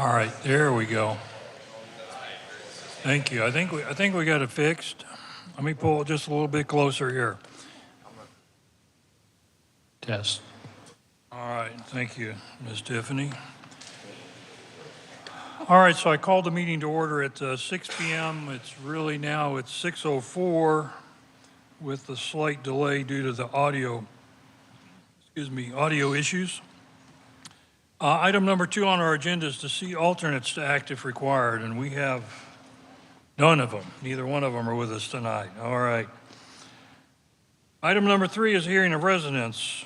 All right, there we go. Thank you. I think we got it fixed. Let me pull it just a little bit closer here. Test. All right, thank you, Ms. Tiffany. All right, so I called the meeting to order at 6 p.m. It's 6:04 with a slight delay due to the audio issues. Item number 2 on our agenda is to see alternates to act if required, and we have none of them. Neither one of them are with us tonight. All right. Item number 3 is hearing of residents.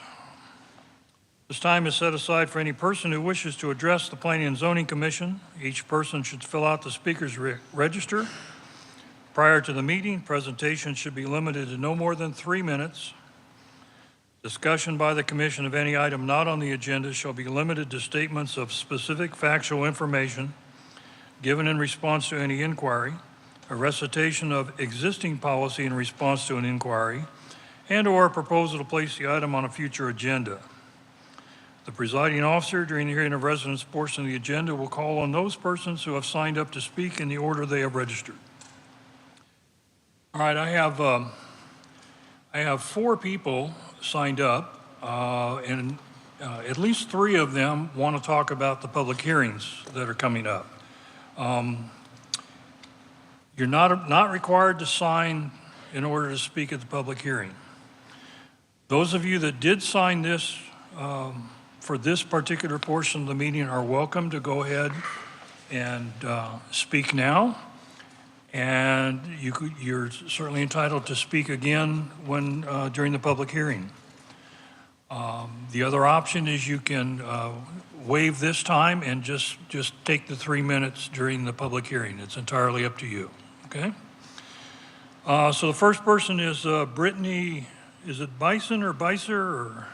This time is set aside for any person who wishes to address the Planning and Zoning Commission. Each person should fill out the speaker's register. Prior to the meeting, presentation should be limited to no more than 3 minutes. Discussion by the commission of any item not on the agenda shall be limited to statements of specific factual information given in response to any inquiry, a recitation of existing policy in response to an inquiry, and/or a proposal to place the item on a future agenda. The presiding officer during the hearing of residents portion of the agenda will call on those persons who have signed up to speak in the order they have registered. All right, I have 4 people signed up, and at least 3 of them want to talk about the public hearings that are coming up. You're not required to sign in order to speak at the public hearing. Those of you that did sign this for this particular portion of the meeting are welcome to go ahead and speak now. And you're certainly entitled to speak again when during the public hearing. The other option is you can waive this time and just take the 3 minutes during the public hearing. It's entirely up to you, okay? So the first person is Brittany, is it Bison or Bicer or?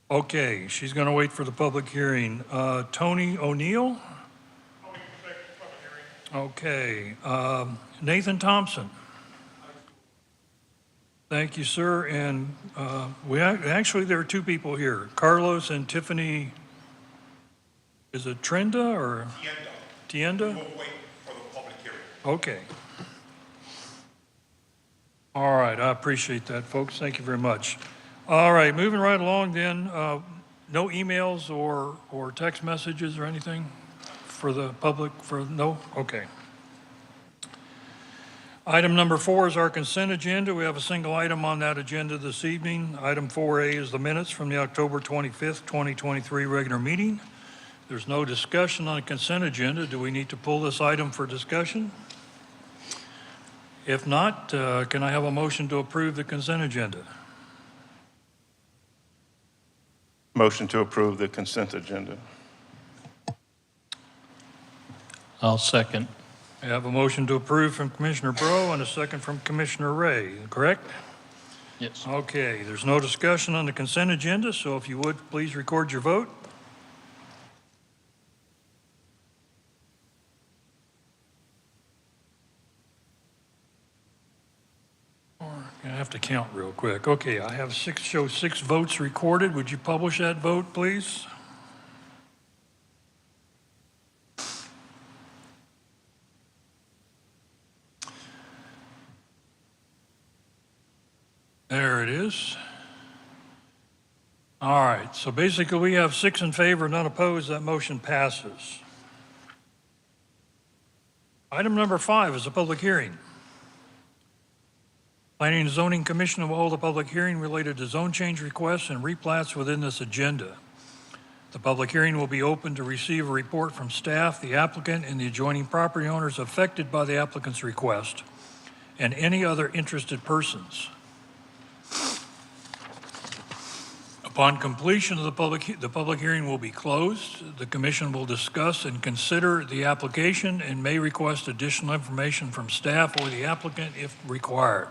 Okay, she's gonna wait for the public hearing. Tony O'Neill? Okay, Nathan Thompson. Thank you, sir. And actually there are 2 people here, Carlos and Tiffany. Is it Trenda or? Tienda? We'll wait for the public hearing. Okay. All right, I appreciate that, folks. Thank you very much. All right, moving right along then. No emails or text messages or anything? For the public, no? Okay. Item number 4 is our consent agenda. We have a single item on that agenda this evening. Item 4A is the minutes from the October 25th, 2023 regular meeting. There's no discussion on the consent agenda. Do we need to pull this item for discussion? If not, can I have a motion to approve the consent agenda? Motion to approve the consent agenda. I'll second. I have a motion to approve from Commissioner Bro and a second from Commissioner Ray, correct? Yes. Okay, there's no discussion on the consent agenda, so if you would, please record your vote. I have to count real quick. Okay, I have 6 votes recorded. Would you publish that vote, please? There it is. All right, so basically we have 6 in favor, none opposed. That motion passes. Item number 5 is a public hearing. Planning and Zoning Commission will hold a public hearing related to zone change requests and replats within this agenda. The public hearing will be open to receive a report from staff, the applicant, and the adjoining property owners affected by the applicant's request, and any other interested persons. Upon completion of the public hearing will be closed. The commission will discuss and consider the application and may request additional information from staff or the applicant if required.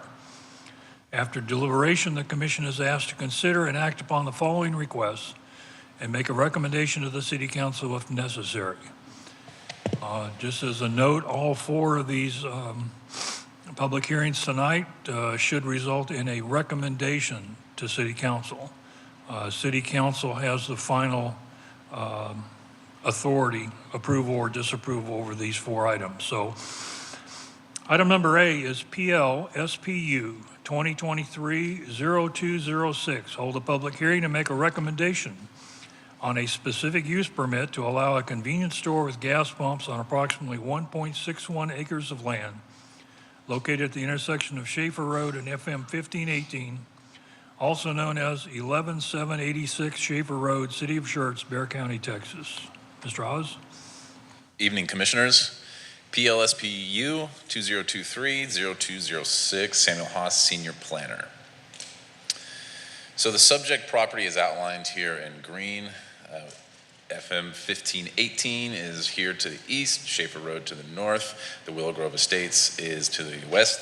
After deliberation, the commission is asked to consider and act upon the following requests and make a recommendation to the City Council if necessary. Just as a note, all 4 of these public hearings tonight should result in a recommendation to City Council. City Council has the final authority, approval or disapproval over these 4 items. So item number A is PL SPU 2023-0206. Hold a public hearing to make a recommendation on a specific use permit to allow a convenience store with gas pumps on approximately 1.61 acres of land located at the intersection of Schaefer Road and FM 1518, also known as 11786 Schaefer Road, City of Schertz, Bexar County, Texas. Mr. Oz? Evening, Commissioners. PLSPU 2023-0206, Samuel Haas, Senior Planner. So the subject property is outlined here in green. FM 1518 is here to the east, Schaefer Road to the north, the Willow Grove Estates is to the west.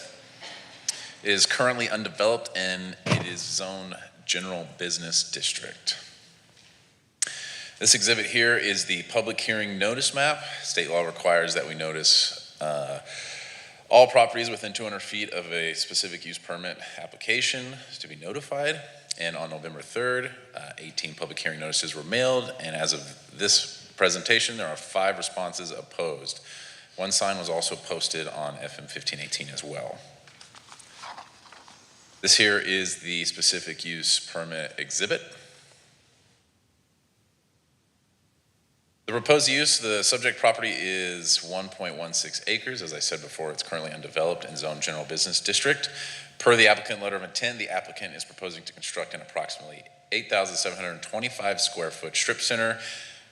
It is currently undeveloped and it is zoned General Business District. This exhibit here is the public hearing notice map. State law requires that we notice all properties within 200 feet of a specific use permit application to be notified. And on November 3rd, 18 public hearing notices were mailed. And as of this presentation, there are 5 responses opposed. 1 sign was also posted on FM 1518 as well. This here is the specific use permit exhibit. The proposed use, the subject property is 1.16 acres. As I said before, it's currently undeveloped and zoned General Business District. Per the applicant letter of intent, the applicant is proposing to construct an approximately 8,725 square foot strip center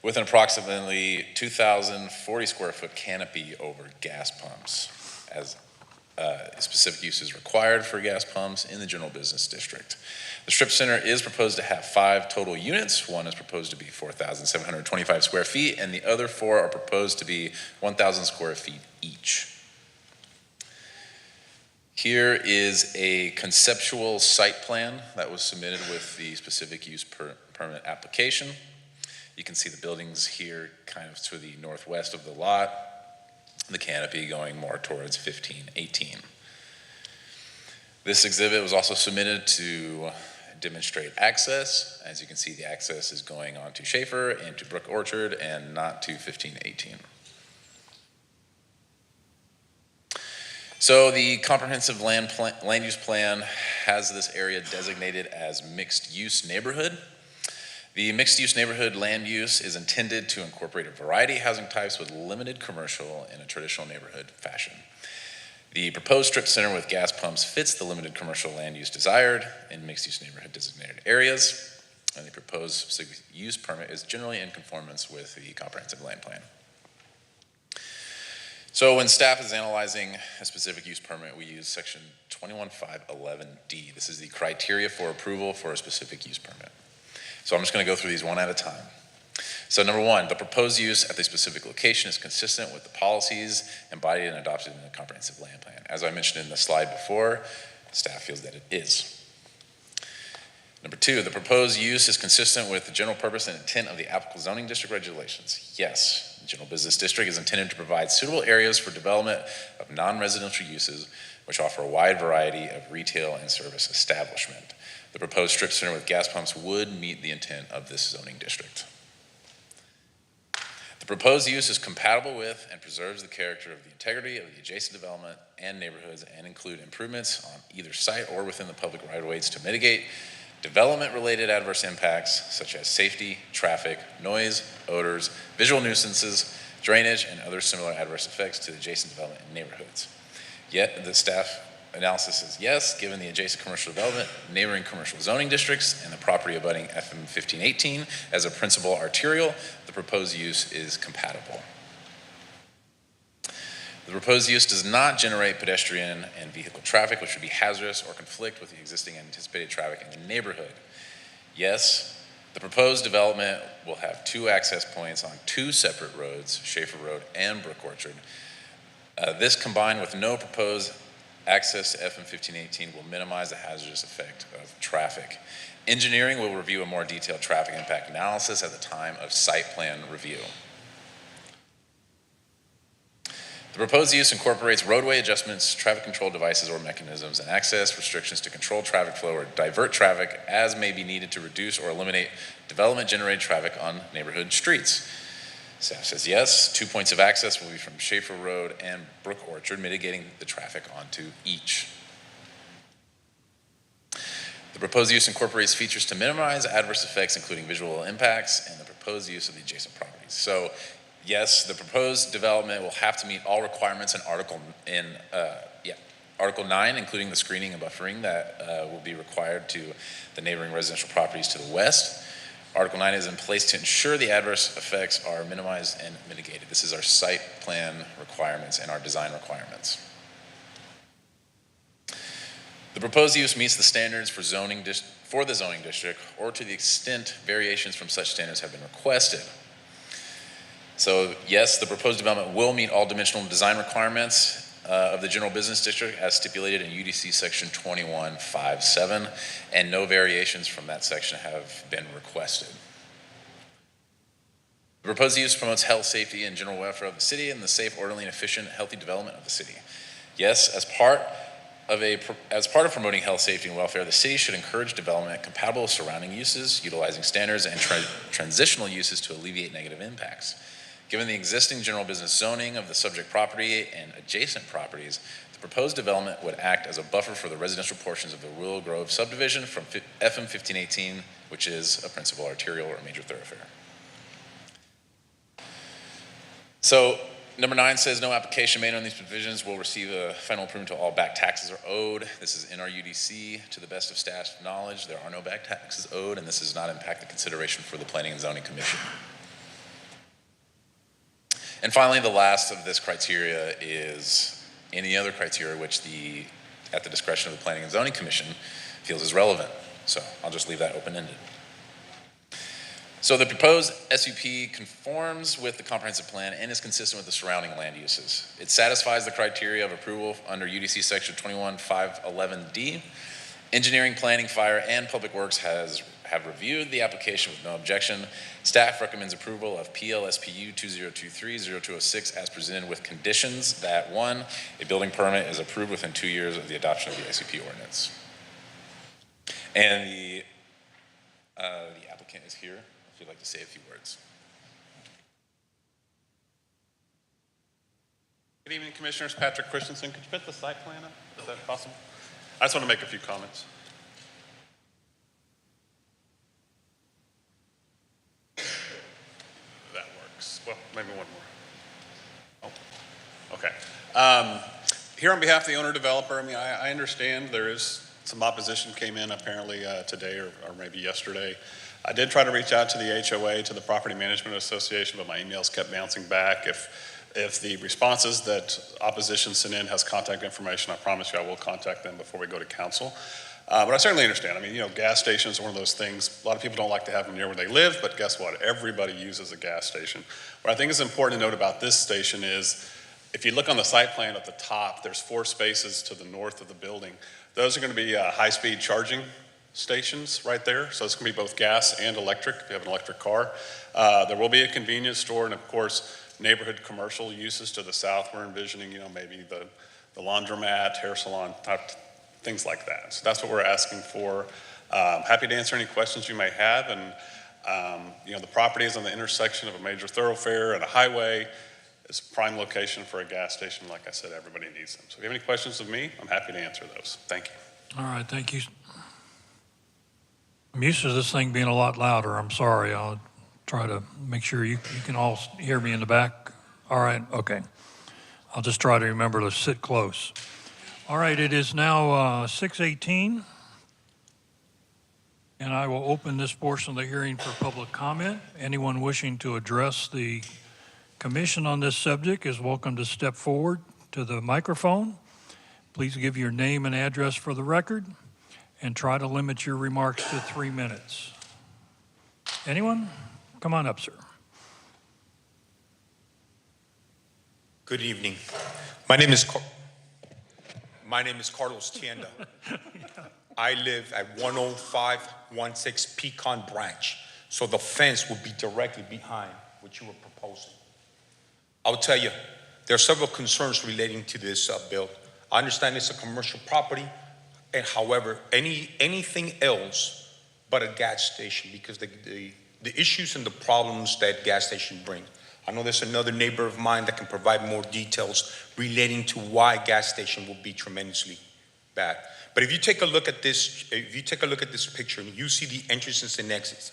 with an approximately 2,040 square foot canopy over gas pumps, as specific use is required for gas pumps in the General Business District. The strip center is proposed to have 5 total units. 1 is proposed to be 4,725 square feet, and the other 4 are proposed to be 1,000 square feet each. Here is a conceptual site plan that was submitted with the specific use permit application. You can see the buildings here kind of to the northwest of the lot, the canopy going more towards 1518. This exhibit was also submitted to demonstrate access. As you can see, the access is going on to Schaefer and to Brook Orchard and not to 1518. So the comprehensive land use plan has this area designated as mixed use neighborhood. The mixed use neighborhood land use is intended to incorporate a variety of housing types with limited commercial in a traditional neighborhood fashion. The proposed strip center with gas pumps fits the limited commercial land use desired in mixed use neighborhood designated areas, and the proposed specific use permit is generally in conformance with the comprehensive land plan. So when staff is analyzing a specific use permit, we use section 21511D. This is the criteria for approval for a specific use permit. So I'm just going to go through these one at a time. So number 1, the proposed use at the specific location is consistent with the policies embodied and adopted in the comprehensive land plan. As I mentioned in the slide before, staff feels that it is. Number 2, the proposed use is consistent with the general purpose and intent of the applicable zoning district regulations. Yes, the general business district is intended to provide suitable areas for development of non-residential uses, which offer a wide variety of retail and service establishment. The proposed strip center with gas pumps would meet the intent of this zoning district. The proposed use is compatible with and preserves the character of the integrity of the adjacent development and neighborhoods and include improvements on either site or within the public right-of-ways to mitigate development-related adverse impacts such as safety, traffic, noise, odors, visual nuisances, drainage, and other similar adverse effects to the adjacent development and neighborhoods. Yet the staff analysis is yes, given the adjacent commercial development, neighboring commercial zoning districts, and the property abutting FM 1518 as a principal arterial, the proposed use is compatible. The proposed use does not generate pedestrian and vehicle traffic, which would be hazardous or conflict with the existing and anticipated traffic in the neighborhood. Yes, the proposed development will have 2 access points on 2 separate roads, Schaefer Road and Brook Orchard. This combined with no proposed access to FM 1518 will minimize the hazardous effect of traffic. Engineering will review a more detailed traffic impact analysis at the time of site plan review. The proposed use incorporates roadway adjustments, traffic control devices or mechanisms, and access restrictions to control traffic flow or divert traffic as may be needed to reduce or eliminate development-generated traffic on neighborhood streets. Staff says yes. 2 points of access will be from Schaefer Road and Brook Orchard, mitigating the traffic onto each. The proposed use incorporates features to minimize adverse effects, including visual impacts, and the proposed use of the adjacent properties. So, yes, the proposed development will have to meet all requirements in Article 9, including the screening and buffering that will be required to the neighboring residential properties to the west. Article 9 is in place to ensure the adverse effects are minimized and mitigated. This is our site plan requirements and our design requirements. The proposed use meets the standards for the zoning district, or to the extent variations from such standards have been requested. So yes, the proposed development will meet all dimensional design requirements of the general business district as stipulated in UDC section 2157, and no variations from that section have been requested. The proposed use promotes health, safety, and general welfare of the city and the safe, orderly, and efficient, healthy development of the city. Yes, as part of promoting health, safety, and welfare, the city should encourage development compatible with surrounding uses, utilizing standards and transitional uses to alleviate negative impacts. Given the existing general business zoning of the subject property and adjacent properties, the proposed development would act as a buffer for the residential portions of the Willow Grove subdivision from FM 1518, which is a principal arterial or major thoroughfare. So, number 9 says no application made on these provisions will receive a final approval until all back taxes are owed. This is in our UDC. To the best of staff's knowledge, there are no back taxes owed, and this does not impact the consideration for the Planning and Zoning Commission. And finally, the last of this criteria is any other criteria which at the discretion of the Planning and Zoning Commission feels is relevant. So I'll just leave that open-ended. So the proposed SUP conforms with the comprehensive plan and is consistent with the surrounding land uses. It satisfies the criteria of approval under UDC section 21511D. Engineering, planning, fire, and public works have reviewed the application with no objection. Staff recommends approval of PLSPU 2023-0206 as presented with conditions that 1, a building permit is approved within 2 years of the adoption of the SUP ordinance. And the applicant is here if you'd like to say a few words. Good evening, Commissioners. Patrick Christensen. Could you put the site plan up? Is that possible? I just want to make a few comments. That works. Well, maybe one more. Oh, okay. Here on behalf of the owner developer, I understand there is some opposition came in apparently today or maybe yesterday. I did try to reach out to the HOA, to the Property Management Association, but my emails kept bouncing back. If the responses that opposition sent in has contact information, I promise you I will contact them before we go to council. But I certainly understand. Gas stations are one of those things. A lot of people don't like to have them near where they live, but guess what? Everybody uses a gas station. What I think is important to note about this station is, if you look on the site plan at the top, there's 4 spaces to the north of the building. Those are going to be high-speed charging stations right there. So it's going to be both gas and electric if you have an electric car. There will be a convenience store and, of course, neighborhood commercial uses to the south. We're envisioning, maybe the laundromat, hair salon, type things like that. So that's what we're asking for. Happy to answer any questions you may have. And, the property is on the intersection of a major thoroughfare and a highway. It's a prime location for a gas station. Like I said, everybody needs them. So if you have any questions of me, I'm happy to answer those. Thank you. All right, thank you. I'm used to this thing being a lot louder. I'm sorry. I'll try to make sure you can all hear me in the back. All right, okay. I'll just try to remember to sit close. All right, it is now 6:18, and I will open this portion of the hearing for public comment. Anyone wishing to address the commission on this subject is welcome to step forward to the microphone. Please give your name and address for the record, and try to limit your remarks to 3 minutes. Anyone? Come on up, sir. Good evening. My name is Carlos Tienda. I live at 10516 Pecan Branch, so the fence would be directly behind what you were proposing. I'll tell you, there are several concerns relating to this bill. I understand it's a commercial property, and however, anything else but a gas station, because the issues and the problems that gas station bring. I know there's another neighbor of mine that can provide more details relating to why gas station will be tremendously bad. But if you take a look at this, picture and you see the entrances and exits,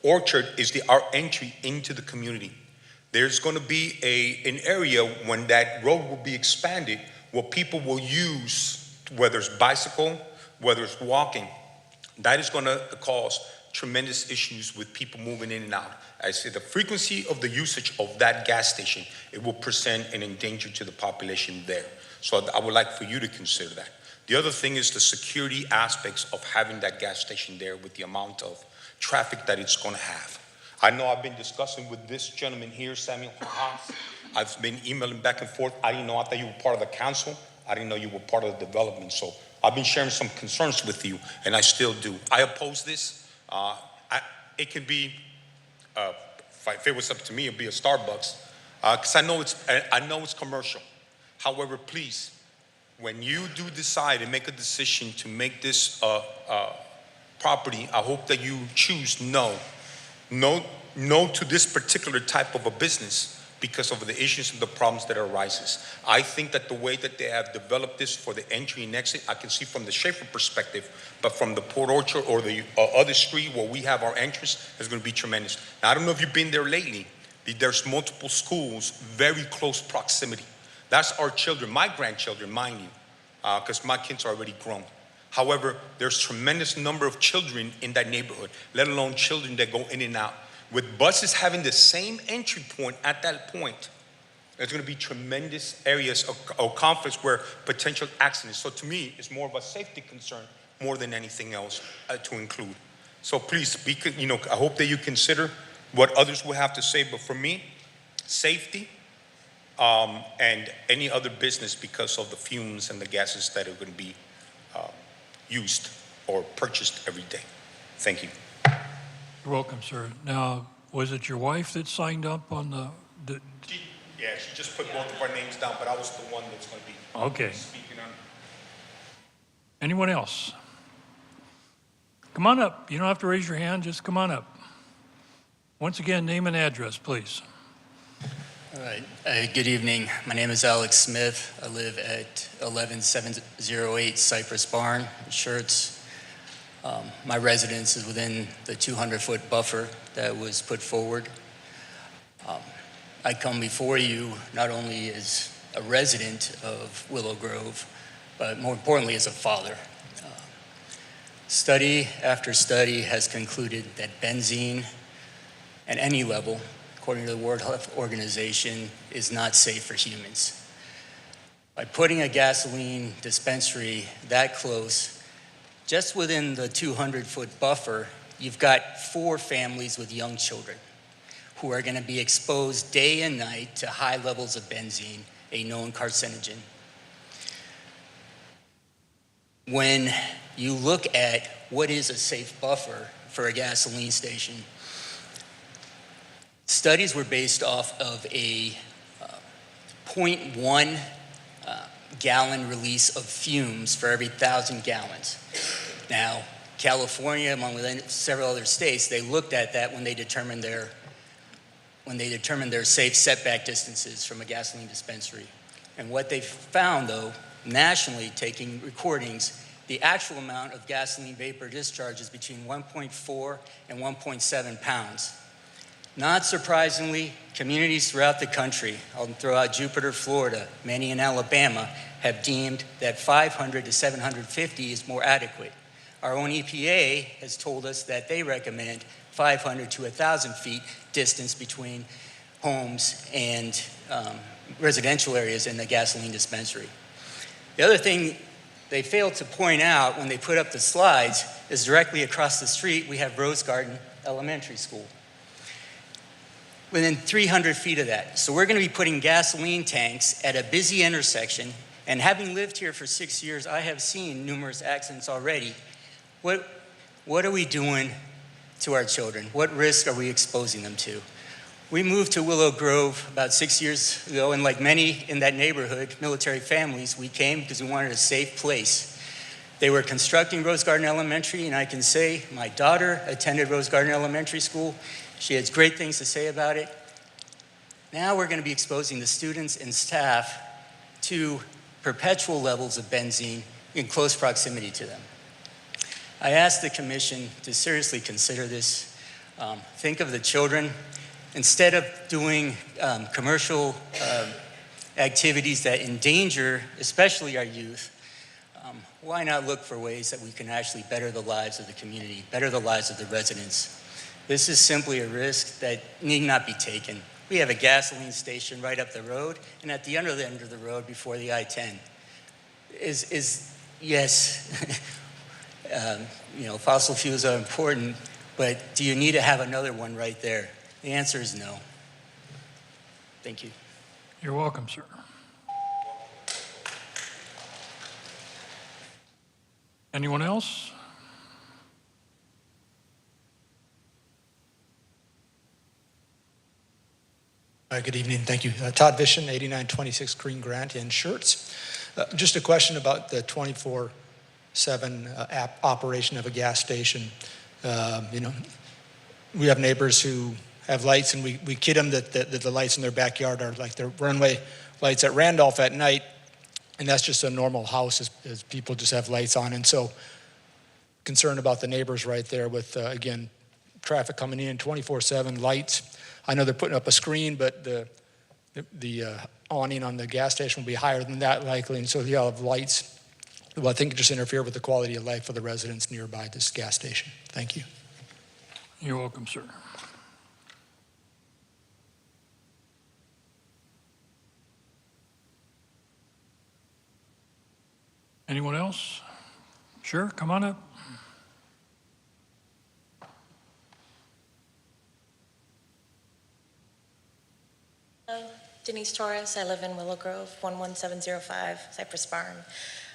Orchard is our entry into the community. There's going to be an area when that road will be expanded where people will use, whether it's bicycle, whether it's walking. That is going to cause tremendous issues with people moving in and out. I say the frequency of the usage of that gas station, it will present an endanger to the population there. So I would like for you to consider that. The other thing is the security aspects of having that gas station there with the amount of traffic that it's going to have. I know I've been discussing with this gentleman here, Samuel Haas. I've been emailing back and forth. I didn't know, I thought you were part of the council. I didn't know you were part of the development. So I've been sharing some concerns with you, and I still do. I oppose this. It can be, if it was up to me, it'd be a Starbucks, because I know it's commercial. However, please, when you do decide and make a decision to make this property, I hope that you choose no to this particular type of a business because of the issues and the problems that arises. I think that the way that they have developed this for the entry and exit, I can see from the Schaefer perspective, but from the Port Orchard or the other street where we have our entrance is going to be tremendous. Now, I don't know if you've been there lately. There's multiple schools, very close proximity. That's our children, my grandchildren, mind you, because my kids are already grown. However, there's tremendous number of children in that neighborhood, let alone children that go in and out. With buses having the same entry point at that point, there's going to be tremendous areas of conflicts where potential accidents. So to me, it's more of a safety concern more than anything else to include. So please, I hope that you consider what others will have to say. But for me, safety and any other business because of the fumes and the gases that are going to be used or purchased every day. Thank you. You're welcome, sir. Now, was it your wife that signed up on the Yeah, she just put both of our names down, but I was the one that's going to be Okay. speaking on. Anyone else? Come on up. You don't have to raise your hand. Just come on up. Once again, name and address, please. All right. Good evening. My name is Alex Smith. I live at 11708 Cypress Barn in Schertz. My residence is within the 200-foot buffer that was put forward. I come before you not only as a resident of Willow Grove, but more importantly as a father. Study after study has concluded that benzene at any level, according to the World Health Organization, is not safe for humans. By putting a gasoline dispensary that close, just within the 200-foot buffer, you've got 4 families with young children who are going to be exposed day and night to high levels of benzene, a known carcinogen. When you look at what is a safe buffer for a gasoline station, studies were based off of a 0.1 gallon release of fumes for every 1,000 gallons. Now, California, among several other states, they looked at that when they determined their safe setback distances from a gasoline dispensary. And what they found, though, nationally, taking recordings, the actual amount of gasoline vapor discharge is between 1.4 and 1.7 pounds. Not surprisingly, communities throughout the country, I'll throw out Jupiter, Florida, many in Alabama, have deemed that 500 to 750 is more adequate. Our own EPA has told us that they recommend 500 to 1,000 feet distance between homes and residential areas in the gasoline dispensary. The other thing they failed to point out when they put up the slides is directly across the street we have Rose Garden Elementary School. Within 300 feet of that. So we're going to be putting gasoline tanks at a busy intersection, and having lived here for 6 years, I have seen numerous accidents already. What are we doing to our children? What risk are we exposing them to? We moved to Willow Grove about 6 years ago, and like many in that neighborhood, military families, we came because we wanted a safe place. They were constructing Rose Garden Elementary, and I can say my daughter attended Rose Garden Elementary School. She has great things to say about it. Now we're going to be exposing the students and staff to perpetual levels of benzene in close proximity to them. I asked the commission to seriously consider this. Think of the children. Instead of doing commercial activities that endanger, especially our youth, why not look for ways that we can actually better the lives of the community, better the lives of the residents? This is simply a risk that need not be taken. We have a gasoline station right up the road, and at the other end of the road before the I-10 yes, fossil fuels are important, but do you need to have another one right there? The answer is no. Thank you. You're welcome, sir. Anyone else? Good evening, thank you. Todd Vishen, 8926 Green Grant in Schertz. Just a question about the 24/7 operation of a gas station. We have neighbors who have lights, and we kid them that the lights in their backyard are like the runway lights at Randolph at night, and that's just a normal house as people just have lights on. And so concerned about the neighbors right there with, again, traffic coming in 24/7, lights. I know they're putting up a screen, but the awning on the gas station will be higher than that likely, and so you'll have lights. Well, I think it just interfere with the quality of life for the residents nearby this gas station. Thank you. You're welcome, sir. Anyone else? Sure, come on up. Hello, Denise Torres. I live in Willow Grove, 11705 Cypress Farm.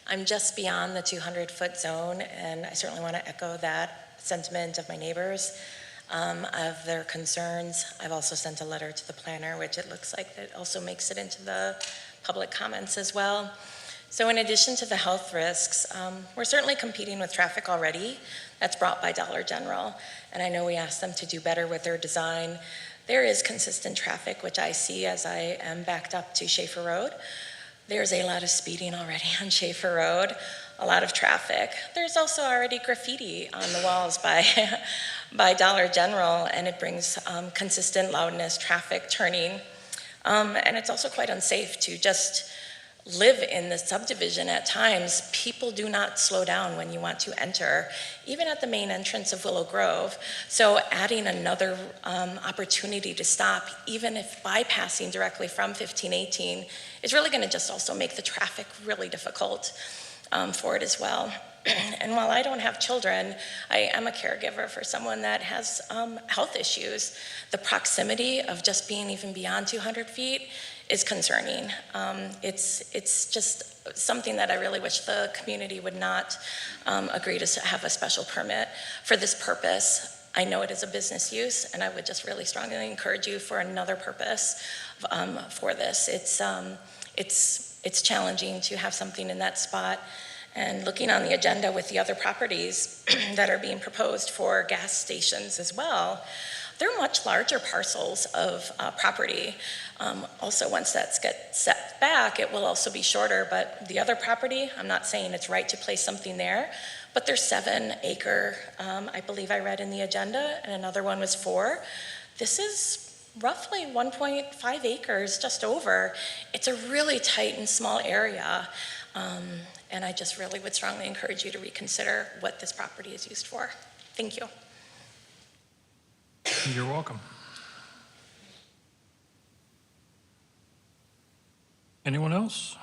I'm just beyond the 200-foot zone, and I certainly want to echo that sentiment of my neighbors, of their concerns. I've also sent a letter to the planner, which it looks like that also makes it into the public comments as well. So in addition to the health risks, we're certainly competing with traffic already. That's brought by Dollar General, and I know we asked them to do better with their design. There is consistent traffic, which I see as I am backed up to Schaefer Road. There's a lot of speeding already on Schaefer Road, a lot of traffic. There's also already graffiti on the walls by Dollar General, and it brings consistent loudness, traffic turning. And it's also quite unsafe to just live in the subdivision at times. People do not slow down when you want to enter, even at the main entrance of Willow Grove. So adding another opportunity to stop, even if bypassing directly from 1518, is really going to just also make the traffic really difficult for it as well. And while I don't have children, I am a caregiver for someone that has health issues. The proximity of just being even beyond 200 feet is concerning. It's just something that I really wish the community would not agree to have a special permit for this purpose. I know it is a business use, and I would just really strongly encourage you for another purpose for this. It's challenging to have something in that spot. And looking on the agenda with the other properties that are being proposed for gas stations as well, they're much larger parcels of property. Also, once that gets set back, it will also be shorter, but the other property, I'm not saying it's right to place something there, but there's 7 acre, I believe I read in the agenda, and another one was 4. This is roughly 1.5 acres, just over. It's a really tight and small area. And I just really would strongly encourage you to reconsider what this property is used for. Thank you. You're welcome. Anyone else?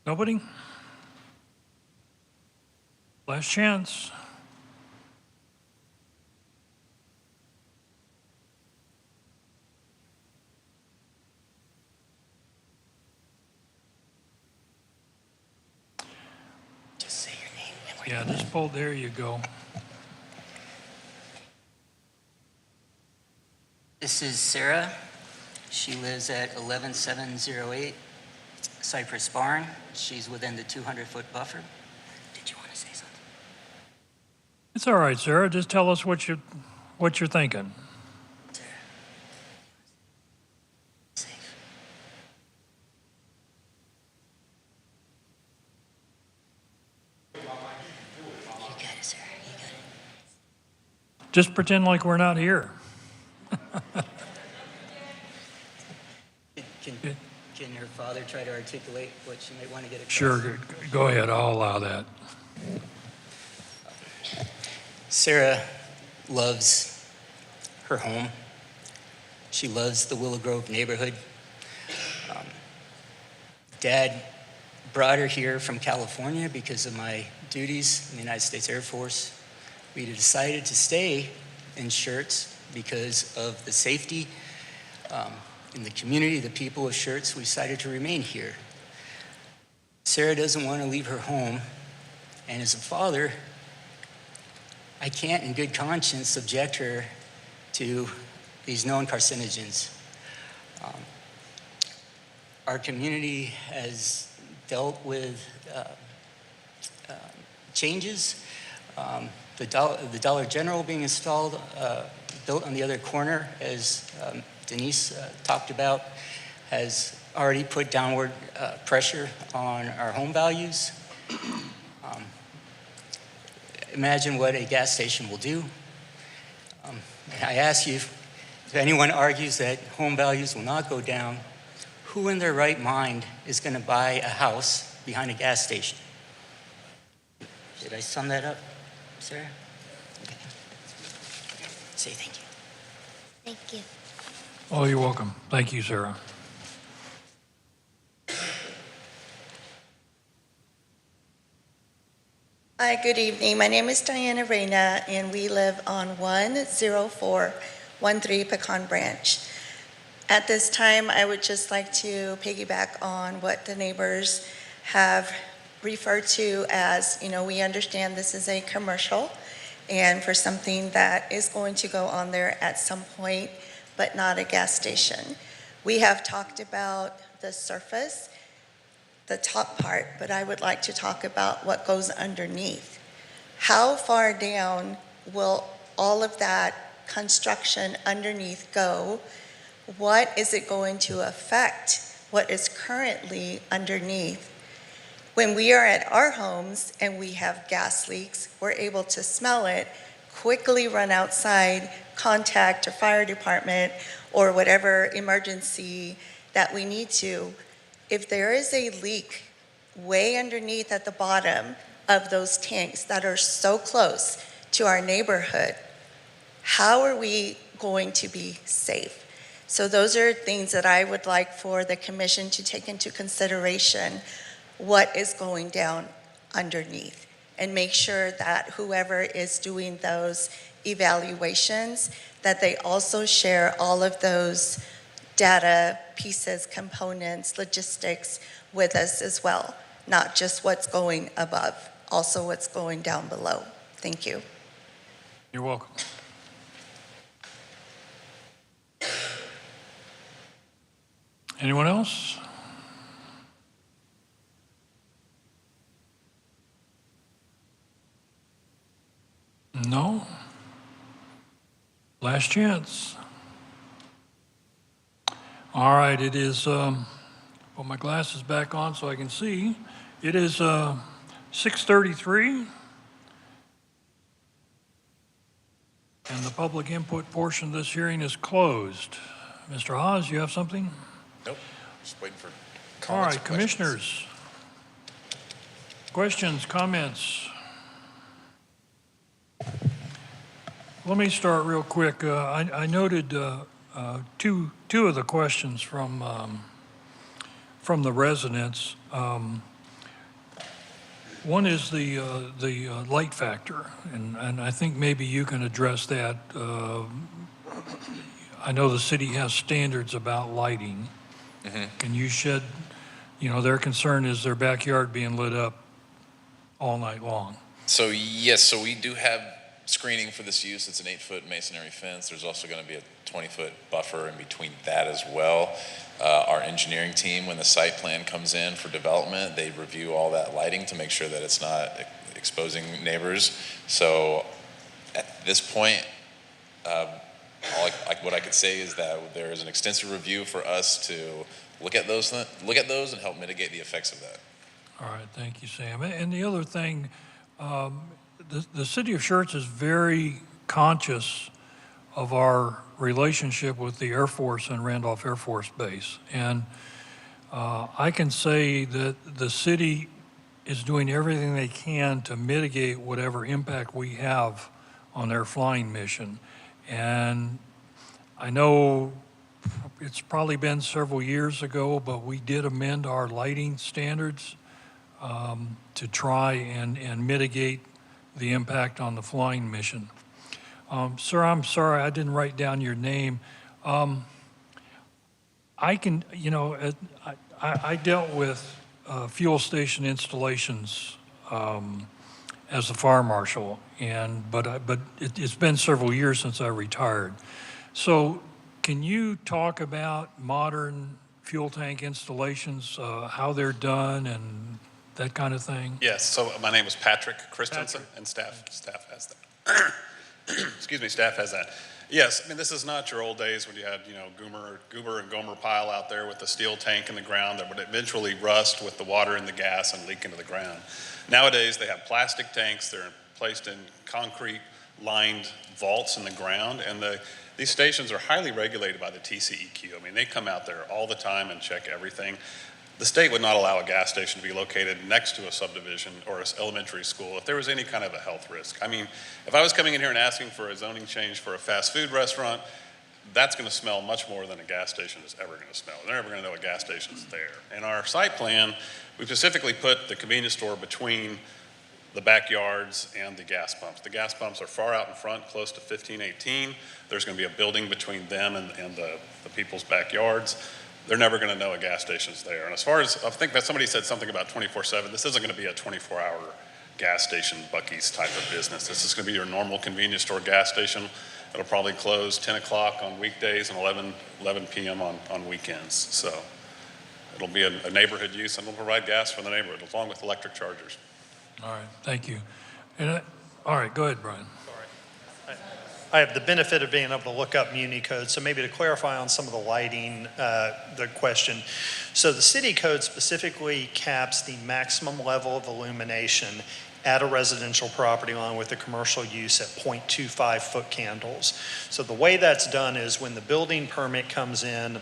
Nobody? Last chance. Yeah, just pull, there you go. This is Sarah. She lives at 11708 Cypress Barn. She's within the 200-foot buffer. Did you want to say something? It's all right, Sarah. Just tell us what you're thinking. Sarah. Safe. You got it, Sarah. You got it. Just pretend like we're not here. Can her father try to articulate what she might want to get across? Sure, go ahead. I'll allow that. Sarah loves her home. She loves the Willow Grove neighborhood. Dad brought her here from California because of my duties in the United States Air Force. We decided to stay in Schertz because of the safety in the community, the people of Schertz. We decided to remain here. Sarah doesn't want to leave her home, and as a father, I can't in good conscience subject her to these known carcinogens. Our community has dealt with changes. The Dollar General being installed, built on the other corner, as Denise talked about, has already put downward pressure on our home values. Imagine what a gas station will do. I ask you, if anyone argues that home values will not go down, who in their right mind is going to buy a house behind a gas station? Did I sum that up, Sarah? Okay. Say thank you. Thank you. Oh, you're welcome. Thank you, Sarah. Hi, good evening. My name is Diana Reyna, and we live on 10413 Pecan Branch. At this time, I would just like to piggyback on what the neighbors have referred to as, we understand this is a commercial, and for something that is going to go on there at some point, but not a gas station. We have talked about the surface, the top part, but I would like to talk about what goes underneath. How far down will all of that construction underneath go? What is it going to affect what is currently underneath? When we are at our homes and we have gas leaks, we're able to smell it, quickly run outside, contact a fire department or whatever emergency that we need to. If there is a leak way underneath at the bottom of those tanks that are so close to our neighborhood, how are we going to be safe? So those are things that I would like for the commission to take into consideration, what is going down underneath, and make sure that whoever is doing those evaluations, that they also share all of those data pieces, components, logistics with us as well, not just what's going above, also what's going down below. Thank you. You're welcome. Anyone else? No? Last chance. All right, it is, put my glasses back on so I can see. It is 6:33. And the public input portion of this hearing is closed. Mr. Hawes, you have something? Nope, just waiting for All comments. right, or questions. commissioners. Questions, comments? Let me start real quick. I noted two of the questions from the residents. One is the light factor, and I think maybe you can address that. I know the city has standards about lighting. Can you shed, their concern is their backyard being lit up all night long. So yes, so we do have screening for this use. It's an 8-foot masonry fence. There's also going to be a 20-foot buffer in between that as well. Our engineering team, when the site plan comes in for development, they review all that lighting to make sure that it's not exposing neighbors. So at this point, what I could say is that there is an extensive review for us to look at those and help mitigate the effects of that. All right, thank you, Sam. And the other thing, the city of Schertz is very conscious of our relationship with the Air Force and Randolph Air Force Base. And I can say that the city is doing everything they can to mitigate whatever impact we have on their flying mission. And I know it's probably been several years ago, but we did amend our lighting standards to try and mitigate the impact on the flying mission. Sir, I'm sorry, I didn't write down your name. I can, you know, I dealt with fuel station installations as a fire marshal, but it's been several years since I retired. So can you talk about modern fuel tank installations, how they're done and that kind of thing? Yes, so my name is Patrick Christensen, and staff has that. Excuse me, staff has that. Yes, I mean, this is not your old days when you had, you know, goober and gomer pile out there with the steel tank in the ground that would eventually rust with the water and the gas and leak into the ground. Nowadays, they have plastic tanks. They're placed in concrete lined vaults in the ground, and these stations are highly regulated by the TCEQ. I mean, they come out there all the time and check everything. The state would not allow a gas station to be located next to a subdivision or an elementary school if there was any kind of a health risk. I mean, if I was coming in here and asking for a zoning change for a fast food restaurant, that's going to smell much more than a gas station is ever going to smell. They're never going to know a gas station's there. In our site plan, we specifically put the convenience store between the backyards and the gas pumps. The gas pumps are far out in front, close to 1518. There's going to be a building between them and the people's backyards. They're never going to know a gas station's there. And as far as, I think that somebody said something about 24/7, this isn't going to be a 24-hour gas station, Buc-ee's type of business. This is going to be your normal convenience store gas station. It'll probably close 10 o'clock on weekdays and 11 p.m. on weekends. So it'll be a neighborhood use, and it'll provide gas for the neighborhood along with electric chargers. All right, thank you. And all right, go ahead, Brian. I have the benefit of being able to look up Muni code, so maybe to clarify on some of the lighting, the question. So the city code specifically caps the maximum level of illumination at a residential property line with a commercial use at 0.25 foot candles. So the way that's done is when the building permit comes in,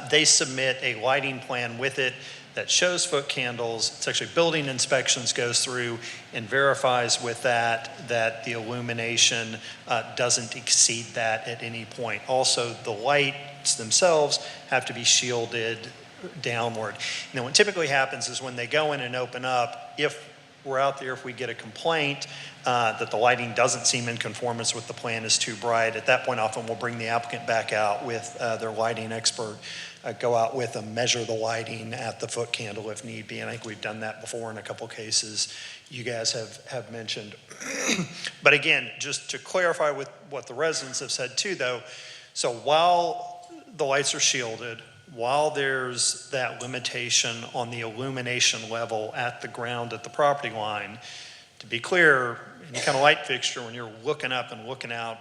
they submit a lighting plan with it that shows foot candles. It's actually building inspections goes through and verifies with that the illumination doesn't exceed that at any point. Also, the lights themselves have to be shielded downward. Now, what typically happens is when they go in and open up, if we're out there, if we get a complaint that the lighting doesn't seem in conformance with the plan, is too bright, at that point often we'll bring the applicant back out with their lighting expert, go out with them, measure the lighting at the foot candle if need be. And I think we've done that before in a couple cases you guys have mentioned. But again, just to clarify with what the residents have said too though, so while the lights are shielded, while there's that limitation on the illumination level at the ground at the property line, to be clear, any kind of light fixture, when you're looking up and looking out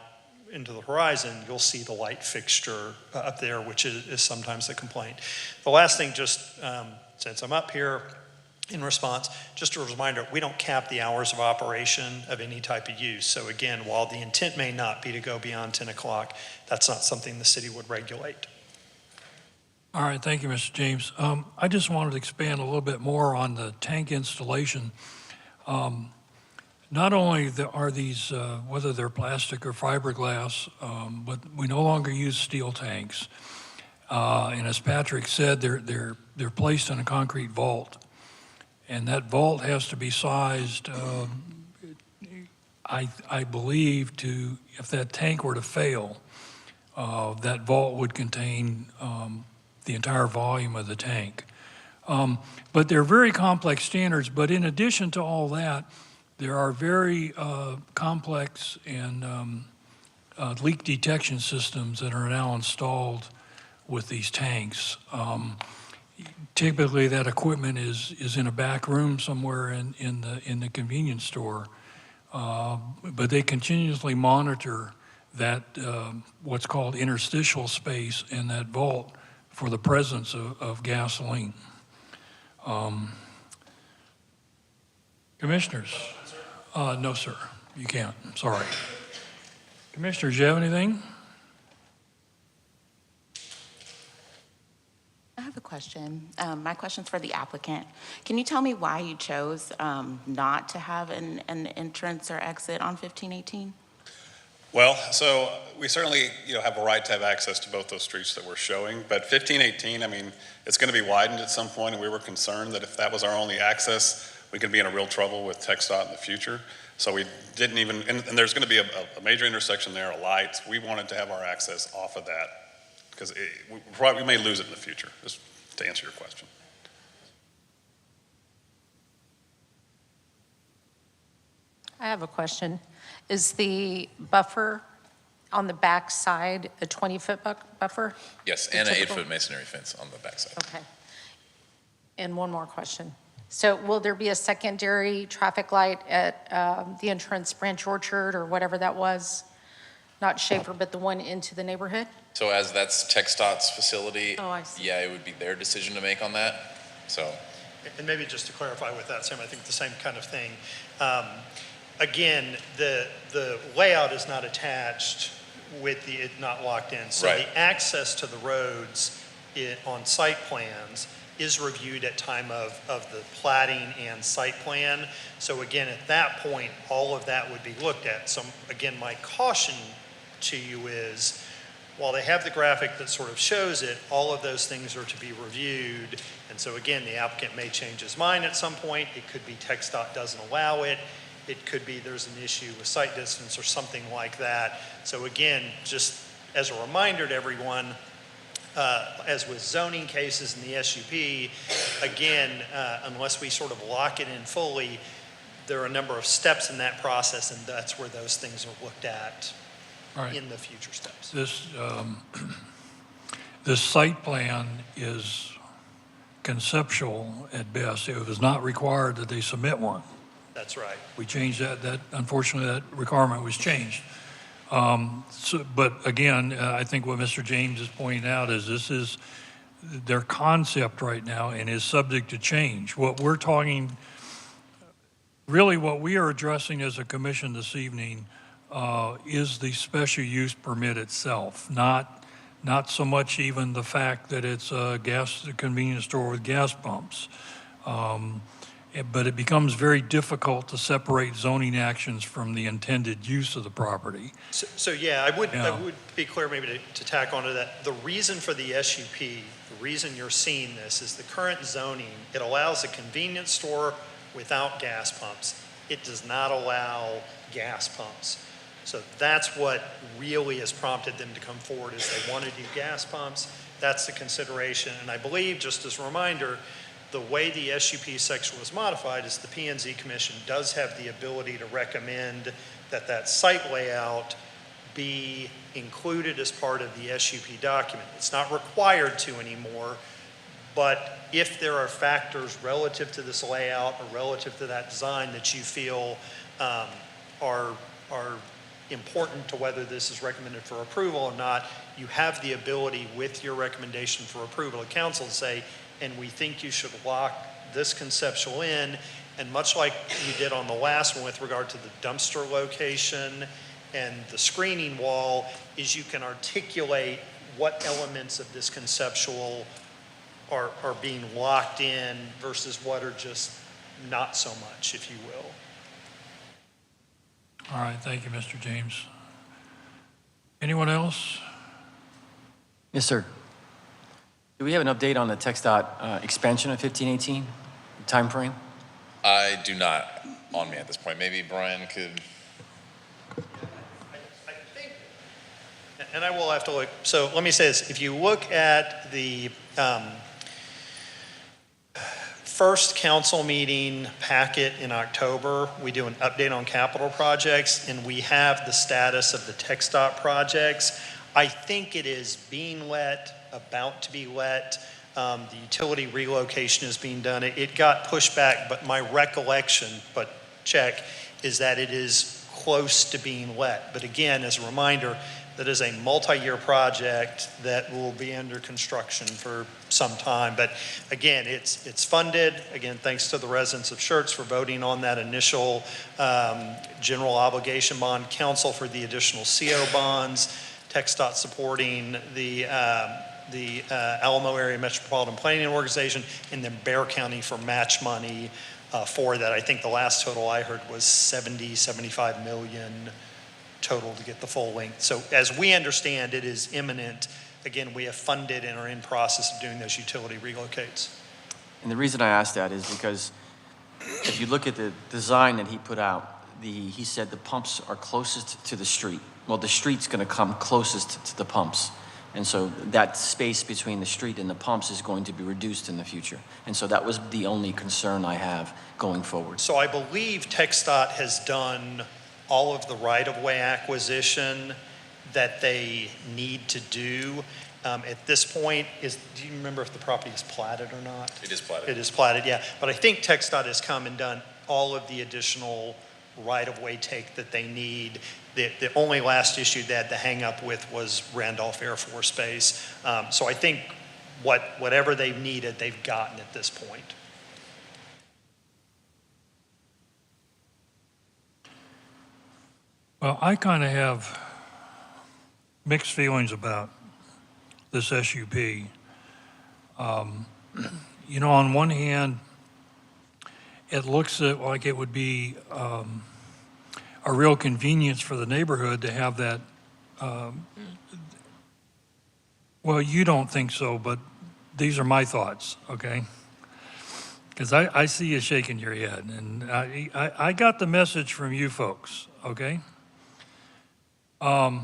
into the horizon, you'll see the light fixture up there, which is sometimes the complaint. The last thing, just since I'm up here in response, just a reminder, we don't cap the hours of operation of any type of use. So again, while the intent may not be to go beyond 10 o'clock, that's not something the city would regulate. All right, thank you, Mr. James. I just wanted to expand a little bit more on the tank installation. Not only are these, whether they're plastic or fiberglass, but we no longer use steel tanks. And as Patrick said, they're placed in a concrete vault. And that vault has to be sized, I believe, if that tank were to fail, that vault would contain the entire volume of the tank. But they're very complex standards, but in addition to all that, there are very complex and leak detection systems that are now installed with these tanks. Typically, that equipment is in a back room somewhere in the convenience store, but they continuously monitor that what's called interstitial space in that vault for the presence of gasoline. Commissioners? No, sir. You can't. Sorry. Commissioners, you have anything? I have a question. My question's for the applicant. Can you tell me why you chose not to have an entrance or exit on 1518? Well, so we certainly, have a right to have access to both those streets that we're showing, but 1518, I mean, it's going to be widened at some point, and we were concerned that if that was our only access, we could be in a real trouble with TxDOT in the future. So we didn't even, and there's going to be a major intersection there, of lights. We wanted to have our access off of that because we may lose it in the future, just to answer your question. I have a question. Is the buffer on the back side a 20-foot buffer? Yes, and an 8-foot masonry fence on the backside. Okay. And one more question. So will there be a secondary traffic light at the entrance Branch Orchard or whatever that was? Not Schaefer, but the one into the neighborhood? So as that's TxDOT's facility, Oh, I see. yeah, it would be their decision to make on that. So, And maybe just to clarify with that, Sam, I think the same kind of thing. Again, the layout is not attached with it not locked in. So Right. the access to the roads on site plans is reviewed at time of the plating and site plan. So again, at that point, all of that would be looked at. So again, my caution to you is, while they have the graphic that sort of shows it, all of those things are to be reviewed. And so again, the applicant may change his mind at some point. It could be TxDOT doesn't allow it. It could be there's an issue with site distance or something like that. So again, just as a reminder to everyone, as with zoning cases in the SUP, again, unless we sort of lock it in fully, there are a number of steps in that process, and that's where those things are looked at in the future steps. This site plan is conceptual at best. It was not required that they submit one. That's right. We changed that. Unfortunately, that requirement was changed. But again, I think what Mr. James is pointing out is this is their concept right now and is subject to change. What we're talking, really what we are addressing as a commission this evening is the special use permit itself, not so much even the fact that it's a convenience store with gas pumps. But it becomes very difficult to separate zoning actions from the intended use of the property. So yeah, I would be clear maybe to tack onto that. The reason for the SUP, the reason you're seeing this is the current zoning. It allows a convenience store without gas pumps. It does not allow gas pumps. So that's what really has prompted them to come forward, is they want to do gas pumps. That's the consideration. And I believe, just as a reminder, the way the SUP section was modified is the P&Z Commission does have the ability to recommend that that site layout be included as part of the SUP document. It's not required to anymore, but if there are factors relative to this layout or relative to that design that you feel are important to whether this is recommended for approval or not, you have the ability with your recommendation for approval of council to say, and we think you should lock this conceptual in. And much like you did on the last one with regard to the dumpster location and the screening wall, is you can articulate what elements of this conceptual are being locked in versus what are just not so much, if you will. All right, thank you, Mr. James. Anyone else? Yes, sir. Do we have an update on the TxDOT expansion of 1518 timeframe? I do not on me at this point. Maybe Brian could. I think, and I will have to look, so let me say this. If you look at the first council meeting packet in October, we do an update on capital projects, and we have the status of the TxDOT projects. I think it is being let, about to be let. The utility relocation is being done. It got pushed back, but my recollection, but check, is that it is close to being let. But again, as a reminder, that is a multi-year project that will be under construction for some time. But again, it's funded. Again, thanks to the residents of Schertz for voting on that initial general obligation bond, council for the additional CO bonds, TxDOT supporting the Alamo Area Metropolitan Planning Organization, and then Bear County for match money for that. I think the last total I heard was 75 million total to get the full length. So as we understand, it is imminent. Again, we have funded and are in process of doing those utility relocates. And the reason I asked that is because if you look at the design that he put out, he said the pumps are closest to the street. Well, the street's going to come closest to the pumps. And so that space between the street and the pumps is going to be reduced in the future. And so that was the only concern I have going forward. So I believe TxDOT has done all of the right-of-way acquisition that they need to do. At this point, do you remember if the property is platted or not? It is platted. It is platted, yeah. But I think TxDOT has come and done all of the additional right-of-way take that they need. The only last issue they had to hang up with was Randolph Air Force Base. So I think whatever they've needed, they've gotten at this point. Well, I kind of have mixed feelings about this SUP. You know, on one hand, it looks like it would be a real convenience for the neighborhood to have that. Well, you don't think so, but these are my thoughts, okay? Because I see you shaking your head, and I got the message from you folks, okay? But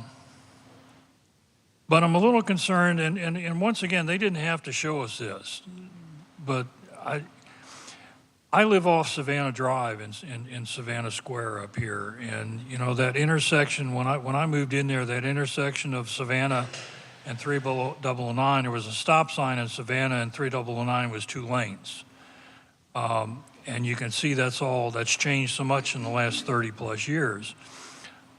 I'm a little concerned, and once again, they didn't have to show us this, but I live off Savannah Drive in Savannah Square up here, and you know that intersection, when I moved in there, that intersection of Savannah and 3009, there was a stop sign in Savannah, and 3009 was 2 lanes. And you can see that's changed so much in the last 30 plus years.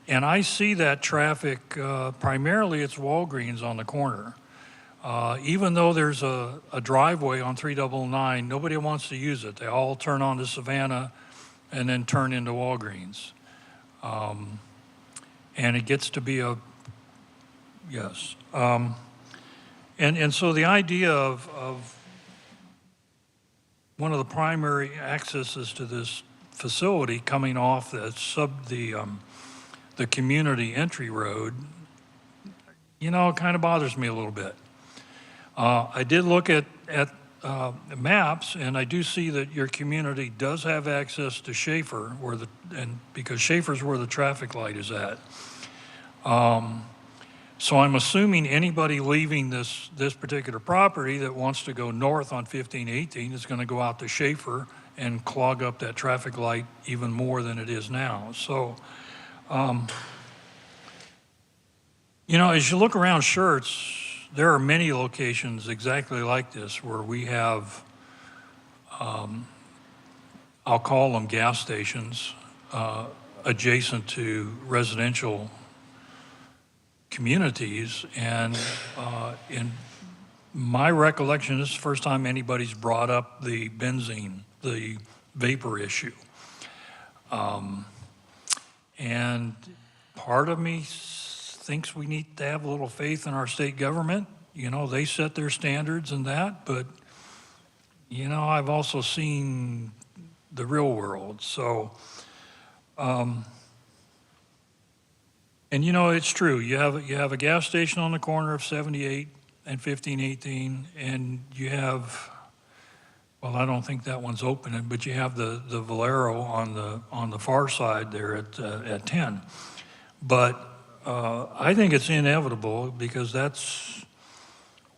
And I see that traffic, primarily it's Walgreens on the corner. Even though there's a driveway on 3009, nobody wants to use it. They all turn onto Savannah and then turn into Walgreens. And it gets to be yes. And so the idea of one of the primary accesses to this facility coming off the community entry road, you know, it kind of bothers me a little bit. I did look at maps, and I do see that your community does have access to Schaefer, because Schaefer's where the traffic light is at. So I'm assuming anybody leaving this particular property that wants to go north on 1518 is going to go out to Schaefer and clog up that traffic light even more than it is now. So, you know, as you look around Schertz, there are many locations exactly like this where we have, I'll call them gas stations, adjacent to residential communities. And in my recollection, this is the first time anybody's brought up the benzene, the vapor issue. And part of me thinks we need to have a little faith in our state government. You know, they set their standards and that, but, you know, I've also seen the real world. So, and you know, it's true. You have a gas station on the corner of 78 and 1518, and you have, well, I don't think that one's open, but you have the Valero on the far side there at 10. But I think it's inevitable because that's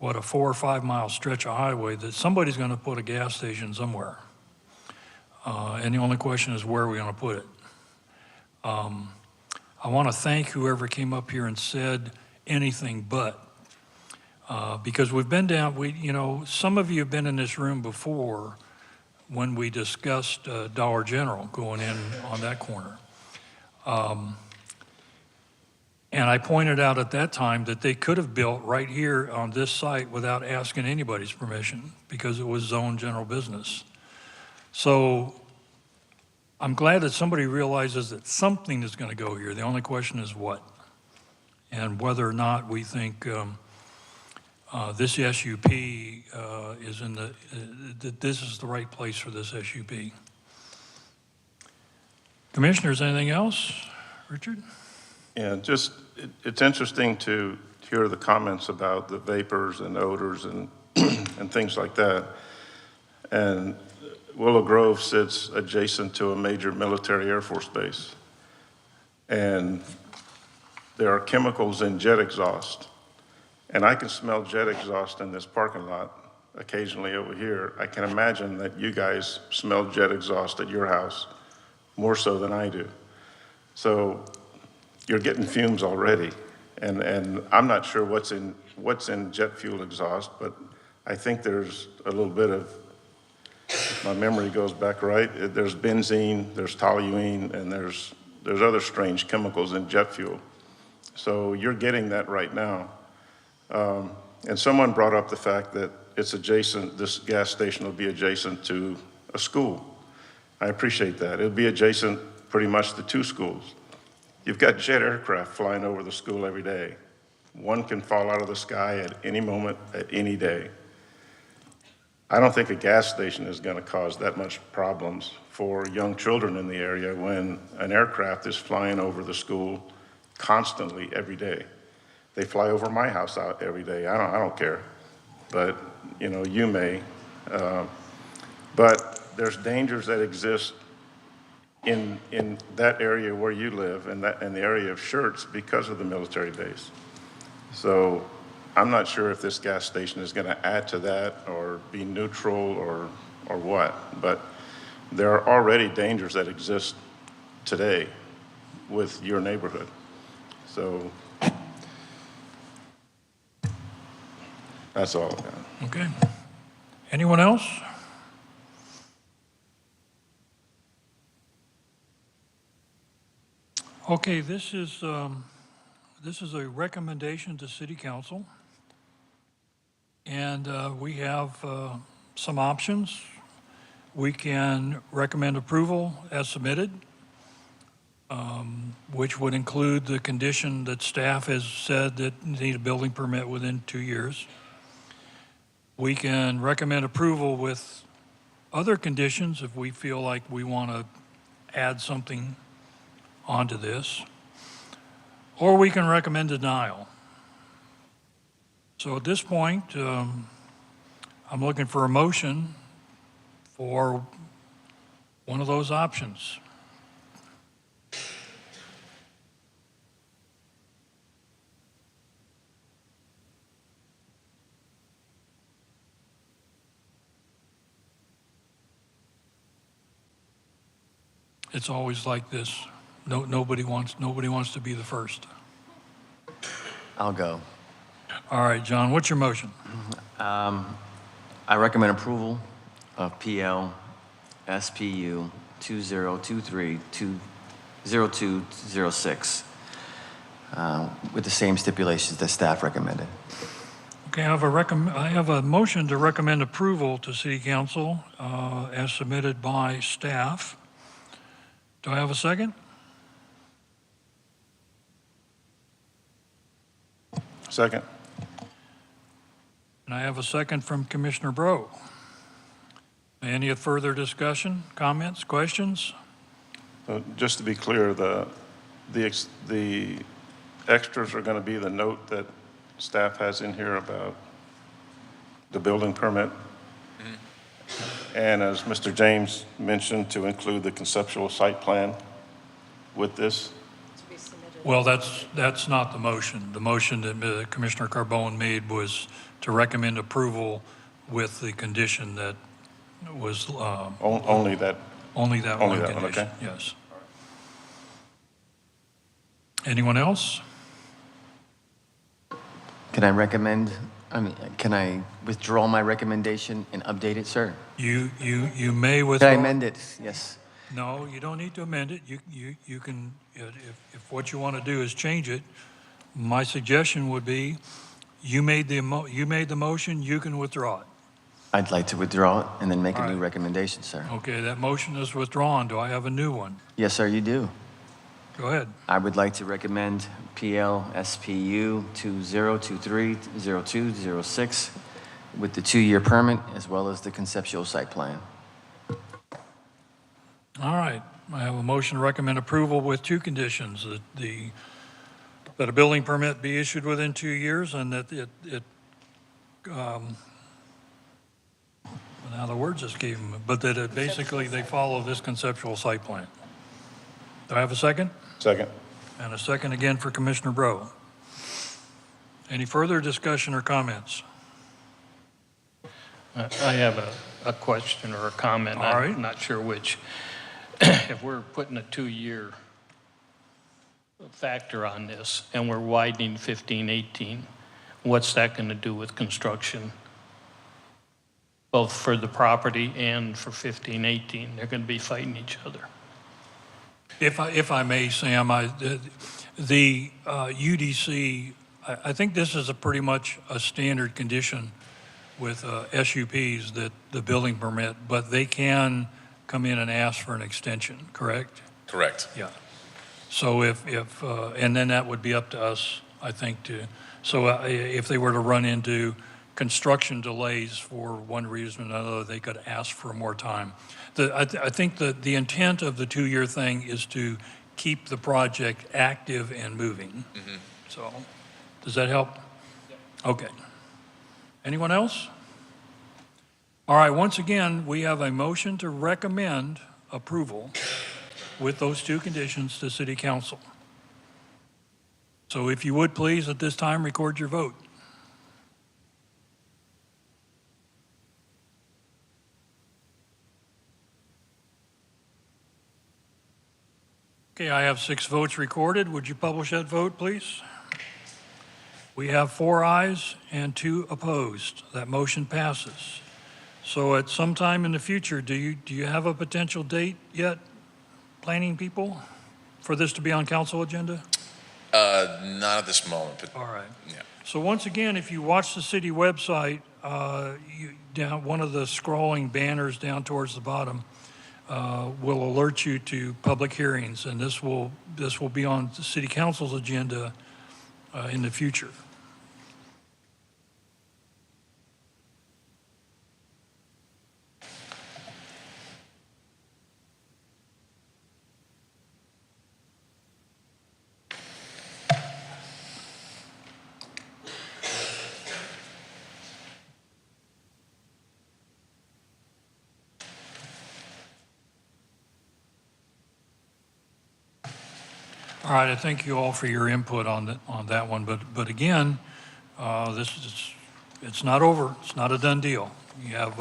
what, a 4 or 5 mile stretch of highway that somebody's going to put a gas station somewhere. And the only question is where are we going to put it? I want to thank whoever came up here and said anything but, because we've been down, some of you have been in this room before when we discussed Dollar General going in on that corner. And I pointed out at that time that they could have built right here on this site without asking anybody's permission because it was zoned general business. So I'm glad that somebody realizes that something is going to go here. The only question is what, and whether or not we think this SUP is that this is the right place for this SUP. Commissioners, anything else? Richard? Yeah, it's interesting to hear the comments about the vapors and odors and, and things like that. And Willow Grove sits adjacent to a major military Air Force base. And there are chemicals in jet exhaust. And I can smell jet exhaust in this parking lot occasionally over here. I can imagine that you guys smell jet exhaust at your house more so than I do. So you're getting fumes already. And I'm not sure what's in jet fuel exhaust, but I think there's a little bit of, if my memory goes back right, there's benzene, there's toluene, and there's other strange chemicals in jet fuel. So you're getting that right now. And someone brought up the fact that it's adjacent, this gas station will be adjacent to a school. I appreciate that. It'll be adjacent pretty much to 2 schools. You've got jet aircraft flying over the school every day. One can fall out of the sky at any moment, at any day. I don't think a gas station is going to cause that much problems for young children in the area when an aircraft is flying over the school constantly every day. They fly over my house out every day. I don't care, but you may. But there's dangers that exist in that area where you live and the area of Schertz because of the military base. So I'm not sure if this gas station is going to add to that or be neutral or what, but there are already dangers that exist today with your neighborhood. So that's all I got. Okay. Anyone else? Okay, this is a recommendation to City Council, and we have some options. We can recommend approval as submitted, which would include the condition that staff has said that need a building permit within 2 years. We can recommend approval with other conditions if we feel like we want to add something onto this, or we can recommend denial. So at this point, I'm looking for a motion for one of those options. It's always like this. Nobody wants to be the first. I'll go. All right, John, what's your motion? I recommend approval of PL SPU 2023-20206 with the same stipulations that staff recommended. Okay, I have a motion to recommend approval to City Council as submitted by staff. Do I have a second? Second. And I have a second from Commissioner Bro. Any further discussion, comments, questions? Just to be clear, the extras are going to be the note that staff has in here about the building permit. And as Mr. James mentioned, to include the conceptual site plan with this. Well, that's not the motion. The motion that Commissioner Carbone made was to recommend approval with the condition that was, Only that, only that only one that one, condition. okay. Yes. Anyone else? Can I withdraw my recommendation and update it, sir? You may Can withdraw. I amend it? Yes. No, you don't need to amend it. You can, if what you want to do is change it, my suggestion would be, you made the motion, you can withdraw it. I'd like to withdraw it and then make All a new right. recommendation, sir. Okay, that motion is withdrawn. Do I have a new one? Yes, sir, you do. Go ahead. I would like to recommend PL SPU 2023-0206 with the 2-year permit as well as the conceptual site plan. All right, I have a motion to recommend approval with 2 conditions, that a building permit be issued within 2 years and that now the words escape me, but that it basically they follow this conceptual site plan. Do I have a second? Second. And a second again for Commissioner Bro. Any further discussion or comments? I have a question or a comment. All right. I'm not sure which. If we're putting a 2-year factor on this and we're widening 1518, what's that going to do with construction? Both for the property and for 1518, they're going to be fighting each other. If I may, Sam, the UDC, I think this is pretty much a standard condition with SUPs, that the building permit, but they can come in and ask for an extension, correct? Correct. Yeah. So and then that would be up to us, I think, if they were to run into construction delays for one reason or another, they could ask for more time. I think that the intent of the 2-year thing is to keep the project active and moving. Mm-hmm. So, does that help? Yep. Okay. Anyone else? All right, once again, we have a motion to recommend approval with those 2 conditions to City Council. So if you would please, at this time, record your vote. Okay, I have 6 votes recorded. Would you publish that vote, please? We have 4 ayes and 2 opposed. That motion passes. So at some time in the future, do you have a potential date yet, planning people, for this to be on council agenda? Not at this moment, but All right. yeah. So once again, if you watch the city website, down one of the scrolling banners down towards the bottom will alert you to public hearings, and this will be on the city council's agenda in the future. All right, I thank you all for your input on that one, but again, it's not over. It's not a done deal. You have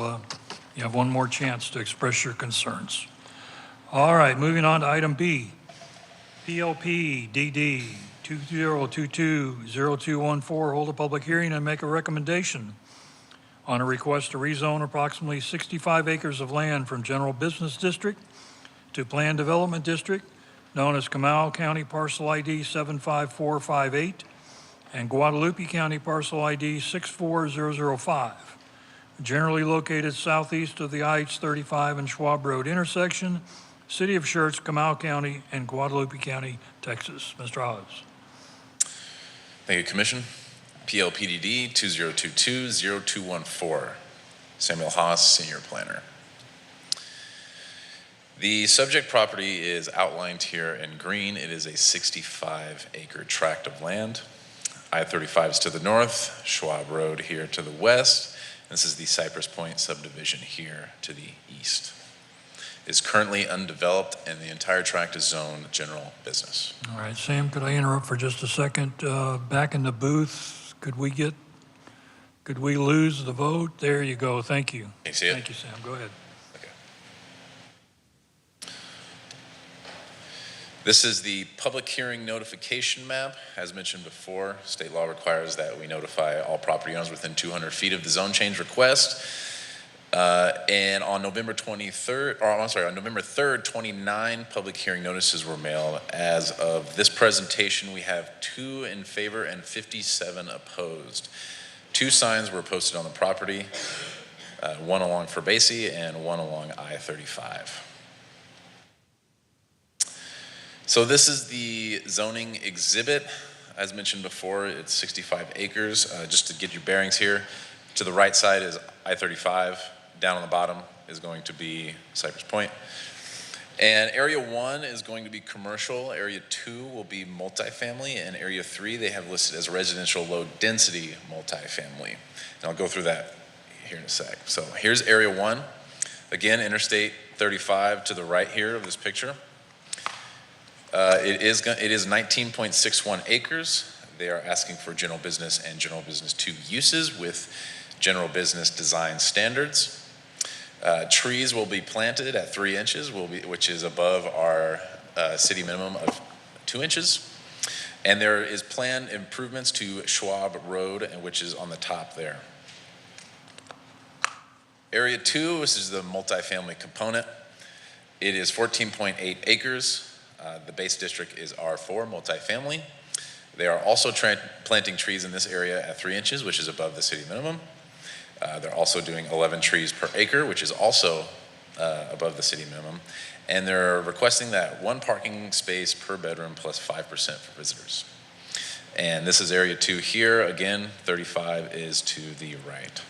one more chance to express your concerns. All right, moving on to item B, PLP DD 2022-0214, hold a public hearing and make a recommendation on a request to rezone approximately 65 acres of land from General Business District to Planned Development District, known as Comal County Parcel ID 75458 and Guadalupe County Parcel ID 64005, generally located southeast of the IH-35 and Schwab Road intersection, City of Schertz, Comal County, and Guadalupe County, Texas. Mr. Hawes. Thank you, Commission. PLPDD 2022-0214. Samuel Haas, Senior Planner. The subject property is outlined here in green. It is a 65-acre tract of land. I-35 is to the north, Schwab Road here to the west. This is the Cypress Point subdivision here to the east. It is currently undeveloped, and the entire tract is zoned general business. All right, Sam, could I interrupt for just a second? Back in the booth, could we get Could we lose the vote? There you go. Thank you. Can you see it? Thank you, Sam. Go ahead. This is the public hearing notification map. As mentioned before, state law requires that we notify all property owners within 200 feet of the zone change request. And on November 23rd, or I'm sorry, on November 3rd, 29 public hearing notices were mailed. As of this presentation, we have 2 in favor and 57 opposed. 2 signs were posted on the property, one along Fairbasie and one along I-35. So this is the zoning exhibit. As mentioned before, it's 65 acres. Just to get your bearings here, to the right side is I-35. Down on the bottom is going to be Cypress Point. And area 1 is going to be commercial. Area 2 will be multifamily. And area 3 they have listed as residential low density multifamily. And I'll go through that here in a sec. So here's area 1. Again, Interstate 35 to the right here of this picture. It is 19.61 acres. They are asking for general business and general business 2 uses with general business design standards. Trees will be planted at 3 inches, which is above our city minimum of 2 inches. And there is planned improvements to Schwab Road, which is on the top there. Area 2, this is the multifamily component. It is 14.8 acres. The base district is R4, multifamily. They are also planting trees in this area at 3 inches, which is above the city minimum. They're also doing 11 trees per acre, which is also above the city minimum. And they're requesting that 1 parking space per bedroom plus 5% for visitors. And this is area 2 here. Again, 35 is to the right.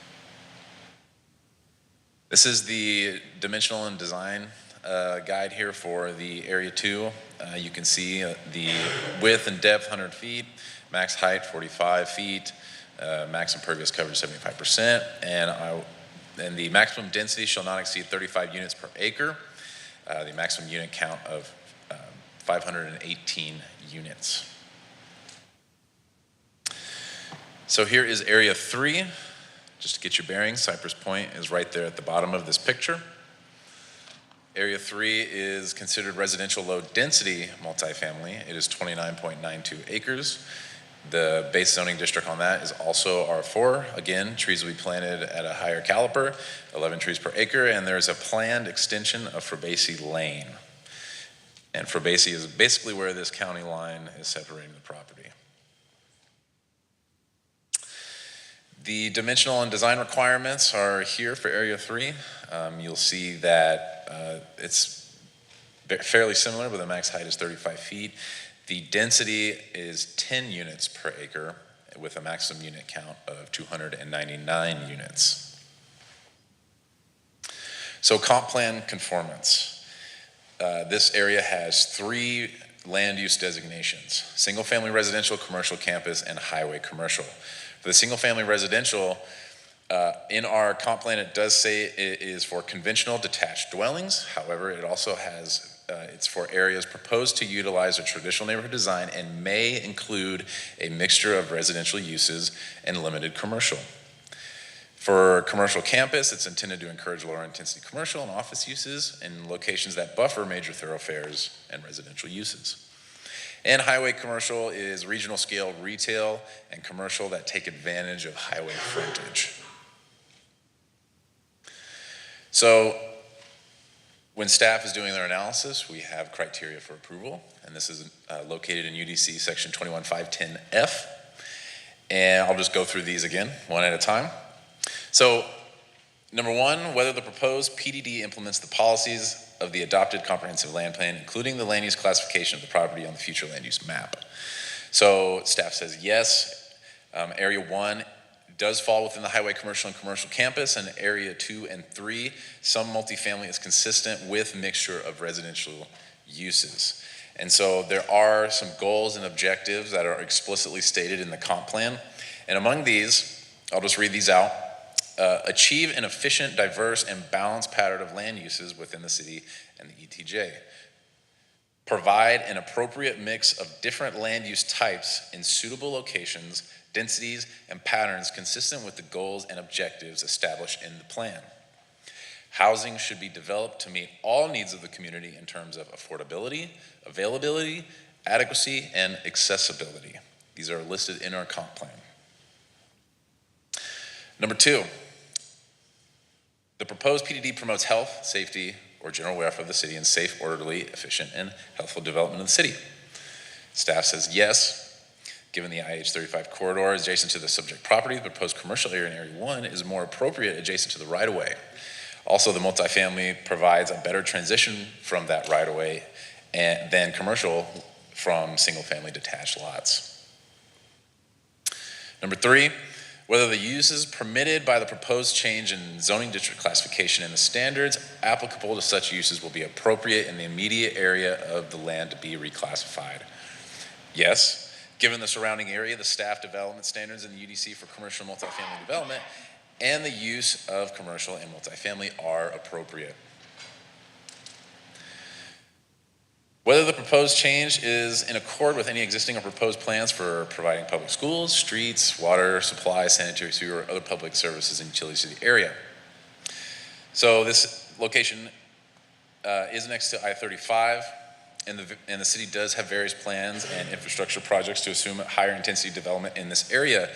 This is the dimensional and design guide here for the area 2. You can see the width and depth 100 feet, max height 45 feet, max impervious coverage 75%, and the maximum density shall not exceed 35 units per acre. The maximum unit count of 518 units. So here is area 3. Just to get your bearings, Cypress Point is right there at the bottom of this picture. Area 3 is considered residential low density multifamily. It is 29.92 acres. The base zoning district on that is also R4. Again, trees will be planted at a higher caliper, 11 trees per acre, and there's a planned extension of Fairbasie Lane. And Fairbasie is basically where this county line is separating the property. The dimensional and design requirements are here for Area 3. You'll see that it's fairly similar, but the max height is 35 feet. The density is 10 units per acre with a maximum unit count of 299 units. So comp plan conformance. This area has 3 land use designations: single family residential, commercial campus, and highway commercial. For the single family residential, in our comp plan, it does say it is for conventional detached dwellings. However, it also has, it's for areas proposed to utilize a traditional neighborhood design and may include a mixture of residential uses and limited commercial. For commercial campus, it's intended to encourage lower intensity commercial and office uses in locations that buffer major thoroughfares and residential uses. And highway commercial is regional scale retail and commercial that take advantage of highway frontage. So when staff is doing their analysis, we have criteria for approval, and this is located in UDC section 21510F. And I'll just go through these again, one at a time. So number 1, whether the proposed PDD implements the policies of the adopted comprehensive land plan, including the land use classification of the property on the future land use map. So staff says yes. Area 1 does fall within the highway commercial and commercial campus, and area 2 and 3, some multifamily is consistent with mixture of residential uses. And so there are some goals and objectives that are explicitly stated in the comp plan. And among these, I'll just read these out. Achieve an efficient, diverse, and balanced pattern of land uses within the city and the ETJ. Provide an appropriate mix of different land use types in suitable locations, densities, and patterns consistent with the goals and objectives established in the plan. Housing should be developed to meet all needs of the community in terms of affordability, availability, adequacy, and accessibility. These are listed in our comp plan. Number 2, the proposed PDD promotes health, safety, or general welfare of the city and safe, orderly, efficient, and healthful development of the city. Staff says yes. Given the IH-35 corridor is adjacent to the subject property, the proposed commercial area in Area 1 is more appropriate adjacent to the right-of-way. Also, the multifamily provides a better transition from that right-of-way than commercial from single-family detached lots. Number 3, whether the uses permitted by the proposed change in zoning district classification and the standards applicable to such uses will be appropriate in the immediate area of the land to be reclassified. Yes, given the surrounding area, the staff development standards in the UDC for commercial multifamily development and the use of commercial and multifamily are appropriate. Whether the proposed change is in accord with any existing or proposed plans for providing public schools, streets, water, supply, sanitary sewer, or other public services and utilities to the area. So this location is next to I-35, and the city does have various plans and infrastructure projects to assume higher intensity development in this area.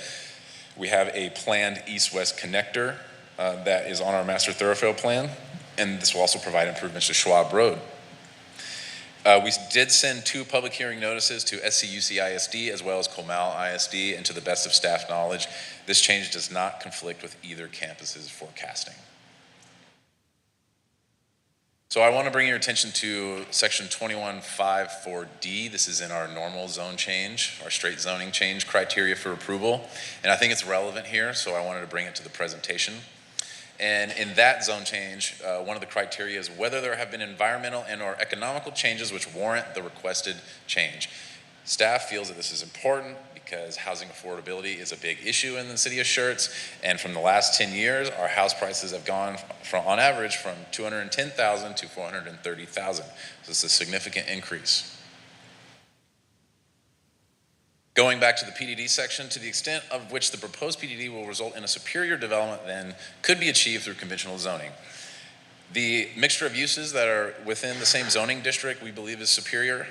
We have a planned east-west connector that is on our master thoroughfare plan, and this will also provide improvements to Schwab Road. We did send 2 public hearing notices to SCUC ISD as well as Comal ISD, and to the best of staff knowledge, this change does not conflict with either campus's forecasting. So I want to bring your attention to section 21.5.4D. This is in our normal zone change, our straight zoning change criteria for approval, and I think it's relevant here, so I wanted to bring it to the presentation. And in that zone change, one of the criteria is whether there have been environmental and or economical changes which warrant the requested change. Staff feels that this is important because housing affordability is a big issue in the city of Schertz, and from the last 10 years, our house prices have gone from, on average, from $210,000 to $430,000. So it's a significant increase. Going back to the PDD section, to the extent of which the proposed PDD will result in a superior development than could be achieved through conventional zoning. The mixture of uses that are within the same zoning district we believe is superior.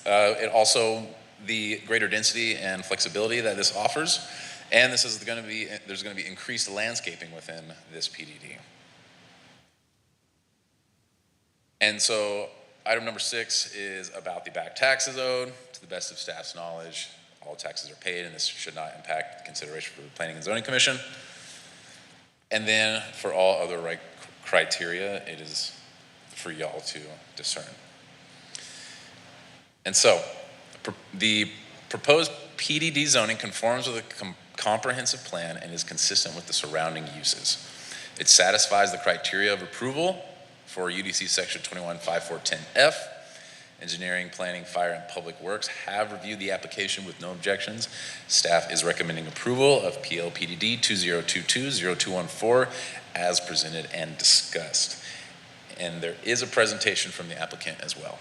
It also, the greater density and flexibility that this offers, and this is going to be, there's going to be increased landscaping within this PDD. And so item number 6 is about the back taxes owed. To the best of staff's knowledge, all taxes are paid, and this should not impact consideration for the Planning and Zoning Commission. And then for all other criteria, it is for y'all to discern. And so the proposed PDD zoning conforms with a comprehensive plan and is consistent with the surrounding uses. It satisfies the criteria of approval for UDC section 21.5.4.10F. Engineering, Planning, Fire, and Public Works have reviewed the application with no objections. Staff is recommending approval of PL-PDD 2022-0214 as presented and discussed. And there is a presentation from the applicant as well.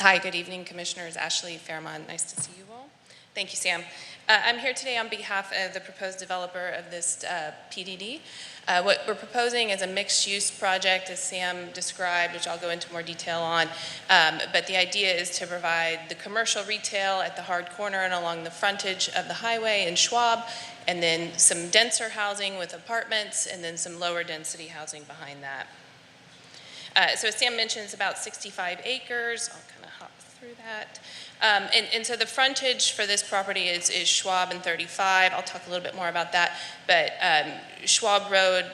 Hi, good evening, Commissioners. Ashley Fairmont, nice to see you all. Thank you, Sam. I'm here today on behalf of the proposed developer of this PDD. What we're proposing is a mixed-use project, as Sam described, which I'll go into more detail on. But the idea is to provide the commercial retail at the hard corner and along the frontage of the highway in Schwab, and then some denser housing with apartments, and then some lower density housing behind that. So as Sam mentioned, it's about 65 acres. I'll kind of hop through that. And so the frontage for this property is Schwab and 35. I'll talk a little bit more about that. But Schwab Road,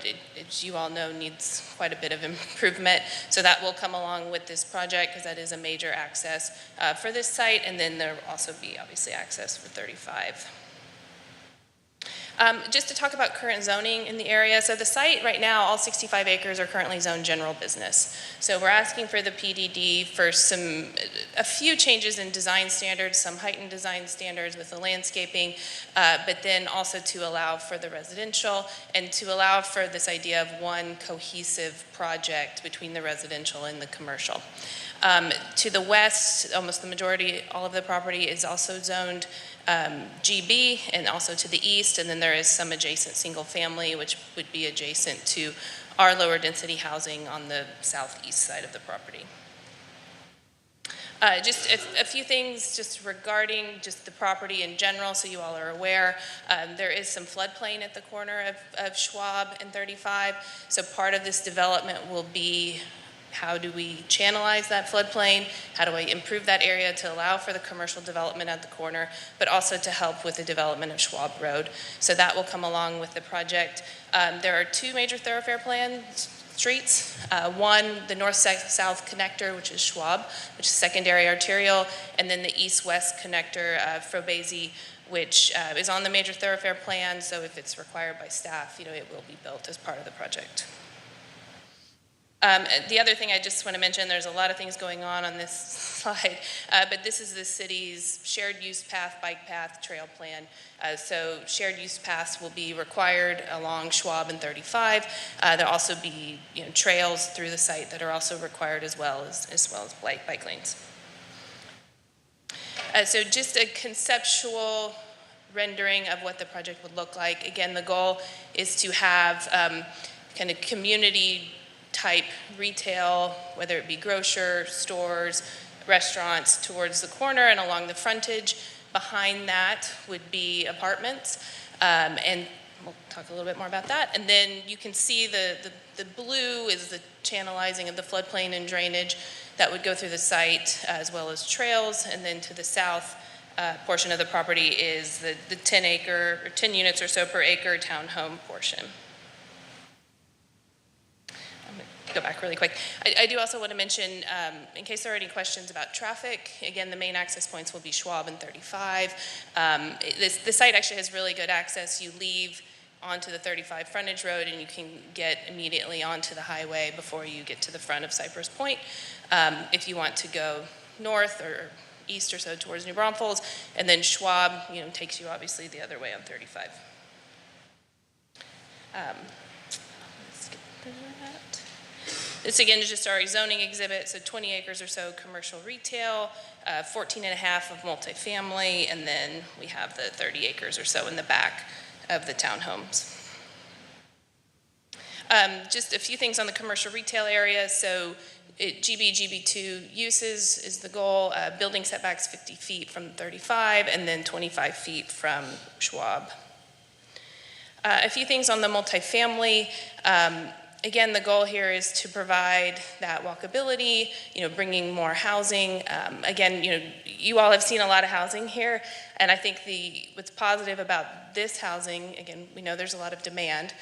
as you all know, needs quite a bit of improvement. So that will come along with this project because that is a major access for this site. And then there will also be obviously access for 35. Just to talk about current zoning in the area, so the site right now, all 65 acres are currently zoned general business. So we're asking for the PDD for a few changes in design standards, some heightened design standards with the landscaping, but then also to allow for the residential and to allow for this idea of one cohesive project between the residential and the commercial. To the west, almost the majority, all of the property is also zoned GB, and also to the east, and then there is some adjacent single family, which would be adjacent to our lower density housing on the southeast side of the property. Just a few things just regarding just the property in general, so you all are aware. There is some floodplain at the corner of Schwab and 35, so part of this development will be how do we channelize that floodplain? How do I improve that area to allow for the commercial development at the corner, but also to help with the development of Schwab Road? So that will come along with the project. There are two major thoroughfare plan streets. One, the north-south connector, which is Schwab, which is secondary arterial, and then the east-west connector, Frobesi, which is on the major thoroughfare plan. So if it's required by staff, it will be built as part of the project. The other thing I just want to mention, there's a lot of things going on this slide, but this is the city's shared use path, bike path, trail plan. So shared use paths will be required along Schwab and 35. There'll also be trails through the site that are also required as well as bike lanes. So just a conceptual rendering of what the project would look like. Again, the goal is to have kind of community type retail, whether it be grocer, stores, restaurants towards the corner and along the frontage. Behind that would be apartments, and we'll talk a little bit more about that. And then you can see the blue is the channelizing of the floodplain and drainage that would go through the site, as well as trails. And then to the south portion of the property is the 10 units or so per acre townhome portion. Go back really quick. I do also want to mention, in case there are any questions about traffic, again, the main access points will be Schwab and 35. The site actually has really good access. You leave onto the 35 frontage road and you can get immediately onto the highway before you get to the front of Cypress Point. If you want to go north or east or so towards New Braunfels, and then Schwab, takes you obviously the other way on 35. Let's get through that. This again is just our zoning exhibit, so 20 acres or so commercial retail, 14 and a half of multifamily, and then we have the 30 acres or so in the back of the townhomes. Just a few things on the commercial retail area. So GB2 uses is the goal, building setbacks 50 feet from 35 and then 25 feet from Schwab. A few things on the multifamily. Again, the goal here is to provide that walkability, bringing more housing. Again, you all have seen a lot of housing here, and I think what's positive about this housing, again, we know there's a lot of demand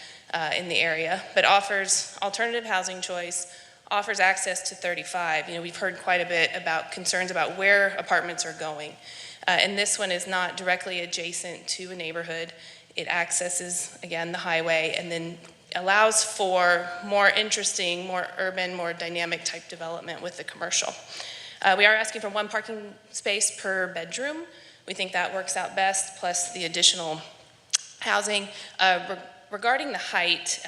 in the area, but offers alternative housing choice, offers access to 35. We've heard quite a bit about concerns about where apartments are going, and this one is not directly adjacent to a neighborhood. It accesses, again, the highway, and then allows for more interesting, more urban, more dynamic type development with the commercial. We are asking for one parking space per bedroom. We think that works out best, plus the additional housing. Regarding the height,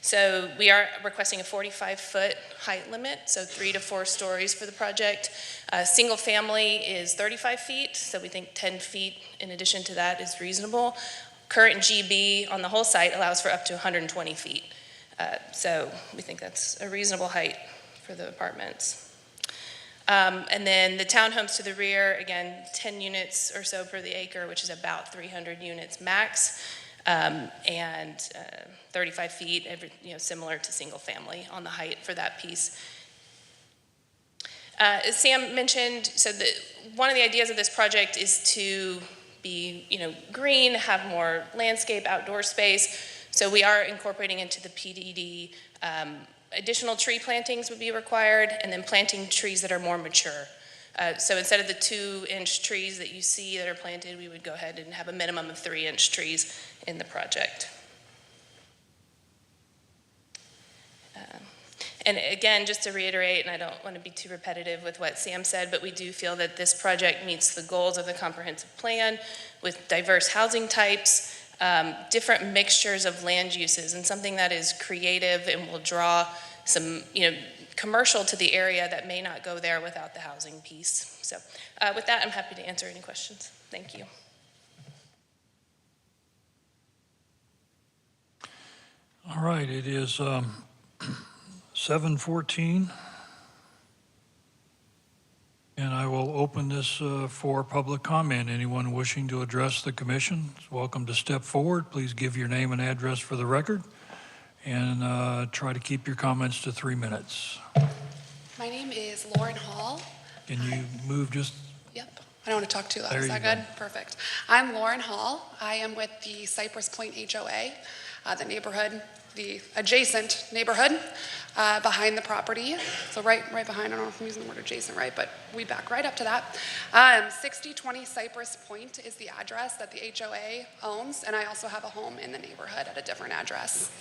so we are requesting a 45-foot height limit, so 3 to 4 stories for the project. Single family is 35 feet, so we think 10 feet in addition to that is reasonable. Current GB on the whole site allows for up to 120 feet. So we think that's a reasonable height for the apartments. And then the townhomes to the rear, again, 10 units or so per the acre, which is about 300 units max, and 35 feet, similar to single family on the height for that piece. As Sam mentioned, so one of the ideas of this project is to be, green, have more landscape, outdoor space. So we are incorporating into the PDD, additional tree plantings would be required, and then planting trees that are more mature. So instead of the 2-inch trees that you see that are planted, we would go ahead and have a minimum of 3-inch trees in the project. And again, just to reiterate, and I don't want to be too repetitive with what Sam said, but we do feel that this project meets the goals of the comprehensive plan with diverse housing types, different mixtures of land uses, and something that is creative and will draw some, commercial to the area that may not go there without the housing piece. So with that, I'm happy to answer any questions. Thank you. All right, it is 7:14, and I will open this for public comment. Anyone wishing to address the commission is welcome to step forward. Please give your name and address for the record, and try to keep your comments to 3 minutes. My name is Lauren Hall. Can you move just? Yep. I don't want to talk too loud. There Is that you good? Perfect. I'm Lauren Hall. I am with the Cypress Point HOA, the neighborhood, the adjacent neighborhood behind the property. So right behind, I don't know if I'm using the word adjacent right, but we back right up to that. 6020 Cypress Point is the address that the HOA owns, and I also have a home in the neighborhood at a different address.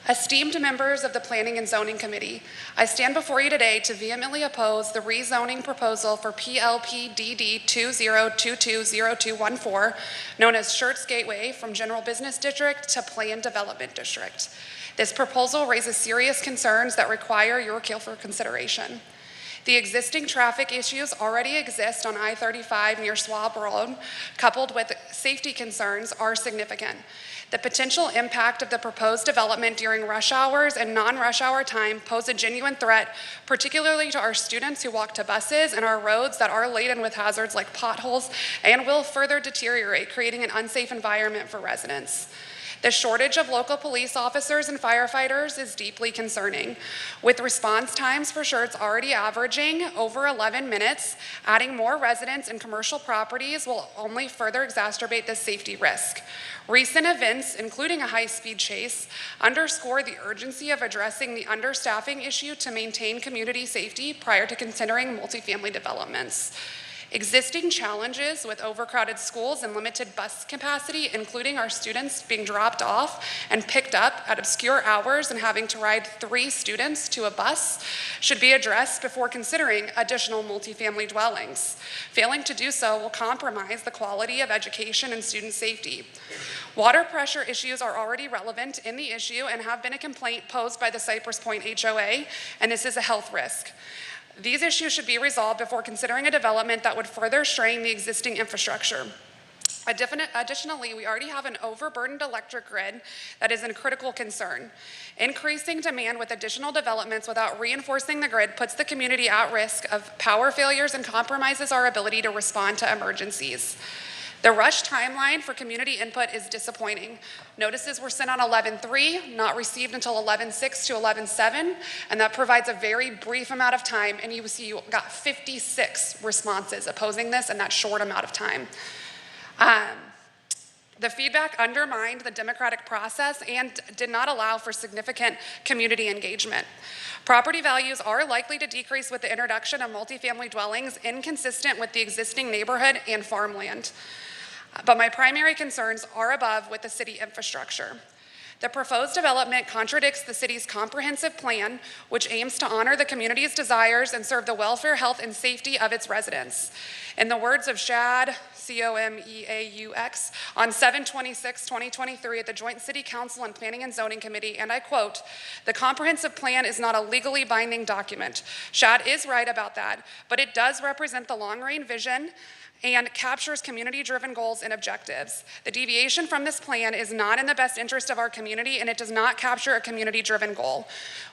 Esteemed members of the Planning and Zoning Committee, I stand before you today to vehemently oppose the rezoning proposal for PLPDD 20220214, known as Schertz Gateway, from General Business District to Planned Development District. This proposal raises serious concerns that require your careful consideration. The existing traffic issues already exist on I-35 near Swab Road, coupled with safety concerns, are significant. The potential impact of the proposed development during rush hours and non-rush hour time pose a genuine threat, particularly to our students who walk to buses and our roads that are laden with hazards like potholes and will further deteriorate, creating an unsafe environment for residents. The shortage of local police officers and firefighters is deeply concerning. With response times for Schertz already averaging over 11 minutes, adding more residents and commercial properties will only further exacerbate this safety risk. Recent events, including a high-speed chase, underscore the urgency of addressing the understaffing issue to maintain community safety prior to considering multifamily developments. Existing challenges with overcrowded schools and limited bus capacity, including our students being dropped off and picked up at obscure hours and having to ride 3 students to a bus, should be addressed before considering additional multifamily dwellings. Failing to do so will compromise the quality of education and student safety. Water pressure issues are already relevant in the issue and have been a complaint posed by the Cypress Point HOA, and this is a health risk. These issues should be resolved before considering a development that would further strain the existing infrastructure. Additionally, we already have an overburdened electric grid that is a critical concern. Increasing demand with additional developments without reinforcing the grid puts the community at risk of power failures and compromises our ability to respond to emergencies. The rush timeline for community input is disappointing. Notices were sent on 11/3, not received until 11/6 to 11/7, and that provides a very brief amount of time, and you see you got 56 responses opposing this in that short amount of time. The feedback undermined the democratic process and did not allow for significant community engagement. Property values are likely to decrease with the introduction of multifamily dwellings inconsistent with the existing neighborhood and farmland. But my primary concerns are above with the city infrastructure. The proposed development contradicts the city's comprehensive plan, which aims to honor the community's desires and serve the welfare, health, and safety of its residents. In the words of Shad, COMEAUX, on 7/26/2023 at the Joint City Council and Planning and Zoning Committee, and I quote, "The comprehensive plan is not a legally binding document." Shad is right about that, but it does represent the long-range vision and captures community-driven goals and objectives. The deviation from this plan is not in the best interest of our community, and it does not capture a community-driven goal.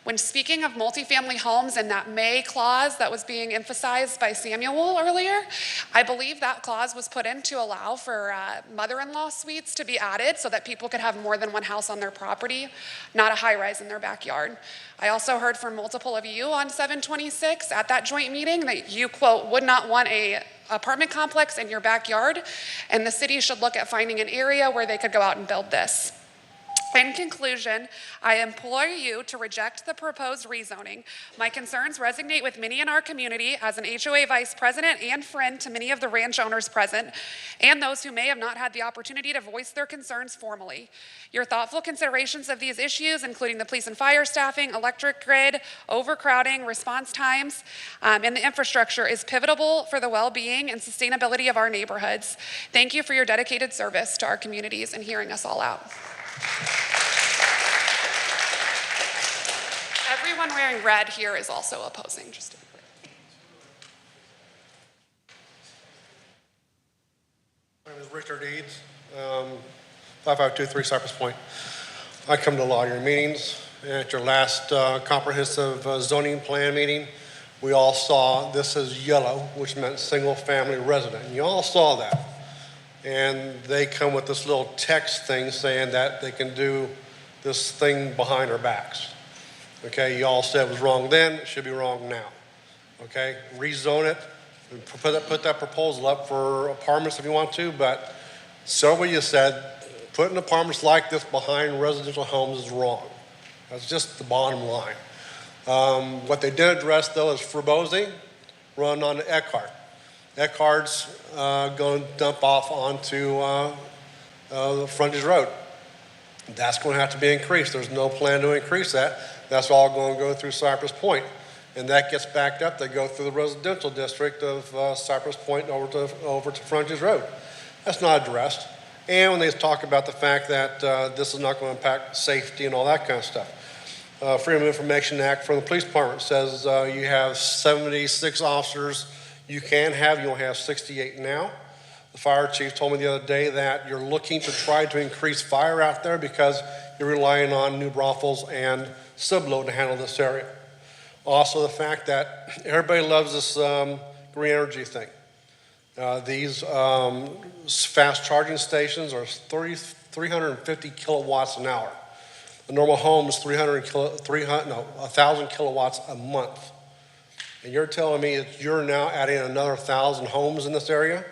When speaking of multifamily homes and that may clause that was being emphasized by Samuel earlier, I believe that clause was put in to allow for mother-in-law suites to be added so that people could have more than one house on their property, not a high-rise in their backyard. I also heard from multiple of you on 7/26 at that joint meeting that you, quote, would not want a apartment complex in your backyard, and the city should look at finding an area where they could go out and build this. In conclusion, I implore you to reject the proposed rezoning. My concerns resonate with many in our community as an HOA vice president and friend to many of the ranch owners present and those who may have not had the opportunity to voice their concerns formally. Your thoughtful considerations of these issues, including the police and fire staffing, electric grid, overcrowding, response times, and the infrastructure is pivotal for the well-being and sustainability of our neighborhoods. Thank you for your dedicated service to our communities and hearing us all out. Everyone wearing red here is also opposing, just to be clear. My name is Richard Eads, 5523 Cypress Point. I come to a lot of your meetings. At your last comprehensive zoning plan meeting, we all saw this as yellow, which meant single family resident. And you all saw that. And they come with this little text thing saying that they can do this thing behind our backs. Okay, you all said it was wrong then, it should be wrong now. Okay, rezone it, and put that proposal up for apartments if you want to, but several of you said putting apartments like this behind residential homes is wrong. That's just the bottom line. What they did address though is Frebosi run on Eckhart. Eckhart's going to dump off onto the frontage road. That's going to have to be increased. There's no plan to increase that. That's all going to go through Cypress Point. And that gets backed up. They go through the residential district of Cypress Point over to Frontage Road. That's not addressed. And when they talk about the fact that this is not going to impact safety and all that kind of stuff. Freedom of Information Act from the police department says you have 76 officers you can have, you'll have 68 now. The fire chief told me the other day that you're looking to try to increase fire out there because you're relying on new brothels and subload to handle this area. Also the fact that everybody loves this green energy thing. These fast charging stations are 350 kilowatts an hour. A normal home is 1,000 kilowatts a month. And you're telling me that you're now adding another 1,000 homes in this area?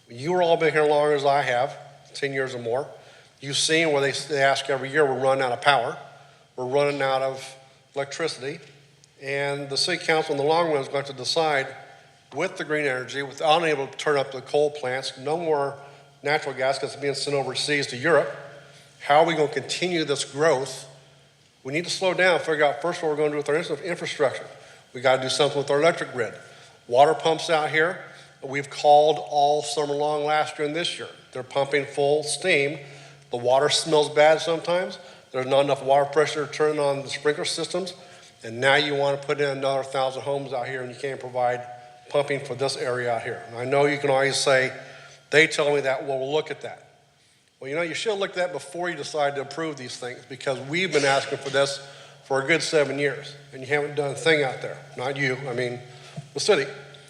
You've all been here as long as I have, 10 years or more. You've seen where they ask every year, we're running out of power. We're running out of electricity. And the city council in the long run is going to decide with the green energy, without being able to turn up the coal plants, no more natural gas because it's being sent overseas to Europe. How are we going to continue this growth? We need to slow down and figure out first what we're going to do with our infrastructure. We got to do something with our electric grid. Water pumps out here, we've called all summer long last year and this year. They're pumping full steam. The water smells bad sometimes. There's not enough water pressure to turn on the sprinkler systems. And now you want to put in another 1,000 homes out here and you can't provide pumping for this area out here. And I know you can always say, they tell me that, well, we'll look at that. Well, you know, you should have looked at that before you decide to approve these things because we've been asking for this for a good 7 years, and you haven't done a thing out there. Not you, I mean the city.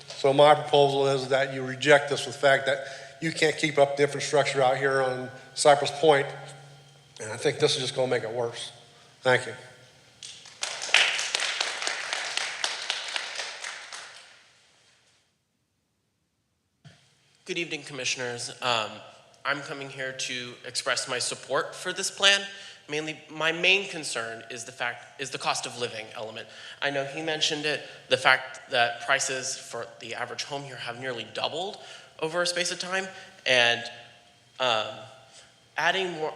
So my proposal is that you reject this with the fact that you can't keep up the infrastructure out here on Cypress Point, and I think this is just going to make it worse. Thank you. Good evening, Commissioners. I'm coming here to express my support for this plan. Mainly, my main concern is the cost of living element. I know he mentioned it, the fact that prices for the average home here have nearly doubled over a space of time, and adding more,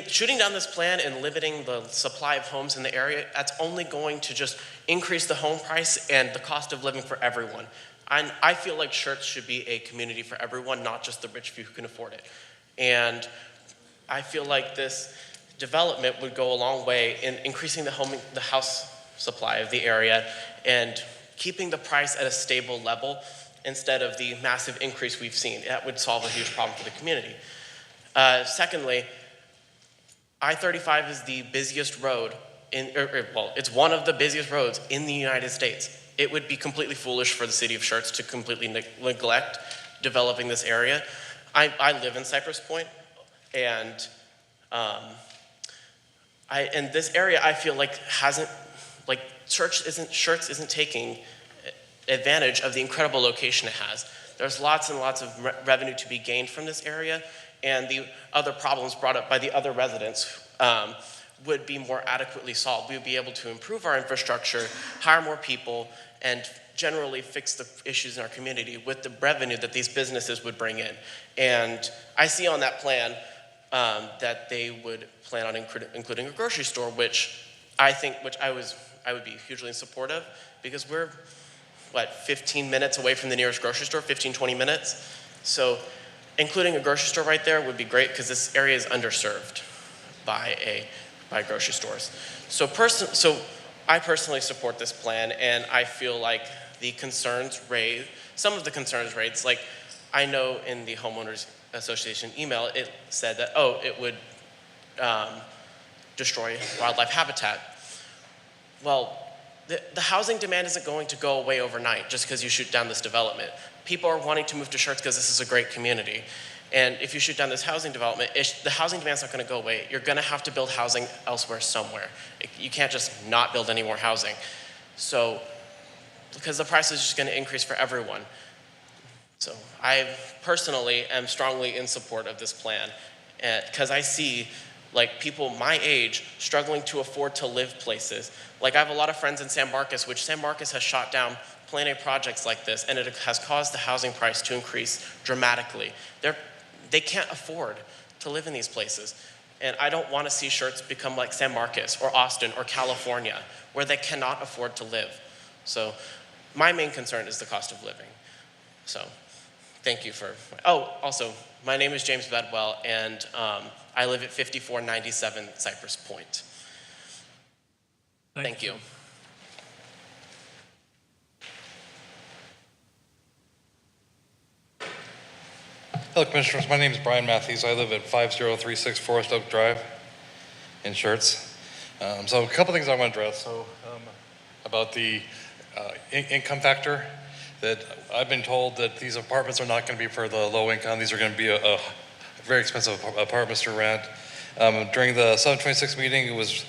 shooting down this plan and limiting the supply of homes in the area, that's only going to just increase the home price and the cost of living for everyone. I feel like Schertz should be a community for everyone, not just the rich few who can afford it. And I feel like this development would go a long way in increasing the house supply of the area and keeping the price at a stable level instead of the massive increase we've seen. That would solve a huge problem for the community. Secondly, I-35 is the busiest road it's one of the busiest roads in the United States. It would be completely foolish for the city of Schertz to completely neglect developing this area. I live in Cypress Point, and in this area, I feel like Schertz isn't taking advantage of the incredible location it has. There's lots and lots of revenue to be gained from this area, and the other problems brought up by the other residents would be more adequately solved. We would be able to improve our infrastructure, hire more people, and generally fix the issues in our community with the revenue that these businesses would bring in. And I see on that plan that they would plan on including a grocery store, which I would be hugely in support of, because we're, 15 minutes away from the nearest grocery store, 15, 20 minutes. So including a grocery store right there would be great, because this area is underserved by grocery stores. So I personally support this plan, and I feel like some of the concerns raised, like I know in the homeowners association email, it said that, it would destroy wildlife habitat. Well, the housing demand isn't going to go away overnight just because you shoot down this development. People are wanting to move to Schertz because this is a great community. And if you shoot down this housing development, the housing demand's not going to go away. You're going to have to build housing elsewhere somewhere. You can't just not build any more housing. So, because the price is just going to increase for everyone. So I personally am strongly in support of this plan, because I see people my age struggling to afford to live places. I have a lot of friends in San Marcos, which San Marcos has shot down plenty of projects like this, and it has caused the housing price to increase dramatically. They can't afford to live in these places. And I don't want to see Schertz become like San Marcos or Austin or California, where they cannot afford to live. So my main concern is the cost of living. So thank you for, also, my name is James Bedwell, and I live at 5497 Cypress Point. Thank you. Hello, Commissioners. My name is Brian Matthews. I live at 5036 Forest Oak Drive in Schertz. So a couple things I want to address. About the income factor, that I've been told that these apartments are not going to be for the low income. These are going to be a very expensive apartments to rent. During the 726 meeting, it was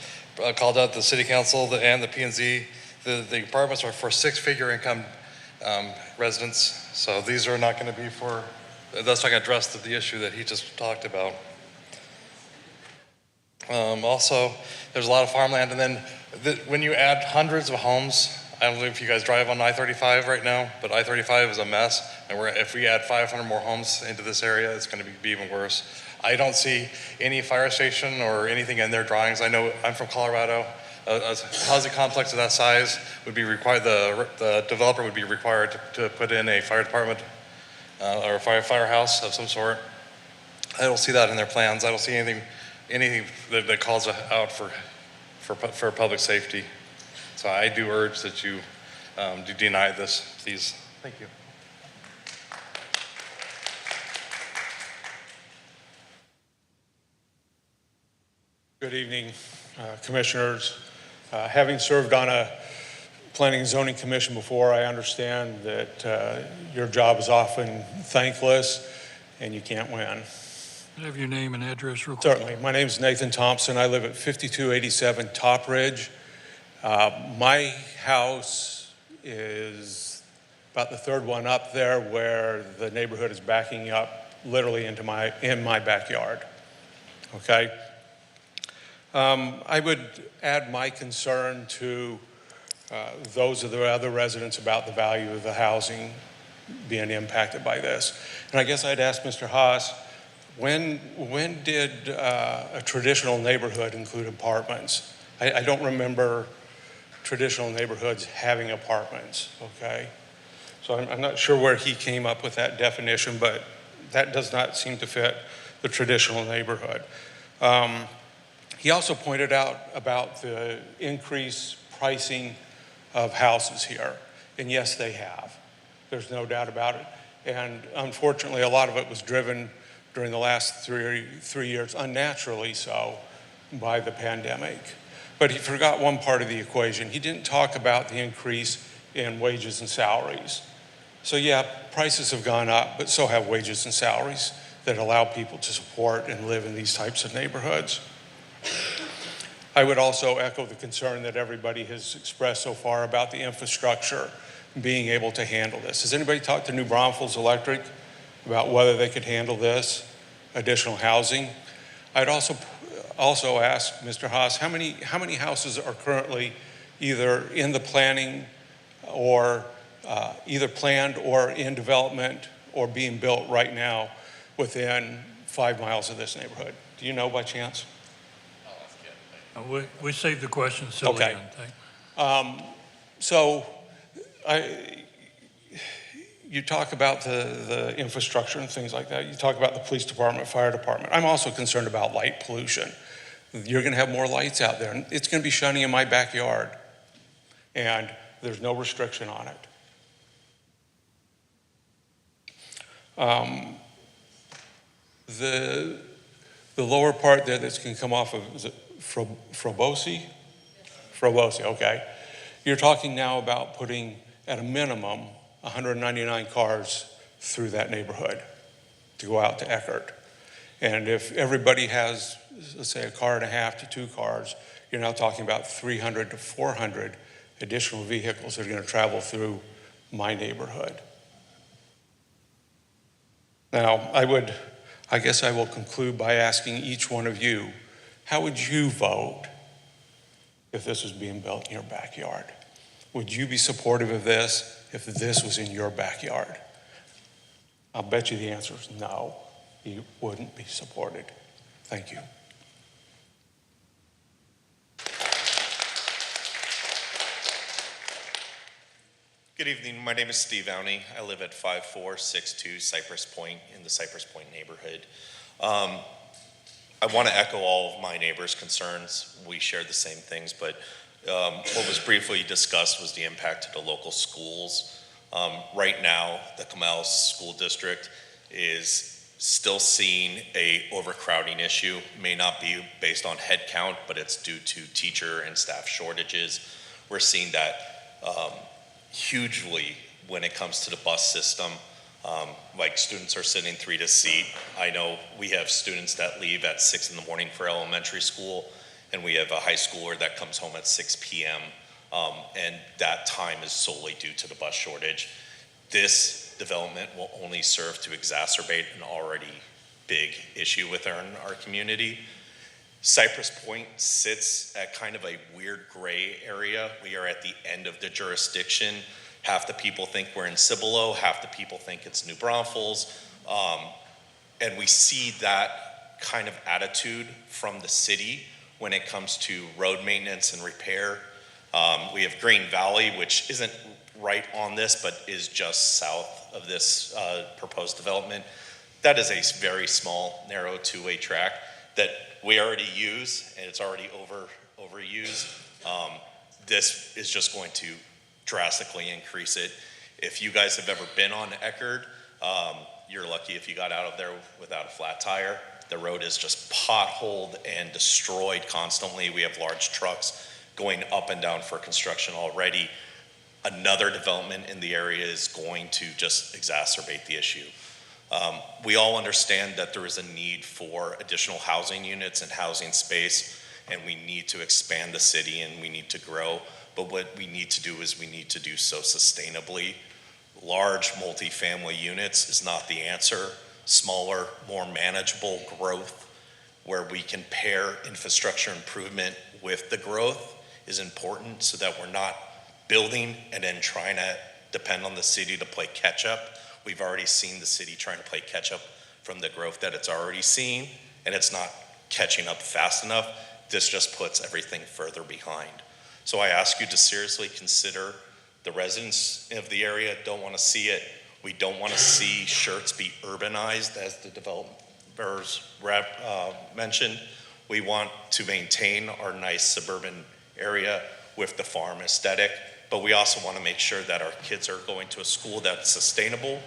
called out the City Council and the P&Z. The apartments are for six-figure income residents. So these are not going to be for. That's not going to address the issue that he just talked about. Also, there's a lot of farmland, and then when you add hundreds of homes, I don't know if you guys drive on I-35 right now, but I-35 is a mess, and if we add 500 more homes into this area, it's going to be even worse. I don't see any fire station or anything in their drawings. I know I'm from Colorado. A housing complex of that size would be required. The developer would be required to put in a fire department or a firehouse of some sort. I don't see that in their plans. I don't see anything that calls out for public safety. So I do urge that you do deny this, please. Thank you. Good evening, Commissioners. Having served on a Planning and Zoning Commission before, I understand that your job is often thankless and you can't win. Can I have your name and address real quick? Certainly. My name is Nathan Thompson. I live at 5287 Top Ridge. My house is about the third one up there, where the neighborhood is backing up literally in my backyard. Okay? I would add my concern to those of the other residents about the value of the housing being impacted by this. And I guess I'd ask Mr. Haas, when did a traditional neighborhood include apartments? I don't remember traditional neighborhoods having apartments, okay? So I'm not sure where he came up with that definition, but that does not seem to fit the traditional neighborhood. He also pointed out about the increased pricing of houses here. And yes, they have. There's no doubt about it. And unfortunately, a lot of it was driven during the last three years, unnaturally so, by the pandemic. But he forgot one part of the equation. He didn't talk about the increase in wages and salaries. So yeah, prices have gone up, but so have wages and salaries that allow people to support and live in these types of neighborhoods. I would also echo the concern that everybody has expressed so far about the infrastructure being able to handle this. Has anybody talked to New Braunfels Electric about whether they could handle this additional housing? I'd also also ask Mr. Haas, how many houses are currently either in the planning or either planned or in development or being built right now within 5 miles of this neighborhood? Do you know by chance? We saved the question till the Okay. end. So you talk about the infrastructure and things like that. You talk about the police department, fire department. I'm also concerned about light pollution. You're going to have more lights out there, and it's going to be shining in my backyard, and there's no restriction on it. The lower part there that's going to come off of, is it Frobosi? Frobosi, okay. You're talking now about putting, at a minimum, 199 cars through that neighborhood to go out to Eckerd. And if everybody has, let's say, a car and a half to 2 cars, you're now talking about 300 to 400 additional vehicles that are going to travel through my neighborhood. Now, I guess I will conclude by asking each one of you, how would you vote if this was being built in your backyard? Would you be supportive of this if this was in your backyard? I'll bet you the answer is no, you wouldn't be supported. Thank you. Good evening. My name is Steve Owney. I live at 5462 Cypress Point in the Cypress Point neighborhood. I want to echo all of my neighbors' concerns. We share the same things, but what was briefly discussed was the impact to the local schools. Right now, the Comal School District is still seeing a overcrowding issue. It may not be based on head count, but it's due to teacher and staff shortages. We're seeing that hugely when it comes to the bus system. Like students are sitting 3 to seat. I know we have students that leave at 6 in the morning for elementary school, and we have a high schooler that comes home at 6 p.m. And that time is solely due to the bus shortage. This development will only serve to exacerbate an already big issue within our community. Cypress Point sits at kind of a weird gray area. We are at the end of the jurisdiction. Half the people think we're in Cibolo, half the people think it's New Braunfels. And we see that kind of attitude from the city when it comes to road maintenance and repair. We have Green Valley, which isn't right on this, but is just south of this proposed development. That is a very small, narrow two-way track that we already use, and it's already overused. This is just going to drastically increase it. If you guys have ever been on Eckerd, you're lucky if you got out of there without a flat tire. The road is just potholed and destroyed constantly. We have large trucks going up and down for construction already. Another development in the area is going to just exacerbate the issue. We all understand that there is a need for additional housing units and housing space, and we need to expand the city and we need to grow. But what we need to do is we need to do so sustainably. Large multifamily units is not the answer. Smaller, more manageable growth where we can pair infrastructure improvement with the growth is important so that we're not building and then trying to depend on the city to play catch up. We've already seen the city trying to play catch up from the growth that it's already seen, and it's not catching up fast enough. This just puts everything further behind. So I ask you to seriously consider. The residents of the area don't want to see it. We don't want to see Schertz be urbanized, as the developers mentioned. We want to maintain our nice suburban area with the farm aesthetic, but we also want to make sure that our kids are going to a school that's sustainable.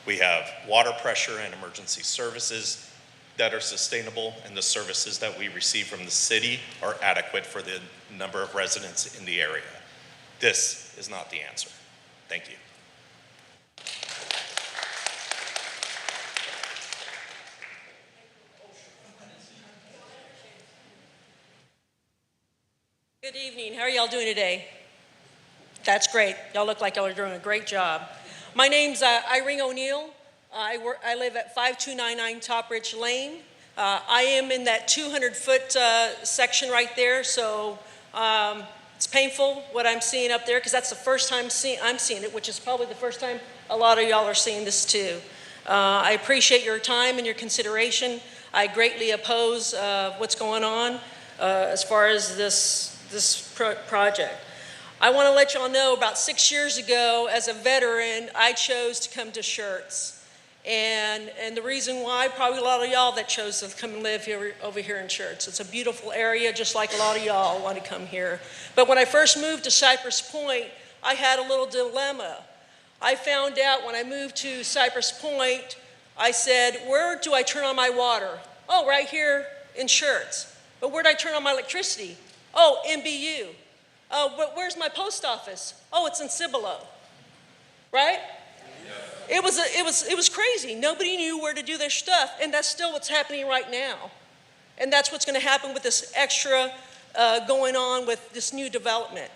We have water pressure and emergency services that are sustainable, and the services that we receive from the city are adequate for the number of residents in the area. This is not the answer. Thank you. Good evening. How are y'all doing today? That's great. Y'all look like y'all are doing a great job. My name's Irene O'Neill. I live at 5299 Top Ridge Lane. I am in that 200-foot section right there, so it's painful what I'm seeing up there because that's the first time I'm seeing it, which is probably the first time a lot of y'all are seeing this too. I appreciate your time and your consideration. I greatly oppose what's going on as far as this project. I want to let y'all know about 6 years ago, as a veteran, I chose to come to Schertz. And the reason why, probably a lot of y'all that chose to come and live here over here in Schertz. It's a beautiful area, just like a lot of y'all want to come here. But when I first moved to Cypress Point, I had a little dilemma. I found out when I moved to Cypress Point, I said, where do I turn on my water? Oh, right here in Schertz. But where do I turn on my electricity? Oh, MBU. Oh, but where's my post office? Oh, it's in Cibolo. Right? It was crazy. Nobody knew where to do their stuff, and that's still what's happening right now. And that's what's going to happen with this extra going on with this new development.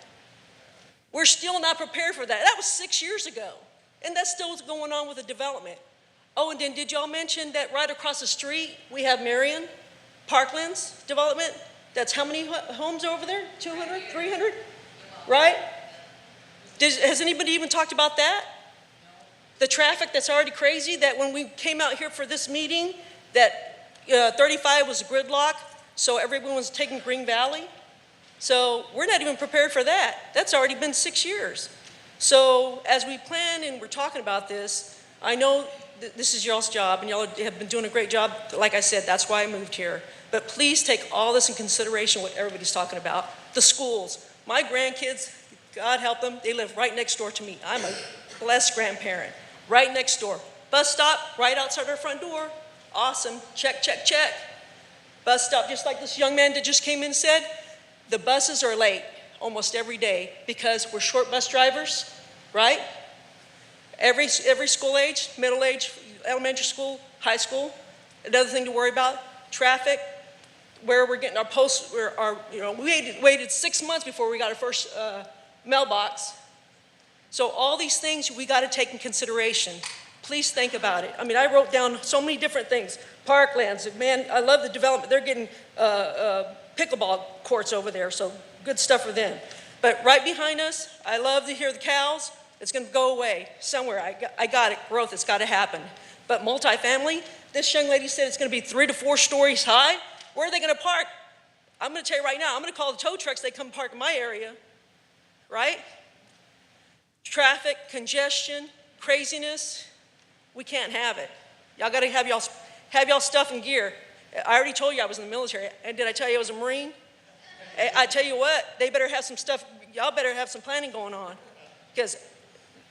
We're still not prepared for that. That was 6 years ago, and that's still what's going on with the development. Oh, and then did y'all mention that right across the street we have Marion Parklands development? That's how many homes over there? 200, 300? Right? Has anybody even talked about that? The traffic that's already crazy, that when we came out here for this meeting, that 35 was a gridlock, so everyone was taking Green Valley. So we're not even prepared for that. That's already been 6 years. So as we plan and we're talking about this, I know this is y'all's job, and y'all have been doing a great job. Like I said, that's why I moved here. But please take all this in consideration, what everybody's talking about. The schools. My grandkids, God help them, they live right next door to me. I'm a blessed grandparent. Right next door. Bus stop right outside our front door. Awesome. Check, check, check. Bus stop, just like this young man that just came in and said, the buses are late almost every day because we're short bus drivers, right? Every school age, middle age, elementary school, high school. Another thing to worry about, traffic, where we're getting our posts, we waited 6 months before we got our first mailbox. So all these things we got to take in consideration. Please think about it. I mean, I wrote down so many different things. Parklands, man, I love the development. They're getting pickleball courts over there, so good stuff for them. But right behind us, I love to hear the cows. It's going to go away somewhere. I got it. Growth, it's got to happen. But multifamily, this young lady said it's going to be 3 to 4 stories high. Where are they going to park? I'm going to tell you right now, I'm going to call the tow trucks. They come park in my area, right? Traffic, congestion, craziness, we can't have it. Y'all got to have y'all stuff in gear. I already told you I was in the military, and did I tell you I was a Marine? I tell you what, they better have some stuff, y'all better have some planning going on, because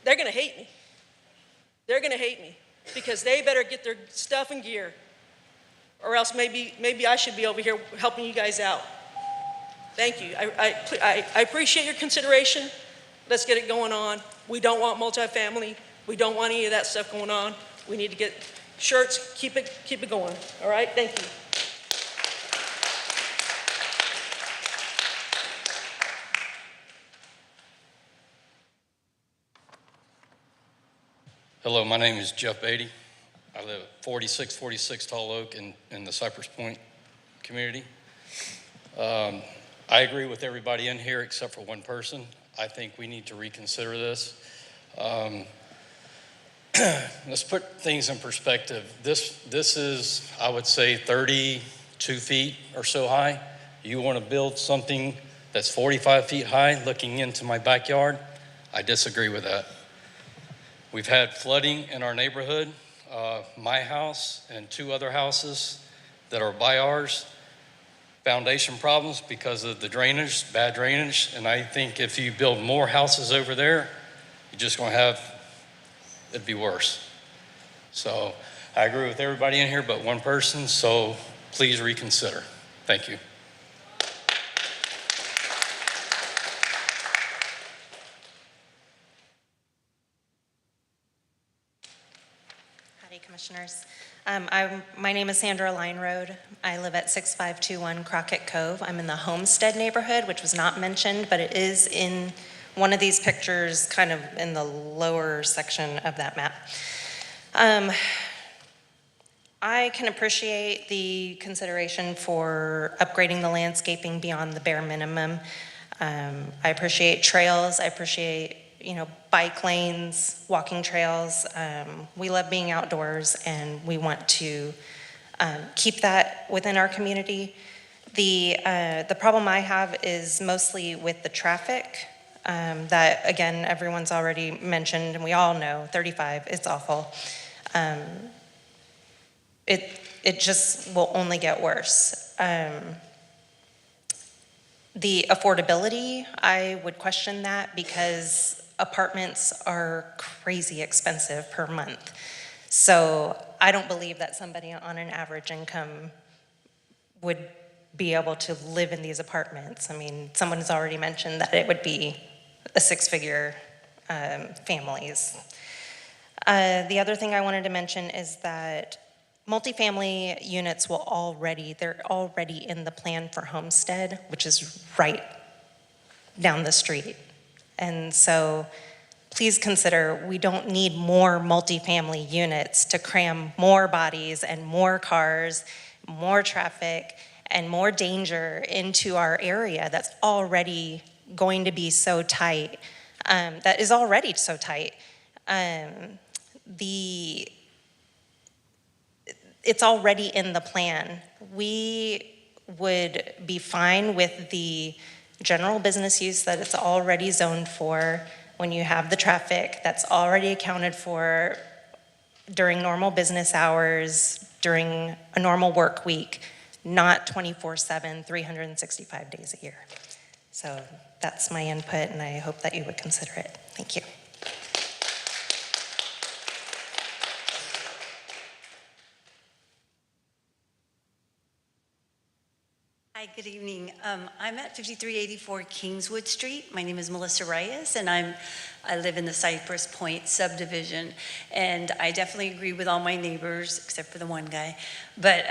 they're going to hate me. They're going to hate me, because they better get their stuff in gear, or else maybe I should be over here helping you guys out. Thank you. I appreciate your consideration. Let's get it going on. We don't want multifamily. We don't want any of that stuff going on. We need to get Schertz, keep it going. All right, thank you. Hello, my name is Jeff Beatty. I live at 4646 Tall Oak in the Cypress Point community. I agree with everybody in here except for one person. I think we need to reconsider this. Let's put things in perspective. This is, I would say, 32 feet or so high. You want to build something that's 45 feet high looking into my backyard? I disagree with that. We've had flooding in our neighborhood, my house and 2 other houses that are by ours. Foundation problems because of the drainage, bad drainage, and I think if you build more houses over there, you're just going to have, it'd be worse. So I agree with everybody in here but one person, so please reconsider. Thank you. Howdy, Commissioners. My name is Sandra Lineroad. I live at 6521 Crockett Cove. I'm in the Homestead neighborhood, which was not mentioned, but it is in one of these pictures, kind of in the lower section of that map. I can appreciate the consideration for upgrading the landscaping beyond the bare minimum. I appreciate trails. I appreciate, bike lanes, walking trails. We love being outdoors, and we want to keep that within our community. The problem I have is mostly with the traffic. That, again, everyone's already mentioned, and we all know 35, it's awful. It just will only get worse. The affordability, I would question that, because apartments are crazy expensive per month. So I don't believe that somebody on an average income would be able to live in these apartments. I mean, someone has already mentioned that it would be a six-figure families. The other thing I wanted to mention is that multifamily units they're already in the plan for Homestead, which is right down the street. And so please consider, we don't need more multifamily units to cram more bodies and more cars, more traffic, and more danger into our area that's already going to be so tight, that is already so tight. It's already in the plan. We would be fine with the general business use that it's already zoned for when you have the traffic that's already accounted for during normal business hours, during a normal work week, not 24/7, 365 days a year. So that's my input, and I hope that you would consider it. Thank you. Hi, good evening. I'm at 5384 Kingswood Street. My name is Melissa Reyes, and I live in the Cypress Point subdivision. And I definitely agree with all my neighbors, except for the one guy. But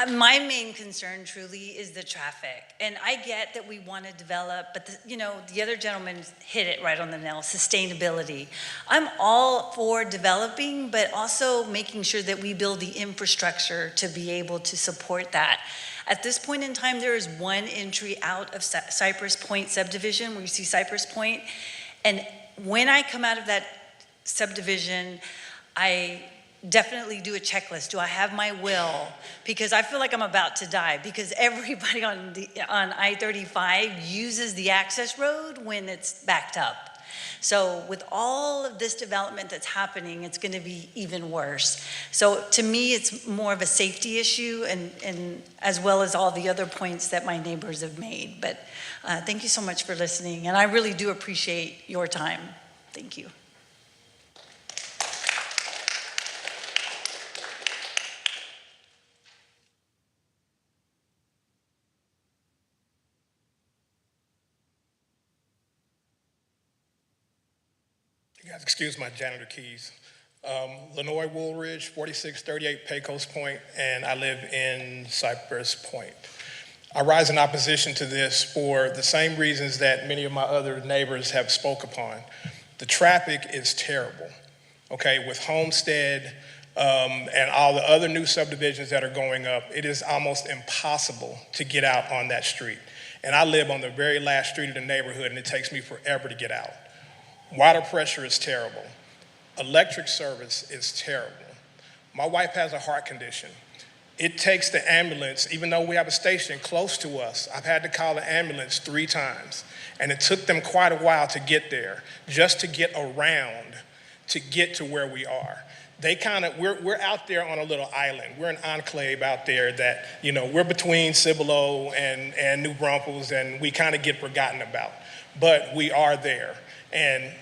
my main concern truly is the traffic. And I get that we want to develop, but the other gentleman hit it right on the nail, sustainability. I'm all for developing, but also making sure that we build the infrastructure to be able to support that. At this point in time, there is one entry out of Cypress Point subdivision, where you see Cypress Point. And when I come out of that subdivision, I definitely do a checklist. Do I have my will? Because I feel like I'm about to die, because everybody on I-35 uses the access road when it's backed up. So with all of this development that's happening, it's going to be even worse. So to me, it's more of a safety issue, and as well as all the other points that my neighbors have made. But thank you so much for listening, and I really do appreciate your time. Thank you. You guys excuse my janitor keys. Lenoy Woolridge, 4638 Pecos Point, and I live in Cypress Point. I rise in opposition to this for the same reasons that many of my other neighbors have spoke upon. The traffic is terrible, okay? With Homestead and all the other new subdivisions that are going up, it is almost impossible to get out on that street. And I live on the very last street of the neighborhood, and it takes me forever to get out. Water pressure is terrible. Electric service is terrible. My wife has a heart condition. It takes the ambulance, even though we have a station close to us, I've had to call the ambulance 3 times. And it took them quite a while to get there, just to get around, to get to where we are. We're out there on a little island. We're an enclave out there that, we're between Cibolo and New Braunfels, and we kind of get forgotten about. But we are there. And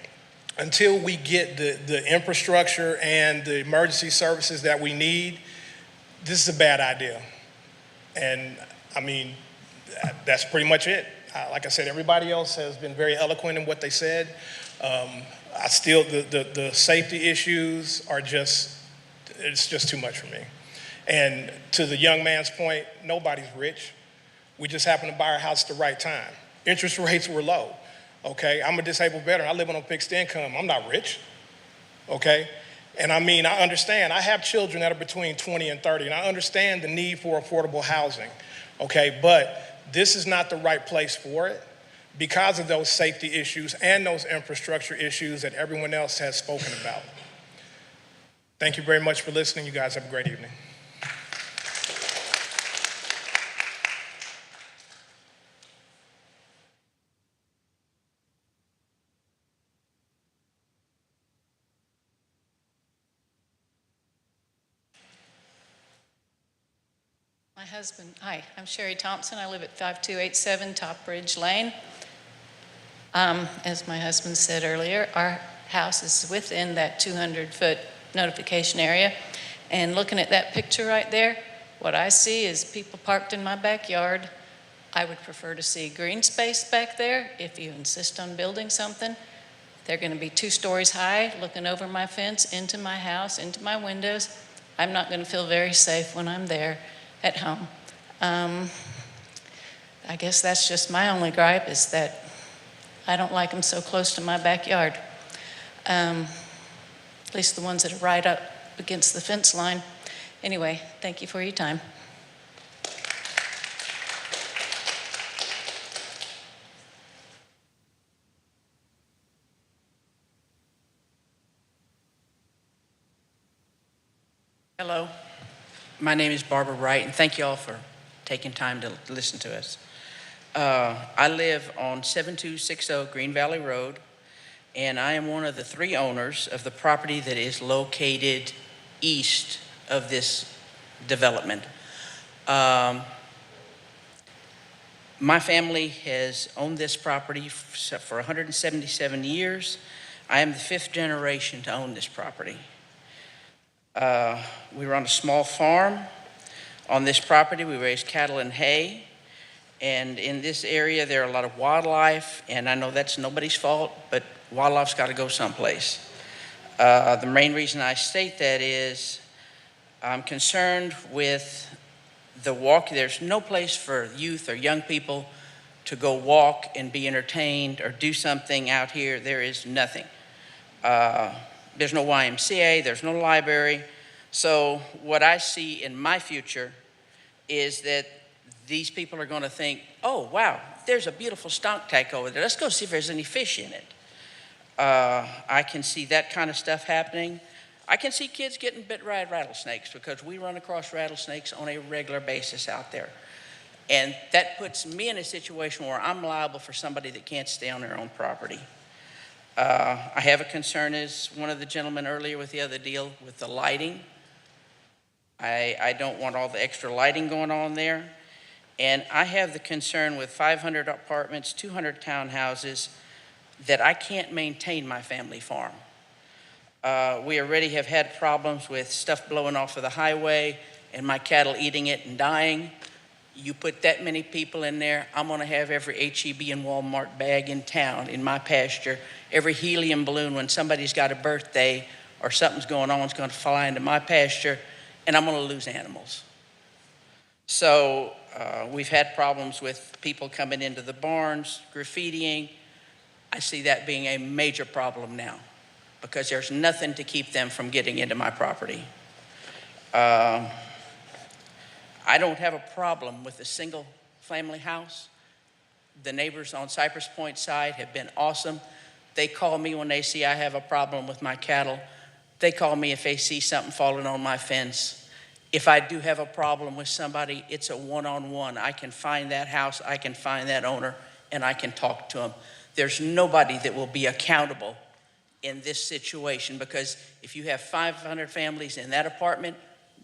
until we get the infrastructure and the emergency services that we need, this is a bad idea. And I mean, that's pretty much it. Like I said, everybody else has been very eloquent in what they said. The safety issues are it's just too much for me. And to the young man's point, nobody's rich. We just happened to buy our house at the right time. Interest rates were low. Okay, I'm a disabled veteran. I live on a fixed income. I'm not rich, okay? And I mean, I understand. I have children that are between 20 and 30, and I understand the need for affordable housing, okay? But this is not the right place for it because of those safety issues and those infrastructure issues that everyone else has spoken about. Thank you very much for listening. You guys have a great evening. My husband, hi, I'm Sherry Thompson. I live at 5287 Top Ridge Lane. As my husband said earlier, our house is within that 200-foot notification area. And looking at that picture right there, what I see is people parked in my backyard. I would prefer to see green space back there if you insist on building something. They're going to be 2 stories high, looking over my fence, into my house, into my windows. I'm not going to feel very safe when I'm there at home. I guess that's just my only gripe, is that I don't like them so close to my backyard. At least the ones that are right up against the fence line. Anyway, thank you for your time. Hello, my name is Barbara Wright, and thank you all for taking time to listen to us. I live on 7260 Green Valley Road, and I am one of the 3 owners of the property that is located east of this development. My family has owned this property for 177 years. I am the 5th generation to own this property. We run a small farm. On this property, we raise cattle and hay. And in this area, there are a lot of wildlife, and I know that's nobody's fault, but wildlife's got to go someplace. The main reason I state that is I'm concerned with the walk. There's no place for youth or young people to go walk and be entertained or do something out here. There is nothing. There's no YMCA, there's no library. So what I see in my future is that these people are going to think, oh, wow, there's a beautiful stonk tank over there. Let's go see if there's any fish in it. I can see that kind of stuff happening. I can see kids getting bit by rattlesnakes because we run across rattlesnakes on a regular basis out there. And that puts me in a situation where I'm liable for somebody that can't stay on their own property. I have a concern, as one of the gentlemen earlier with the other deal, with the lighting. I don't want all the extra lighting going on there. And I have the concern with 500 apartments, 200 townhouses, that I can't maintain my family farm. We already have had problems with stuff blowing off of the highway and my cattle eating it and dying. You put that many people in there, I'm going to have every H-E-B and Walmart bag in town, in my pasture. Every helium balloon when somebody's got a birthday or something's going on is going to fly into my pasture, and I'm going to lose animals. So we've had problems with people coming into the barns, graffitiing. I see that being a major problem now because there's nothing to keep them from getting into my property. I don't have a problem with a single family house. The neighbors on Cypress Point side have been awesome. They call me when they see I have a problem with my cattle. They call me if they see something falling on my fence. If I do have a problem with somebody, it's a one-on-one. I can find that house, I can find that owner, and I can talk to them. There's nobody that will be accountable in this situation because if you have 500 families in that apartment,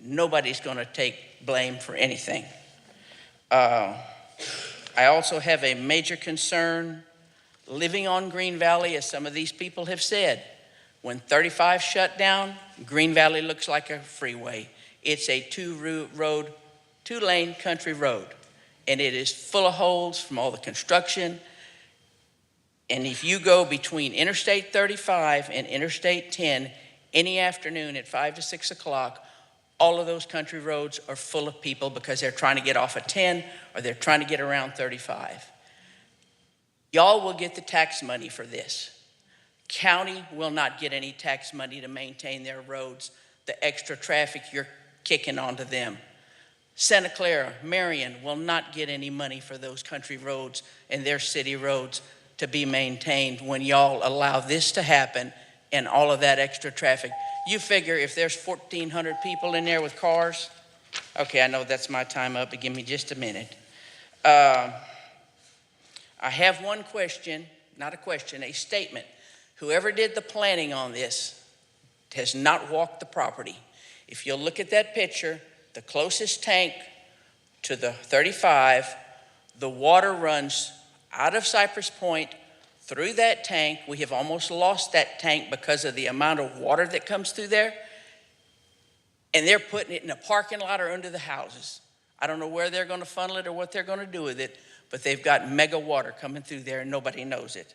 nobody's going to take blame for anything. I also have a major concern living on Green Valley, as some of these people have said. When 35 shut down, Green Valley looks like a freeway. It's a two-lane country road, and it is full of holes from all the construction. And if you go between Interstate 35 and Interstate 10 any afternoon at 5 to 6 o'clock, all of those country roads are full of people because they're trying to get off of 10 or they're trying to get around 35. Y'all will get the tax money for this. County will not get any tax money to maintain their roads. The extra traffic you're kicking onto them. Santa Clara, Marion will not get any money for those country roads and their city roads to be maintained when y'all allow this to happen and all of that extra traffic. You figure if there's 1,400 people in there with cars, okay, I know that's my time up, but give me just a minute. I have one question, not a question, a statement. Whoever did the planning on this has not walked the property. If you'll look at that picture, the closest tank to the 35, the water runs out of Cypress Point through that tank. We have almost lost that tank because of the amount of water that comes through there. And they're putting it in a parking lot or under the houses. I don't know where they're going to funnel it or what they're going to do with it, but they've got mega water coming through there and nobody knows it.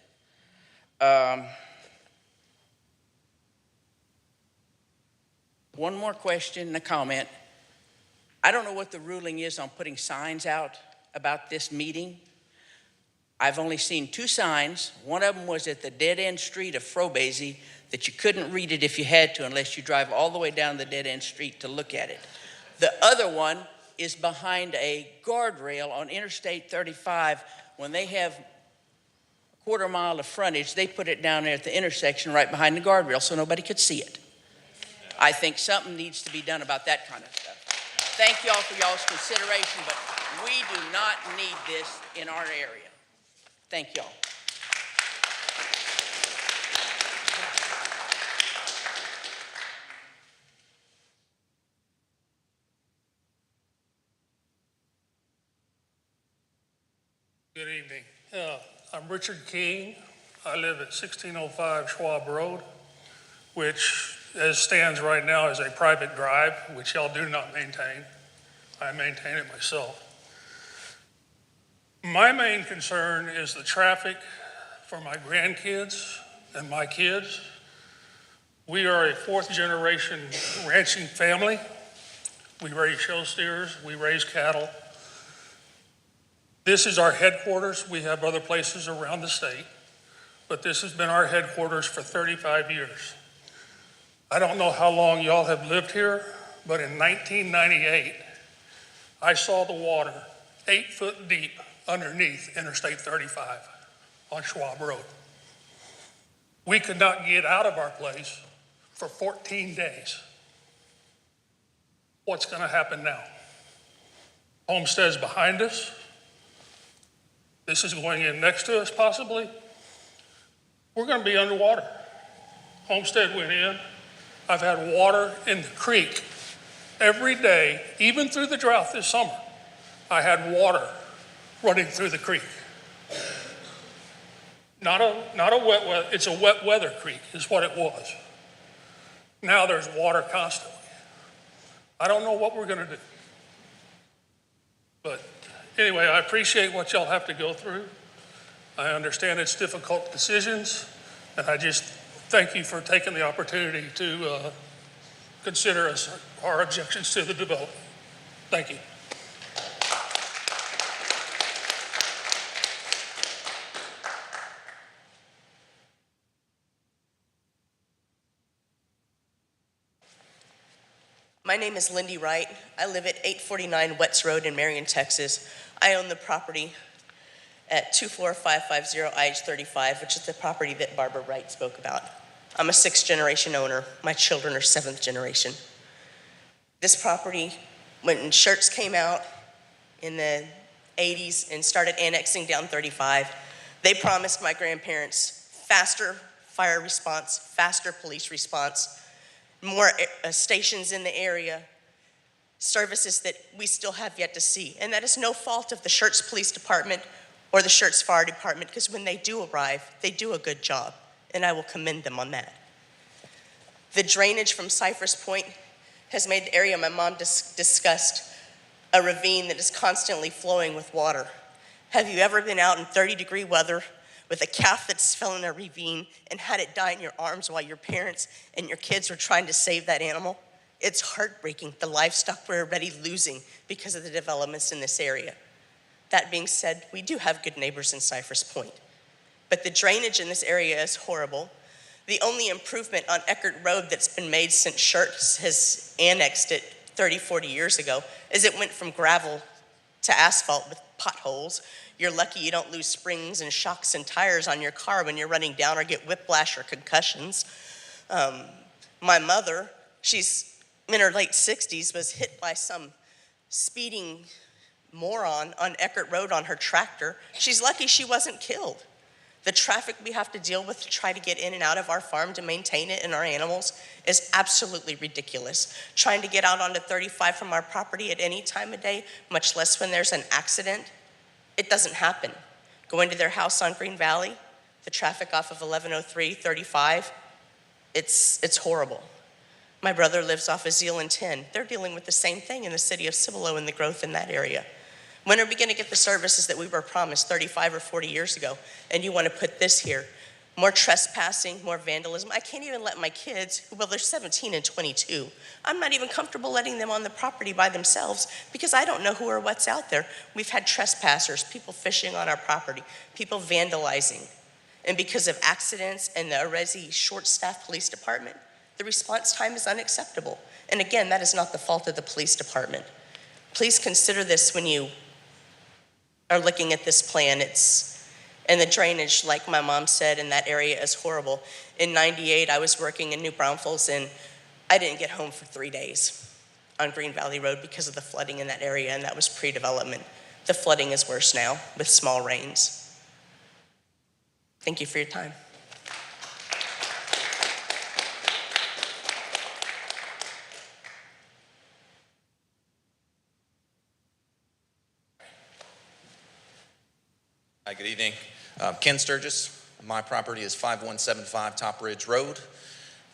One more question and a comment. I don't know what the ruling is on putting signs out about this meeting. I've only seen 2 signs. One of them was at the dead-end street of Frobese that you couldn't read it if you had to unless you drive all the way down the dead-end street to look at it. The other one is behind a guardrail on Interstate 35. When they have a quarter mile of frontage, they put it down there at the intersection right behind the guardrail so nobody could see it. I think something needs to be done about that kind of stuff. Thank y'all for y'all's consideration, but we do not need this in our area. Thank y'all. Good evening. I'm Richard King. I live at 1605 Schwab Road, which as stands right now is a private drive, which y'all do not maintain. I maintain it myself. My main concern is the traffic for my grandkids and my kids. We are a 4th generation ranching family. We raise show steers, we raise cattle. This is our headquarters. We have other places around the state, but this has been our headquarters for 35 years. I don't know how long y'all have lived here, but in 1998, I saw the water 8 foot deep underneath Interstate 35 on Schwab Road. We could not get out of our place for 14 days. What's going to happen now? Homestead's behind us. This is going in next to us possibly. We're going to be underwater. Homestead went in. I've had water in the creek every day, even through the drought this summer. I had water running through the creek. Not a wet weather, it's a wet weather creek is what it was. Now there's water constantly. I don't know what we're going to do. But anyway, I appreciate what y'all have to go through. I understand it's difficult decisions, and I just thank you for taking the opportunity to consider our objections to the development. Thank you. My name is Lindy Wright. I live at 849 Wetz Road in Marion, Texas. I own the property at 24550 IH35, which is the property that Barbara Wright spoke about. I'm a 6th generation owner. My children are 7th generation. This property, when Schertz came out in the 80s and started annexing down 35, they promised my grandparents faster fire response, faster police response, more stations in the area, services that we still have yet to see. And that is no fault of the Schertz Police Department or the Schertz Fire Department, because when they do arrive, they do a good job, and I will commend them on that. The drainage from Cypress Point has made the area my mom discussed a ravine that is constantly flowing with water. Have you ever been out in 30-degree weather with a calf that's fell in a ravine and had it die in your arms while your parents and your kids were trying to save that animal? It's heartbreaking, the livestock we're already losing because of the developments in this area. That being said, we do have good neighbors in Cypress Point, but the drainage in this area is horrible. The only improvement on Eckert Road that's been made since Schertz has annexed it 30, 40 years ago is it went from gravel to asphalt with potholes. You're lucky you don't lose springs and shocks and tires on your car when you're running down or get whiplash or concussions. My mother, she's in her late 60s, was hit by some speeding moron on Eckert Road on her tractor. She's lucky she wasn't killed. The traffic we have to deal with to try to get in and out of our farm to maintain it and our animals is absolutely ridiculous. Trying to get out onto 35 from our property at any time of day, much less when there's an accident, it doesn't happen. Going to their house on Green Valley, the traffic off of 1103, 35, it's horrible. My brother lives off of Zealand 10. They're dealing with the same thing in the city of Cibolo and the growth in that area. When are we going to get the services that we were promised 35 or 40 years ago? And you want to put this here. More trespassing, more vandalism. I can't even let my kids, well, they're 17 and 22. I'm not even comfortable letting them on the property by themselves because I don't know who or what's out there. We've had trespassers, people fishing on our property, people vandalizing. And because of accidents and the already short-staffed police department, the response time is unacceptable. And again, that is not the fault of the police department. Please consider this when you are looking at this plan. And the drainage, like my mom said, in that area is horrible. In '98, I was working in New Braunfels, and I didn't get home for 3 days on Green Valley Road because of the flooding in that area, and that was pre-development. The flooding is worse now with small rains. Thank you for your time. Hi, good evening. Ken Sturgis. My property is 5175 Top Ridge Road.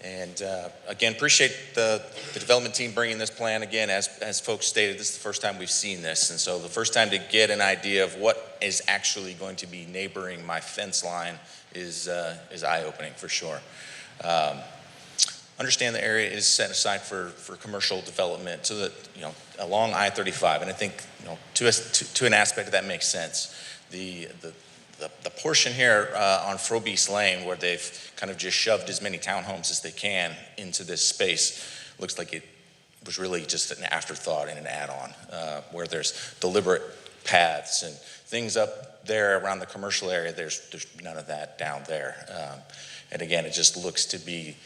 And again, appreciate the development team bringing this plan. Again, as folks stated, this is the first time we've seen this. And so the first time to get an idea of what is actually going to be neighboring my fence line is eye-opening for sure. Understand the area is set aside for commercial development so that, along I-35. And I think, to an aspect of that makes sense. The portion here on Frobeast Lane where they've kind of just shoved as many townhomes as they can into this space looks like it was really just an afterthought and an add-on where there's deliberate paths and things up there around the commercial area. There's none of that down there. And again, it just looks to be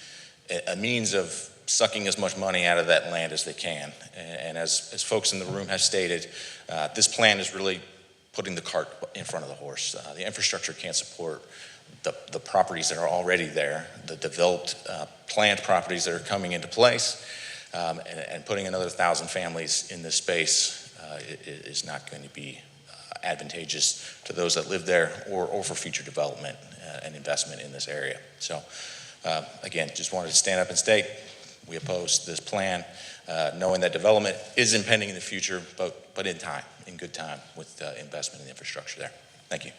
a means of sucking as much money out of that land as they can. And as folks in the room have stated, this plan is really putting the cart in front of the horse. The infrastructure can't support the properties that are already there, the developed planned properties that are coming into place, and putting another 1,000 families in this space is not going to be advantageous to those that live there or for future development and investment in this area. So again, just wanted to stand up and state we oppose this plan, knowing that development is impending in the future, but in time, in good time, with investment in the infrastructure there. Thank you.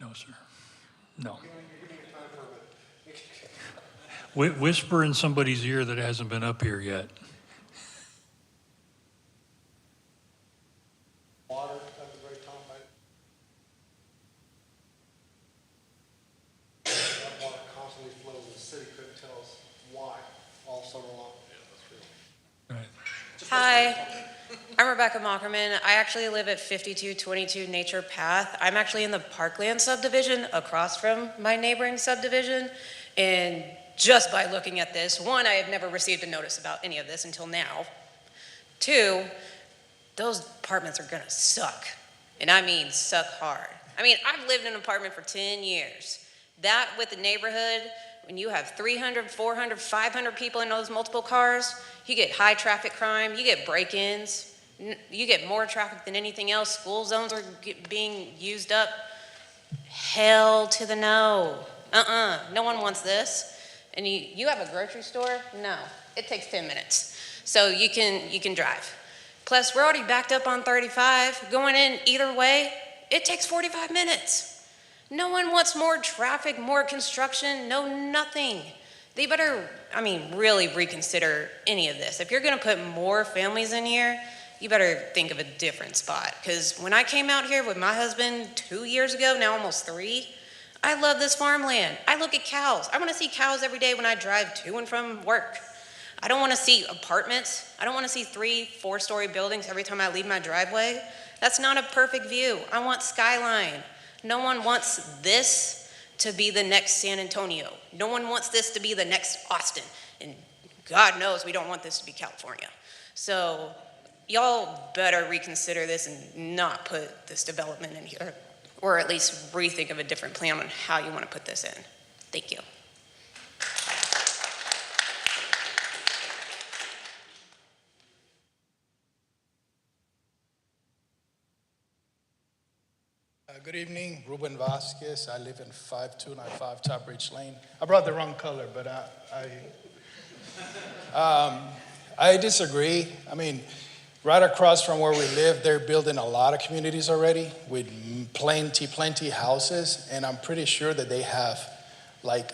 No, sir. No. Whisper in somebody's ear that hasn't been up here yet. Water at the very top, right? That water constantly flows, and the city couldn't tell us why all summer long. Yeah, that's true. Hi, I'm Rebecca Mockerman. I actually live at 5222 Nature Path. I'm actually in the Parkland subdivision across from my neighboring subdivision. And just by looking at this, one, I have never received a notice about any of this until now. Two, those apartments are gonna suck. And I mean suck hard. I mean, I've lived in an apartment for 10 years. That with the neighborhood, when you have 300, 400, 500 people in those multiple cars, you get high traffic crime, you get break-ins, you get more traffic than anything else. School zones are being used up. Hell to the no. No one wants this. And you have a grocery store? No, it takes 10 minutes. So you can drive. Plus, we're already backed up on 35. Going in either way, it takes 45 minutes. No one wants more traffic, more construction, no nothing. they better, I mean, really reconsider any of this. If you're gonna put more families in here, you better think of a different spot. Because when I came out here with my husband 2 years ago, now almost 3, I love this farmland. I look at cows. I wanna see cows every day when I drive to and from work. I don't wanna see apartments. I don't wanna see 3, 4-story buildings every time I leave my driveway. That's not a perfect view. I want skyline. No one wants this to be the next San Antonio. No one wants this to be the next Austin. And God knows we don't want this to be California. So y'all better reconsider this and not put this development in here, or at least rethink of a different plan on how you want to put this in. Thank you. Good evening, Ruben Vasquez. I live in 5295 Top Ridge Lane. I brought the wrong color, but I disagree. I mean, right across from where we live, they're building a lot of communities already with plenty houses, and I'm pretty sure that they have like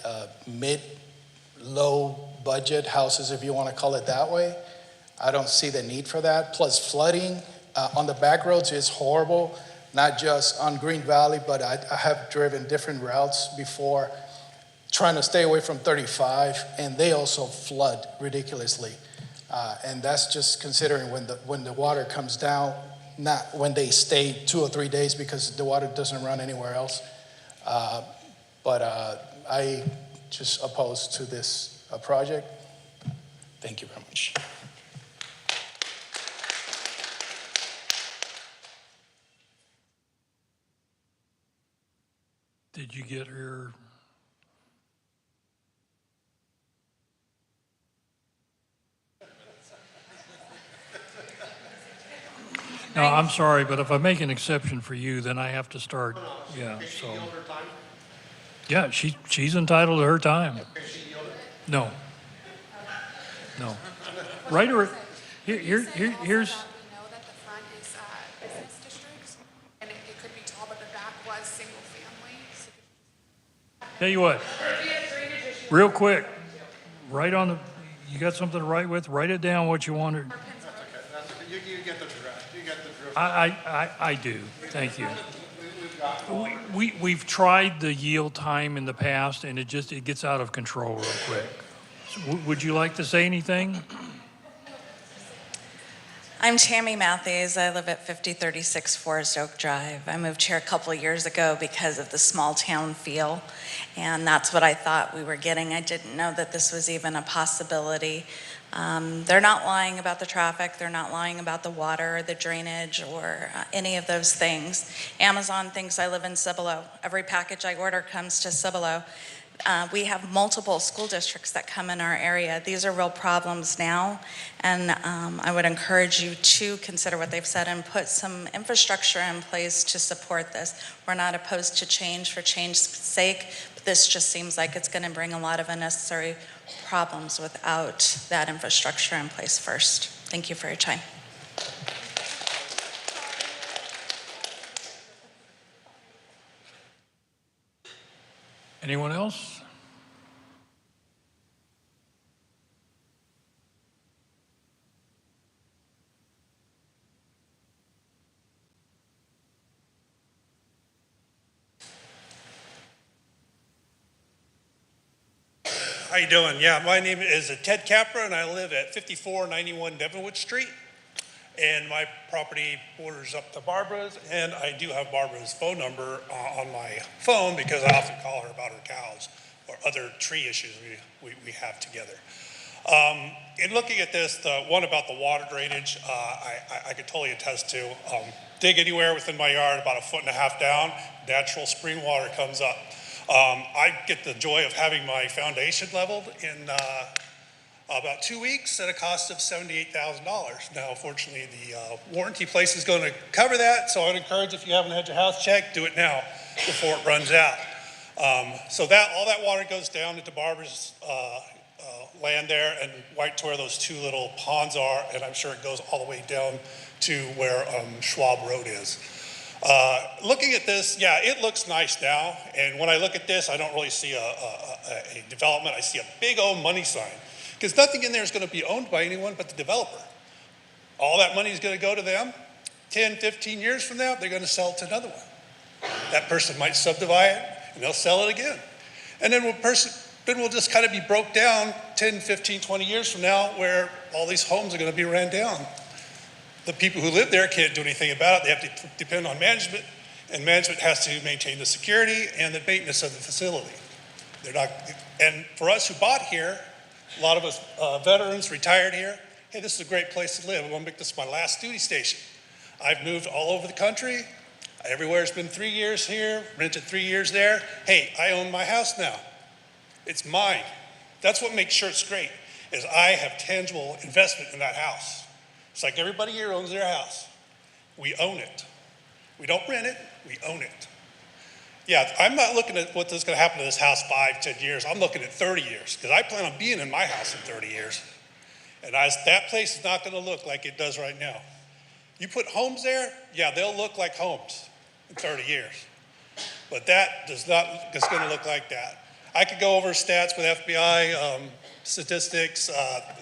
mid-low budget houses, if you want to call it that way. I don't see the need for that. Plus flooding on the back roads is horrible. Not just on Green Valley, but I have driven different routes before trying to stay away from 35, and they also flood ridiculously. And that's just considering when the water comes down, not when they stay 2 or 3 days because the water doesn't run anywhere else. But I just oppose to this project. Thank you very much. Did you get her? No, I'm sorry, but if I make an exception for you, then I have to start, yeah, so. Yeah, she's entitled to her time. No. No. Right or, here's. Tell you what, real quick, write on the, you got something to write with, write it down what you wanted. You get the drift. You get the drift. I do, thank you. We've tried the yield time in the past and it gets out of control real quick. So, would you like to say anything? I'm Tammy Matthews. I live at 5036 Forest Oak Drive. I moved here a couple of years ago because of the small town feel, and that's what I thought we were getting. I didn't know that this was even a possibility. They're not lying about the traffic. They're not lying about the water, the drainage, or any of those things. Amazon thinks I live in Cibolo. Every package I order comes to Cibolo. We have multiple school districts that come in our area. These are real problems now, and I would encourage you to consider what they've said and put some infrastructure in place to support this. We're not opposed to change for change's sake, but this just seems like it's going to bring a lot of unnecessary problems without that infrastructure in place first. Thank you for your time. Anyone else? How you doing? Yeah, my name is Ted Capra, and I live at 5491 Devonwood Street. And my property borders up to Barbara's, and I do have Barbara's phone number on my phone because I often call her about her cows or other tree issues we have together. In looking at this, the one about the water drainage, I could totally attest to. Dig anywhere within my yard, about 1.5 feet down, natural spring water comes up. I get the joy of having my foundation leveled in about 2 weeks at a cost of $78,000. Now, fortunately, the warranty place is going to cover that, so I'd encourage, if you haven't had your house checked, do it now before it runs out. So that all that water goes down into Barbara's land there and right to where those 2 little ponds are, and I'm sure it goes all the way down to where Schwab Road is. Looking at this, yeah, it looks nice now. And when I look at this, I don't really see a development. I see a big old money sign. Because nothing in there is going to be owned by anyone but the developer. All that money is going to go to them. 10, 15 years from now, they're going to sell it to another one. That person might subdivide it, and they'll sell it again. And then we'll just kind of be broke down 10, 15, 20 years from now where all these homes are going to be ran down. The people who live there can't do anything about it. They have to depend on management, and management has to maintain the security and the maintenance of the facility. And for us who bought here, a lot of us veterans retired here, hey, this is a great place to live. I want to make this my last duty station. I've moved all over the country. Everywhere has been 3 years here, rented 3 years there. Hey, I own my house now. It's mine. That's what makes Schertz great, is I have tangible investment in that house. It's like everybody here owns their house. We own it. We don't rent it, we own it. Yeah, I'm not looking at what's going to happen to this house 5, 10 years. I'm looking at 30 years, because I plan on being in my house in 30 years. And that place is not going to look like it does right now. You put homes there, yeah, they'll look like homes in 30 years. But that is going to look like that. I could go over stats with FBI statistics.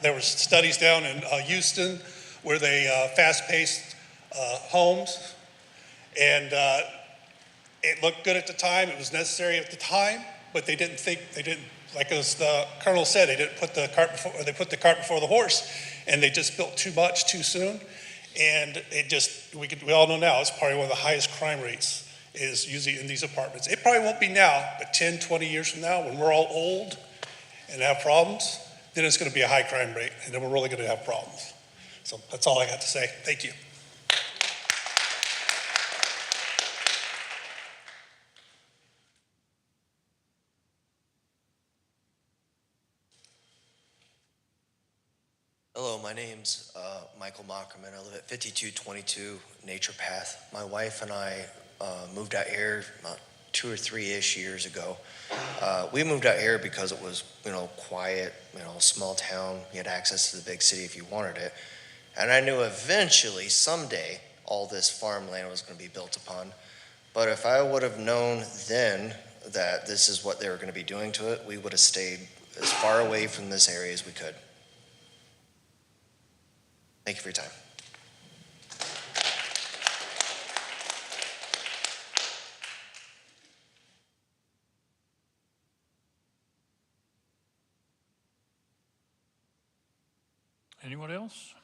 There were studies down in Houston where they fast-paced homes. And it looked good at the time. It was necessary at the time, but they didn't, like as the Colonel said, they put the cart before the horse, and they just built too much too soon. And we all know now, it's probably one of the highest crime rates is usually in these apartments. It probably won't be now, but 10, 20 years from now, when we're all old and have problems, then it's going to be a high crime rate, and then we're really going to have problems. So that's all I got to say. Thank you. Hello, my name's Michael Mockerman. I live at 5222 Nature Path. My wife and I moved out here about 2 or 3-ish years ago. We moved out here because it was, quiet, small town. You had access to the big city if you wanted it. And I knew eventually, someday, all this farmland was going to be built upon. But if I would have known then that this is what they were going to be doing to it, we would have stayed as far away from this area as we could. Thank you for your time. Anyone else?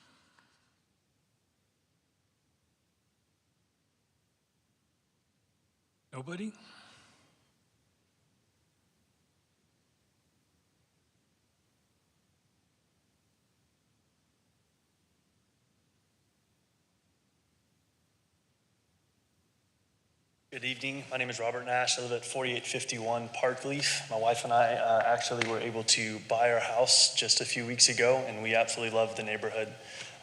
Nobody? Good evening. My name is Robert Nash. I live at 4851 Parkleaf. My wife and I actually were able to buy our house just a few weeks ago, and we absolutely love the neighborhood.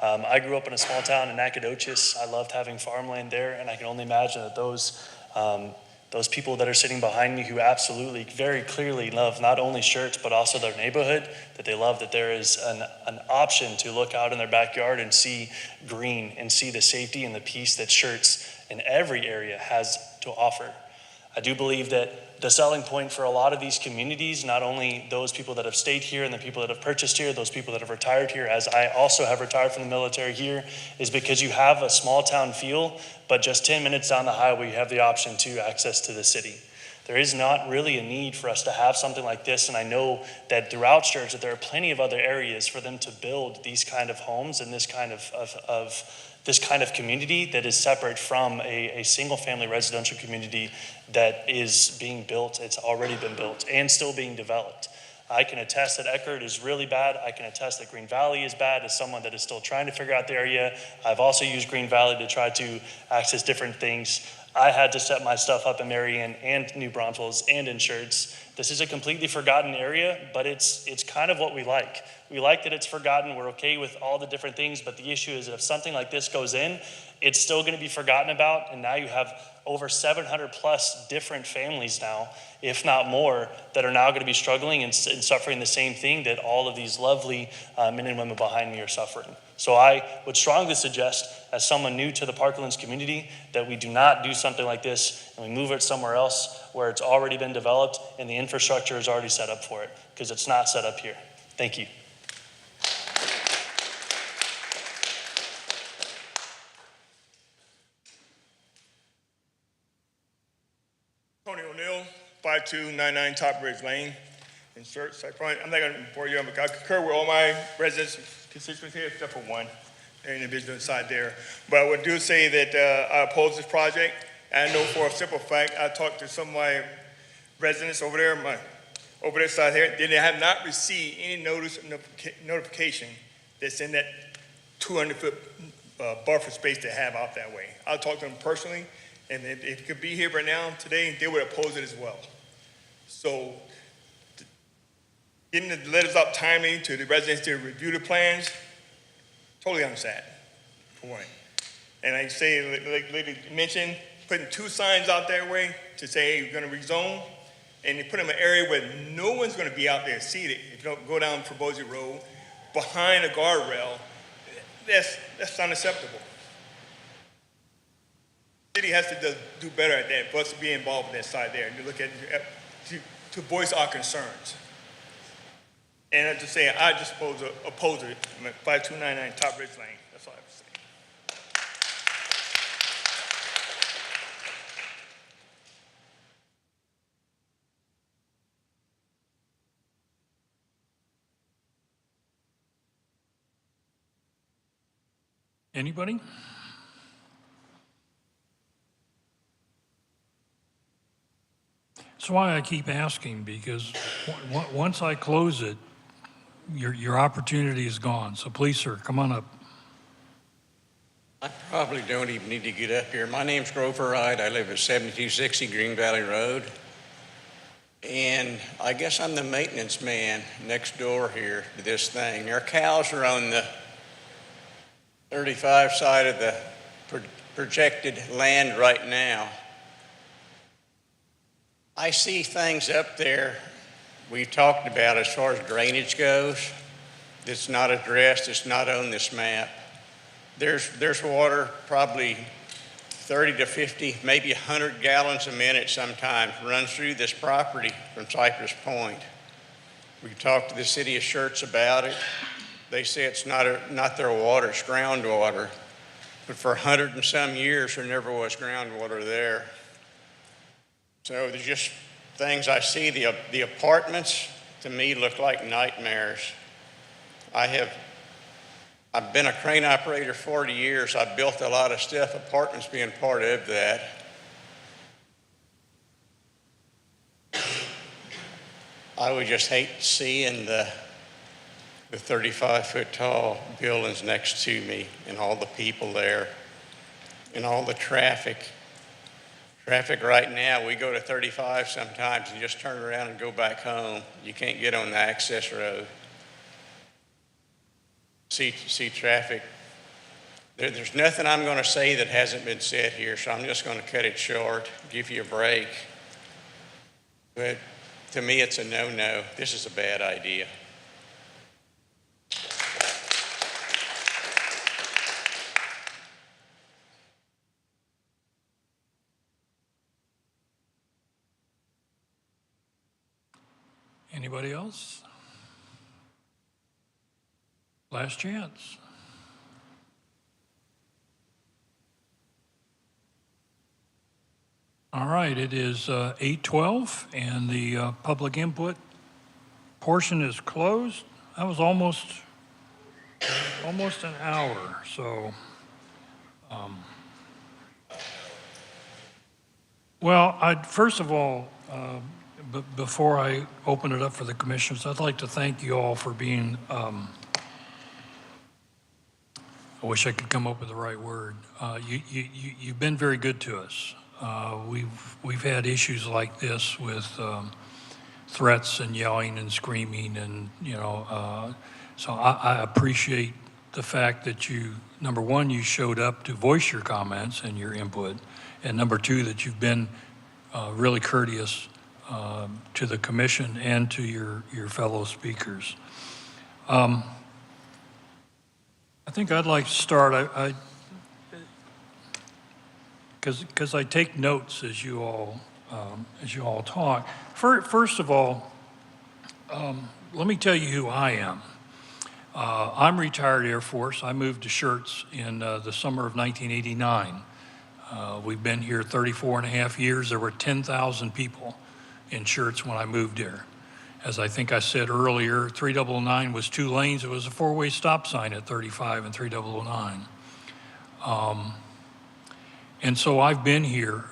I grew up in a small town in Nacogdoches. I loved having farmland there, and I can only imagine that those people that are sitting behind me who absolutely very clearly love not only Schertz but also their neighborhood, that they love that there is an option to look out in their backyard and see green and see the safety and the peace that Schertz in every area has to offer. I do believe that the selling point for a lot of these communities, not only those people that have stayed here and the people that have purchased here, those people that have retired here, as I also have retired from the military here, is because you have a small town feel, but just 10 minutes down the highway, you have the option to access to the city. There is not really a need for us to have something like this, and I know that throughout Schertz that there are plenty of other areas for them to build these kind of homes and this kind of community that is separate from a single family residential community that is being built. It's already been built and still being developed. I can attest that Eckerd is really bad. I can attest that Green Valley is bad as someone that is still trying to figure out the area. I've also used Green Valley to try to access different things. I had to set my stuff up in Marion and New Braunfels and in Schertz. This is a completely forgotten area, but it's kind of what we like. We like that it's forgotten. We're okay with all the different things, but the issue is that if something like this goes in, it's still going to be forgotten about, and now you have over 700 plus different families now, if not more, that are now going to be struggling and suffering the same thing that all of these lovely men and women behind me are suffering. So I would strongly suggest, as someone new to the Parklands community, that we do not do something like this and we move it somewhere else where it's already been developed and the infrastructure is already set up for it, because it's not set up here. Thank you. Tony O'Neill, 5299 Top Bridge Lane in Schertz. I'm not going to bore you, but I concur with all my residents, constituents here, except for one individual inside there. But I would do say that I oppose this project. I know for a simple fact, I talked to some of my residents over there, over this side here, they have not received any notification that's in that 200-foot buffer space they have out that way. I'll talk to them personally, and if it could be here right now, today, they would oppose it as well. So getting the letters out timely to the residents to review the plans, totally understand, for one. And I say, like Lady mentioned, putting 2 signs out that way to say, hey, we're gonna rezone, and you put them in an area where no one's gonna be out there seated. If you don't go down Forbosi Road, behind a guardrail, that's unacceptable. The city has to do better at that, for us to be involved with that side there, and to look at, to voice our concerns. And I just say, I just oppose it. I'm at 5299 Top Ridge Lane. That's all I have to say. Anybody? That's why I keep asking, because once I close it, your opportunity is gone. So please, sir, come on up. I probably don't even need to get up here. My name's Grover Wright. I live at 7260 Green Valley Road. And I guess I'm the maintenance man next door here to this thing. Our cows are on the 35 side of the projected land right now. I see things up there we've talked about as far as drainage goes that's not addressed, it's not on this map. There's water, probably 30 to 50, maybe 100 gallons a minute sometimes runs through this property from Cypress Point. We've talked to the city of Schertz about it. They say it's not their water, it's groundwater. But for 100 and some years, there never was groundwater there. So there's just things I see. The apartments, to me, look like nightmares. I've been a crane operator 40 years. I've built a lot of stuff, apartments being part of that. I would just hate seeing the 35-foot tall buildings next to me and all the people there and all the traffic. Traffic right now, we go to 35 sometimes and just turn around and go back home. You can't get on the access road. See traffic. There's nothing I'm going to say that hasn't been said here, so I'm just going to cut it short, give you a break. But to me, it's a no-no. This is a bad idea. Anybody else? Last chance. All right, it is 8:12, and the public input portion is closed. That was almost an hour, so. Well, first of all, before I open it up for the commissioners, I'd like to thank you all for being, I wish I could come up with the right word. You've been very good to us. We've had issues like this with threats and yelling and screaming, and so I appreciate the fact that you, number one, you showed up to voice your comments and your input, and number two, that you've been really courteous to the commission and to your fellow speakers. I think I'd like to start, because I take notes as you all talk. First of all, let me tell you who I am. I'm retired Air Force. I moved to Schertz in the summer of 1989. We've been here 34 and a half years. There were 10,000 people in Schertz when I moved here. As I think I said earlier, 3009 was 2 lanes. It was a 4-way stop sign at 35 and 3009. And so I've been here.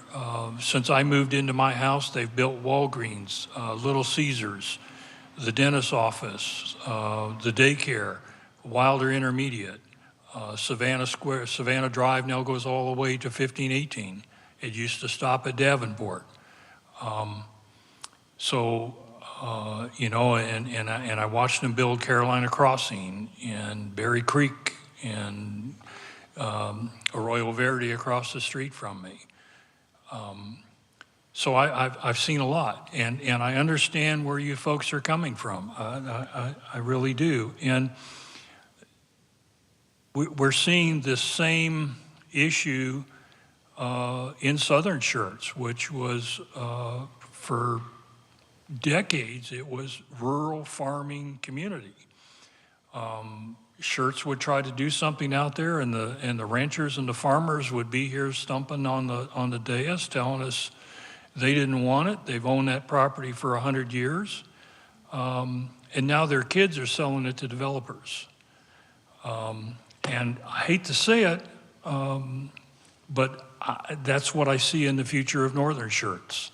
Since I moved into my house, they've built Walgreens, Little Caesars, the dentist's office, the daycare, Wilder Intermediate, Savannah Square, Savannah Drive now goes all the way to 1518. It used to stop at Davenport. You know, and I watched them build Carolina Crossing and Berry Creek and Arroyo Verde across the street from me. So I've seen a lot, and I understand where you folks are coming from. I really do. And we're seeing this same issue in southern Schertz, which was for decades, it was rural farming community. Schertz would try to do something out there, and the ranchers and the farmers would be here stumping on the dais, telling us they didn't want it. They've owned that property for 100 years, and now their kids are selling it to developers. And I hate to say it, but that's what I see in the future of northern Schertz.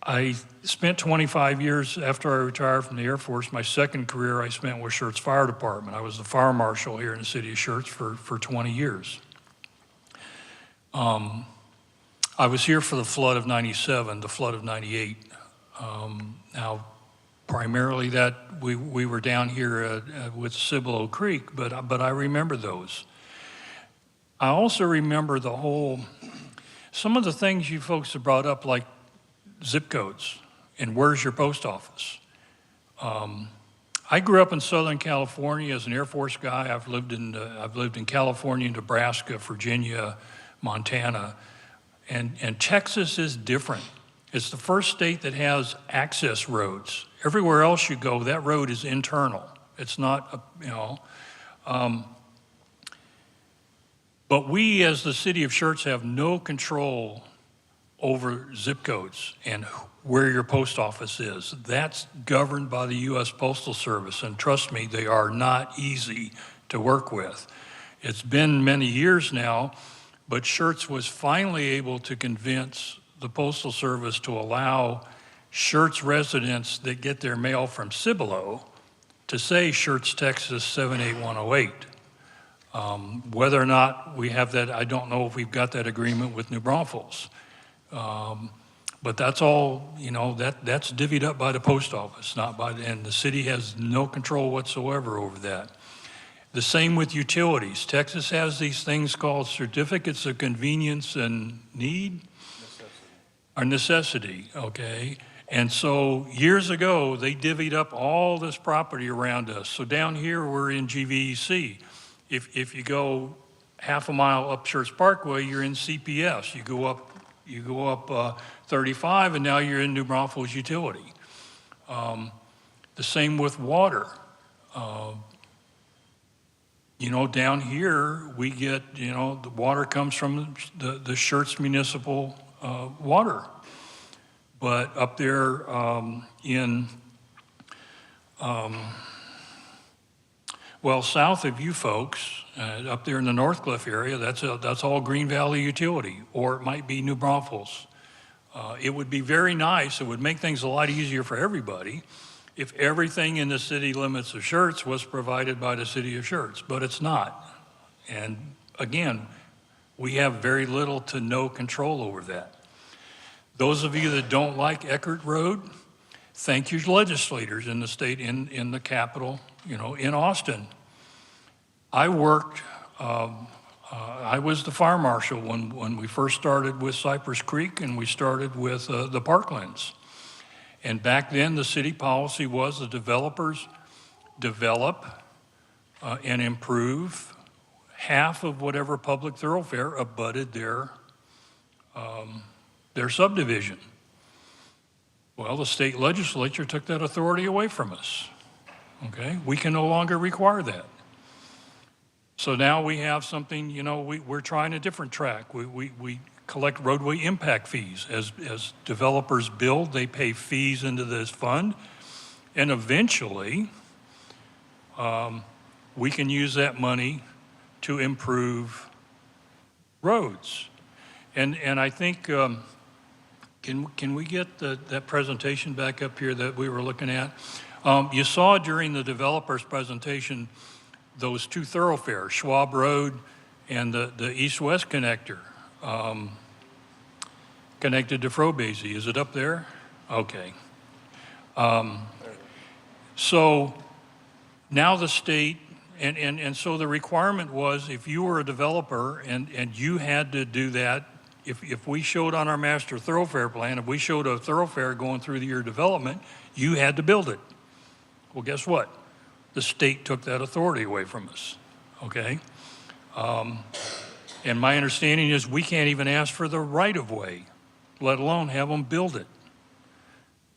I spent 25 years after I retired from the Air Force. My second career I spent with Schertz Fire Department. I was the fire marshal here in the city of Schertz for 20 years. I was here for the flood of 97, the flood of 98. Now, primarily that we were down here with Cibolo Creek, but I remember those. I also remember some of the things you folks have brought up, like zip codes and where's your post office. I grew up in Southern California as an Air Force guy. I've lived in California, Nebraska, Virginia, Montana, and Texas is different. It's the first state that has access roads. Everywhere else you go, that road is internal. It's not, but we as the city of Schertz have no control over zip codes and where your post office is. That's governed by the U.S. Postal Service, and trust me, they are not easy to work with. It's been many years now, but Schertz was finally able to convince the Postal Service to allow Schertz residents that get their mail from Cibolo to say Schertz, Texas 78108. Whether or not we have that, I don't know if we've got that agreement with New Braunfels. But that's all, that's divvied up by the post office, and the city has no control whatsoever over that. The same with utilities. Texas has these things called certificates of convenience and need, or necessity, okay? And so years ago, they divvied up all this property around us. So down here, we're in GVEC. If you go half a mile up Schertz Parkway, you're in CPS. You go up 35, and now you're in New Braunfels Utility. The same with water. Down here, we get, the water comes from the Schertz Municipal Water. But up there south of you folks, up there in the Northcliffe area, that's all Green Valley Utility, or it might be New Braunfels. It would be very nice, it would make things a lot easier for everybody if everything in the city limits of Schertz was provided by the city of Schertz, but it's not. And again, we have very little to no control over that. Those of you that don't like Eckert Road, thank your legislators in the state, in the capital, in Austin. I worked, I was the fire marshal when we first started with Cypress Creek and we started with the Parklands. And back then the city policy was the developers develop and improve half of whatever public thoroughfare abutted their subdivision. Well, the state legislature took that authority away from us. Okay, we can no longer require that. So now we have something, you know, we're trying a different track. We collect roadway impact fees. As developers build, they pay fees into this fund, and eventually we can use that money to improve roads. And I think, can we get that presentation back up here that we were looking at? You saw during the developer's presentation those two thoroughfares, Schwab Road and the east-west connector, connected to Frobese. Is it up there? Okay. So now the state, and so the requirement was if you were a developer and you had to do that, if we showed on our master thoroughfare plan, if we showed a thoroughfare going through your development, you had to build it. Well, guess what? The state took that authority away from us, okay? And my understanding is we can't even ask for the right-of-way, let alone have them build it.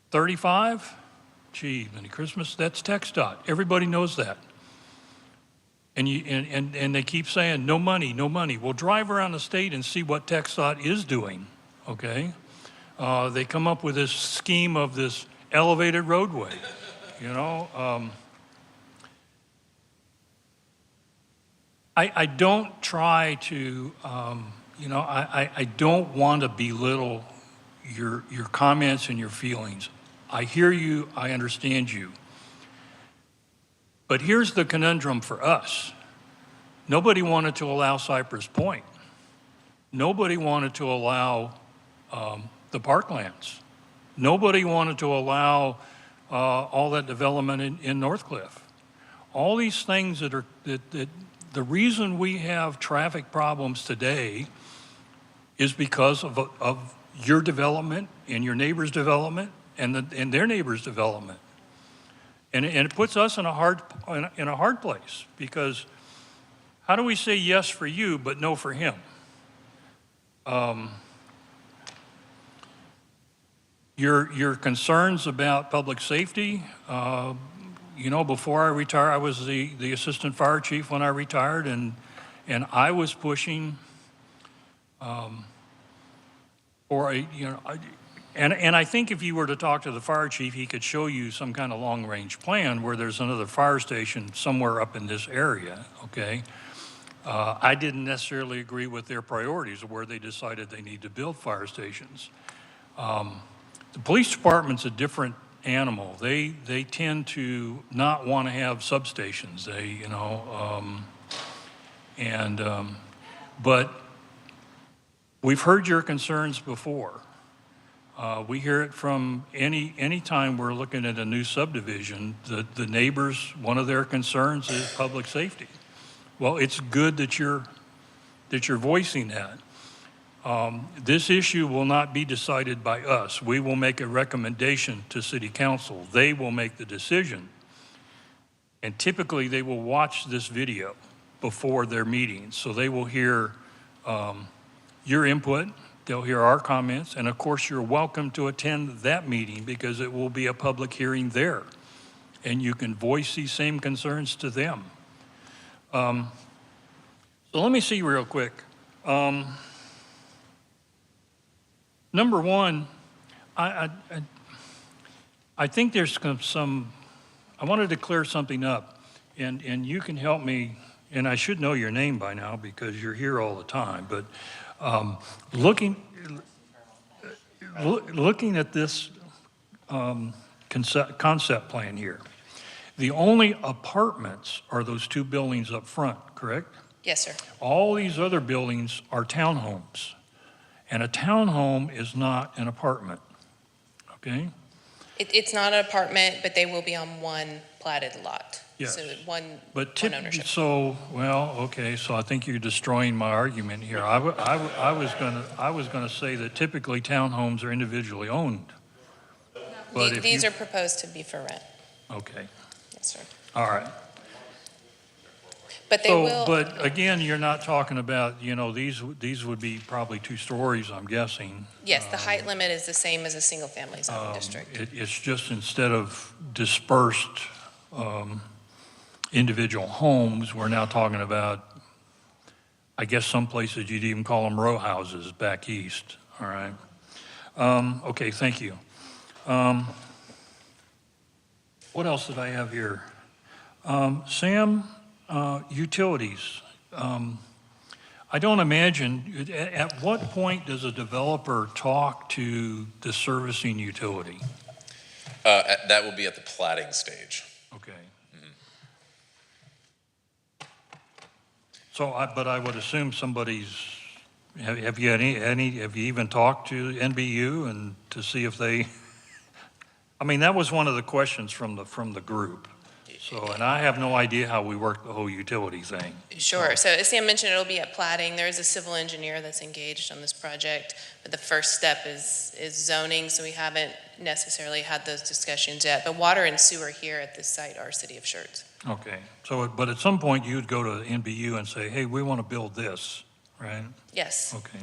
35? Gee, Merry Christmas, that's TxDOT. Everybody knows that. And they keep saying, no money, no money. Well, drive around the state and see what TxDOT is doing, okay? They come up with this scheme of this elevated roadway, you know? I don't try to, you know, I don't want to belittle your comments and your feelings. I hear you, I understand you. But here's the conundrum for us. Nobody wanted to allow Cypress Point. Nobody wanted to allow the parklands. Nobody wanted to allow all that development in Northcliffe. All these things that the reason we have traffic problems today is because of your development and your neighbor's development and their neighbor's development. And it puts us in a hard place, because how do we say yes for you but no for him? Your concerns about public safety, you know, before I retired, I was the assistant fire chief when I retired, and I was pushing for a, you know, and I think if you were to talk to the fire chief, he could show you some kind of long-range plan where there's another fire station somewhere up in this area, okay? I didn't necessarily agree with their priorities of where they decided they need to build fire stations. The police department's a different animal. They tend to not want to have substations. They, you know, but we've heard your concerns before. We hear it from any time we're looking at a new subdivision. The neighbors, one of their concerns is public safety. Well, it's good that you're voicing that. This issue will not be decided by us. We will make a recommendation to City Council. They will make the decision. And typically they will watch this video before their meetings. So they will hear your input, they'll hear our comments, and of course you're welcome to attend that meeting because it will be a public hearing there. And you can voice these same concerns to them. So let me see real quick. Number one, I think there's some, I wanted to clear something up, and you can help me, and I should know your name by now because you're here all the time, but looking at this concept plan here, the only apartments are those two buildings up front, correct? Yes, sir. All these other buildings are townhomes. And a townhome is not an apartment, okay? It's not an apartment, but they will be on one platted lot. Yes. So one ownership. So, well, okay, so I think you're destroying my argument here. I was gonna say that typically townhomes are individually owned. But These are proposed to be for rent. Okay. Yes, sir. All right. But they So, will. but again, you're not talking about, these would be probably 2 stories, I'm guessing. Yes, the height limit is the same as a single-family zoning district. It's just instead of dispersed individual homes, we're now talking about, I guess some places you'd even call them row houses back east, all right? Okay, thank you. What else did I have here? Sam, utilities. I don't imagine, at what point does a developer talk to the servicing utility? That will be at the platting stage. Okay. So, but I would assume somebody's, have you have you even talked to NBU and to see if they, I mean, that was one of the questions from the group. So, and I have no idea how we work the whole utility thing. Sure. So as Sam mentioned, it'll be at platting. There is a civil engineer that's engaged on this project, but the first step is zoning, so we haven't necessarily had those discussions yet. But water and sewer here at this site are City of Schertz. Okay. So, but at some point you'd go to NBU and say, hey, we want to build this, right? Yes. Okay.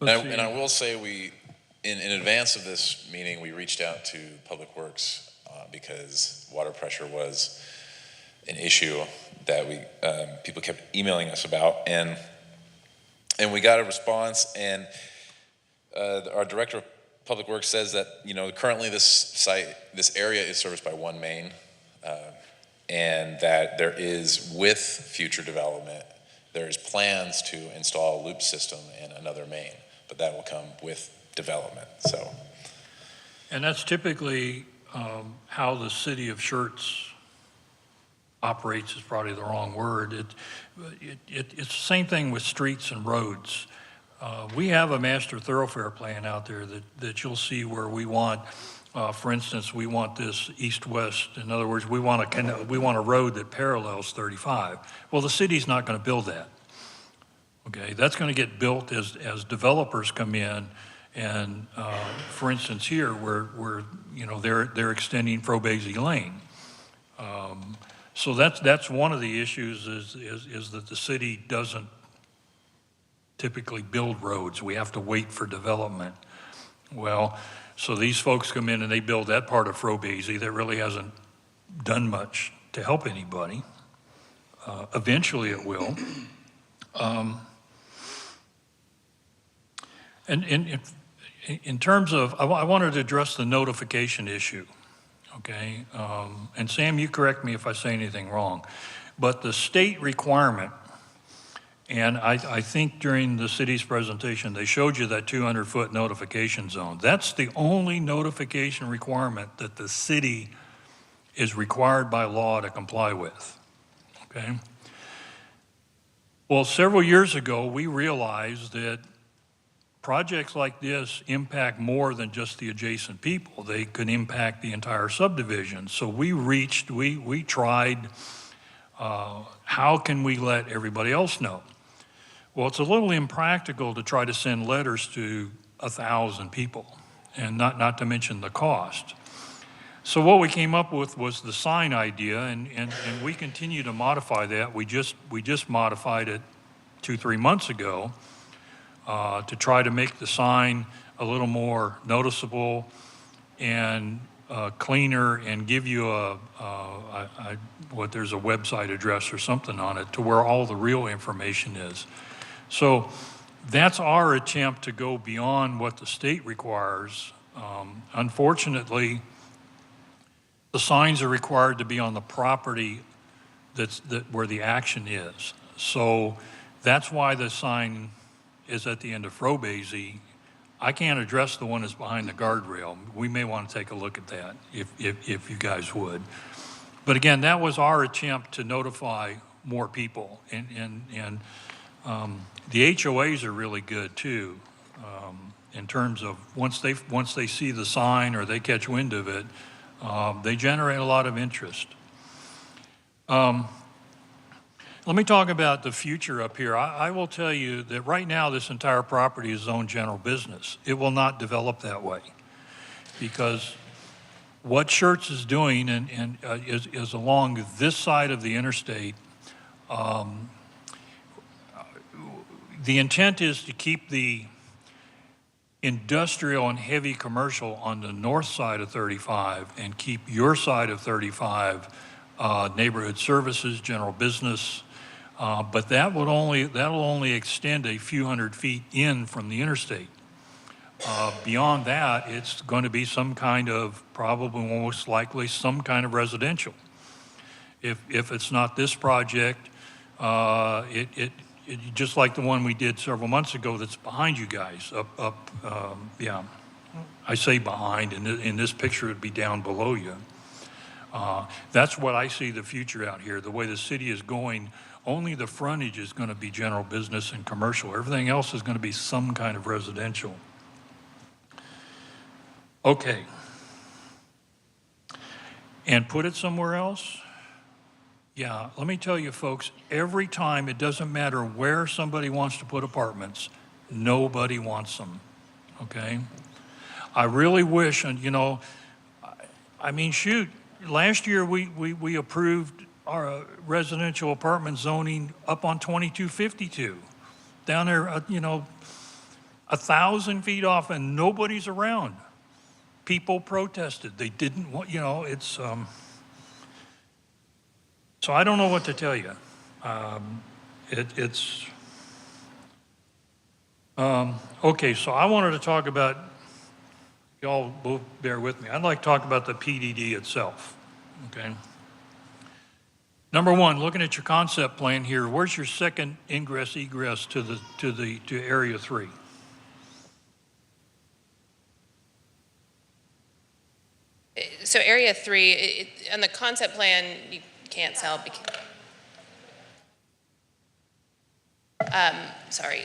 And I will say in advance of this meeting, we reached out to Public Works because water pressure was an issue that people kept emailing us about, and we got a response. And our director of Public Works says that currently this area is serviced by one main, and that there is, with future development, there's plans to install a loop system in another main, but that will come with development. So, and that's typically how the City of Schertz operates is probably the wrong word. It's the same thing with streets and roads. We have a master thoroughfare plan out there that you'll see where we want, for instance, we want this east-west. In other words, we want a road that parallels 35. Well, the city's not going to build that. Okay, that's going to get built as developers come in. And for instance, here where they're extending Frobese Lane. So that's one of the issues is that the city doesn't typically build roads. We have to wait for development. Well, so these folks come in and they build that part of Frobese that really hasn't done much to help anybody. Eventually it will. And in terms of, I wanted to address the notification issue, okay? And Sam, you correct me if I say anything wrong, but the state requirement, and I think during the city's presentation, they showed you that 200-foot notification zone. That's the only notification requirement that the city is required by law to comply with, okay? Well, several years ago, we realized that projects like this impact more than just the adjacent people. They could impact the entire subdivision. So we tried, how can we let everybody else know? Well, it's a little impractical to try to send letters to 1,000 people, and not to mention the cost. So what we came up with was the sign idea, and we continue to modify that. We just modified it 2-3 months ago, to try to make the sign a little more noticeable and cleaner, and give you there's a website address or something on it to where all the real information is. So that's our attempt to go beyond what the state requires. Unfortunately, the signs are required to be on the property where the action is. So that's why the sign is at the end of Frobese. I can't address the one that's behind the guardrail. We may want to take a look at that if you guys would. But again, that was our attempt to notify more people. And the HOAs are really good too, in terms of once they see the sign or they catch wind of it, they generate a lot of interest. Let me talk about the future up here. I will tell you that right now this entire property is zoned general business. It will not develop that way. because what Schertz is doing is along this side of the interstate. The intent is to keep the industrial and heavy commercial on the north side of 35 and keep your side of 35 neighborhood services, general business, but that'll only extend a few hundred feet in from the interstate. Beyond that, it's going to be some kind of, probably most likely, some kind of residential. If it's not this project, just like the one we did several months ago that's behind you guys, yeah. I say behind, and in this picture it'd be down below you. That's what I see the future out here. The way the city is going, only the frontage is going to be general business and commercial. Everything else is going to be some kind of residential. Okay. And put it somewhere else? Yeah, let me tell you folks, every time, it doesn't matter where somebody wants to put apartments, nobody wants them, okay? I really wish, and you know, I mean, shoot, last year we approved our residential apartment zoning up on 2252, down there, you know, 1,000 feet off, and nobody's around. People protested. They didn't want, you know, it's, so I don't know what to tell you. Okay, so I wanted to talk about, y'all both bear with me. I'd like to talk about the PDD itself, okay? Number one, looking at your concept plan here, where's your second ingress egress to area 3? So area 3, on the concept plan, you can't tell. Sorry.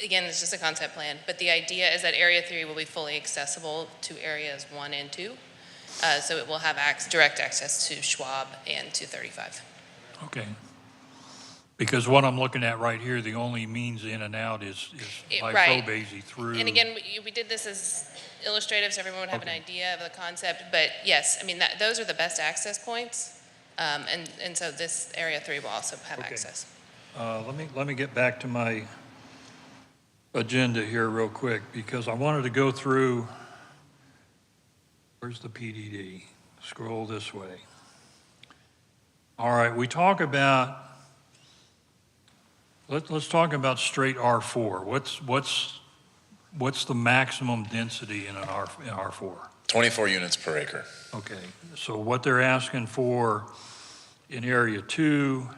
Again, it's just a concept plan, but the idea is that area 3 will be fully accessible to areas 1 and 2. So it will have direct access to Schwab and to 35. Okay. Because what I'm looking at right here, the only means in and out is by Right. Fobasy through. And again, we did this as illustrative so everyone would have an idea of the concept, but yes, I mean, those are the best access points. And so this area 3 will also have access. Let me get back to my agenda here real quick, because I wanted to go through, where's the PDD? Scroll this way. All right, we talk about, let's talk about straight R4. What's the maximum density in an R4? 24 units per acre. Okay, so what they're asking for in area 2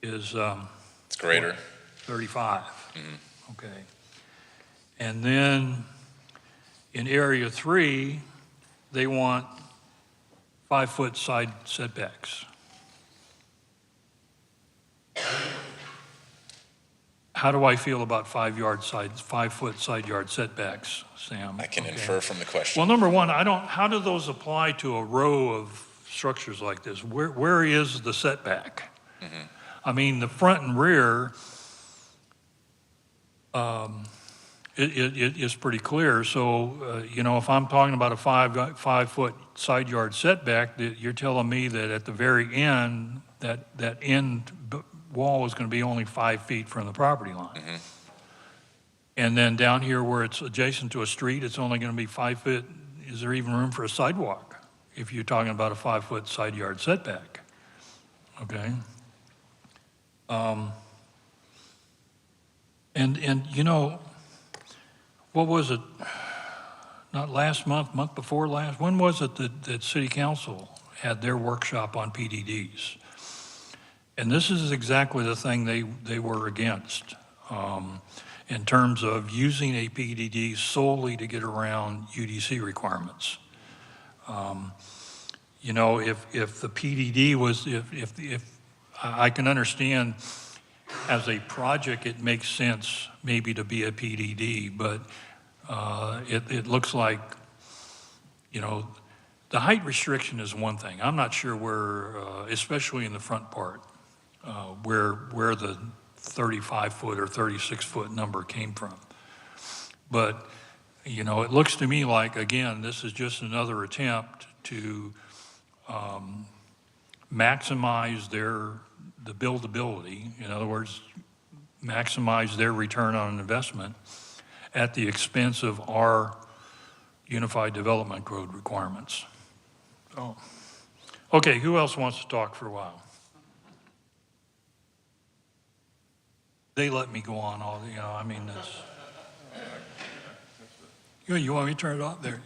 is it's greater. 35. Mm-hmm. Okay. And then in area 3, they want 5-foot side setbacks. How do I feel about 5-foot side yard setbacks, Sam? I can infer from the question. Well, number one, how do those apply to a row of structures like this? Where is the setback? Mm-hmm. I mean, the front and rear, it is pretty clear. So, you know, if I'm talking about a 5-foot side yard setback, you're telling me that at the very end, that end wall is going to be only 5 feet from the property line. Mm-hmm. And then down here where it's adjacent to a street, it's only going to be 5 feet. Is there even room for a sidewalk if you're talking about a 5-foot side yard setback? Okay. And you know, what was it? Not last month, month before last? When was it that City Council had their workshop on PDDs? And this is exactly the thing they were against in terms of using a PDD solely to get around UDC requirements. You know, if the PDD was, if I can understand as a project, it makes sense maybe to be a PDD, but it looks like, you know, the height restriction is one thing. I'm not sure where, especially in the front part, where the 35-foot or 36-foot number came from. But You know, it looks to me like, again, this is just another attempt to maximize the buildability. In other words, maximize their return on investment at the expense of our Unified Development Code requirements. So, okay, who else wants to talk for a while? They let me go on all, you know, I mean, that's. You want me to turn it off there?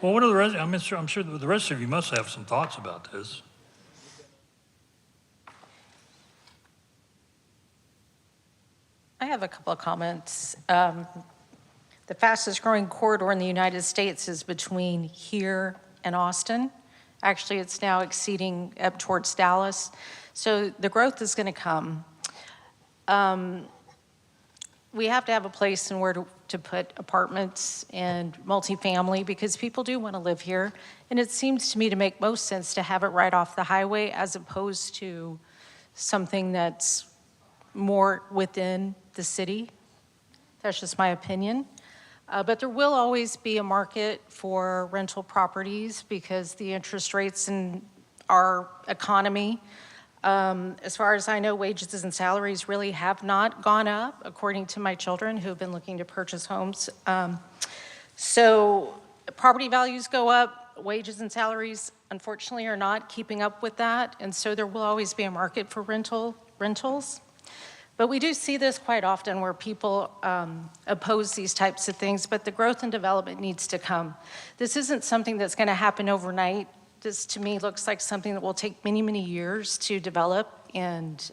Well, what are the rest? I'm sure the rest of you must have some thoughts about this. I have a couple of comments. The fastest growing corridor in the United States is between here and Austin. Actually, it's now exceeding up towards Dallas. So the growth is going to come. We have to have a place and where to put apartments and multifamily because people do want to live here. And it seems to me to make most sense to have it right off the highway as opposed to something that's more within the city. That's just my opinion. But there will always be a market for rental properties because the interest rates in our economy, as far as I know, wages and salaries really have not gone up, according to my children who have been looking to purchase homes. So property values go up, wages and salaries, unfortunately, are not keeping up with that. And so there will always be a market for rentals. But we do see this quite often where people oppose these types of things, but the growth and development needs to come. This isn't something that's going to happen overnight. This, to me, looks like something that will take many, many years to develop and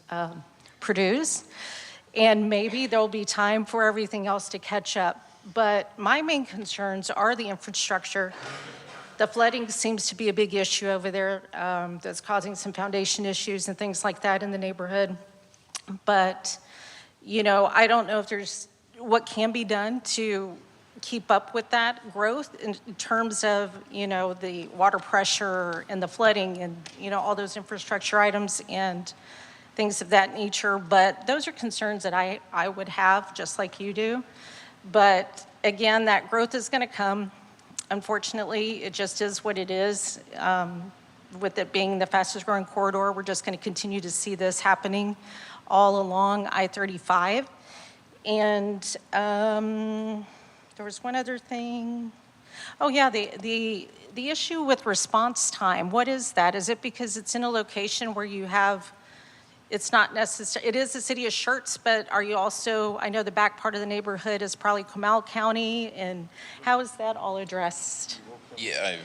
produce. And maybe there'll be time for everything else to catch up. But my main concerns are the infrastructure. The flooding seems to be a big issue over there that's causing some foundation issues and things like that in the neighborhood. But, you know, I don't know if there's what can be done to keep up with that growth in terms of, you know, the water pressure and the flooding and, you know, all those infrastructure items and things of that nature. But those are concerns that I would have, just like you do. But again, that growth is going to come. Unfortunately, it just is what it is. With it being the fastest growing corridor, we're just going to continue to see this happening all along I-35. And there was one other thing. Oh yeah, the issue with response time. What is that? Is it because it's in a location where you have, it's not necessary, it is the city of Schertz, but are you also, I know the back part of the neighborhood is probably Comal County, and how is that all addressed? Yeah,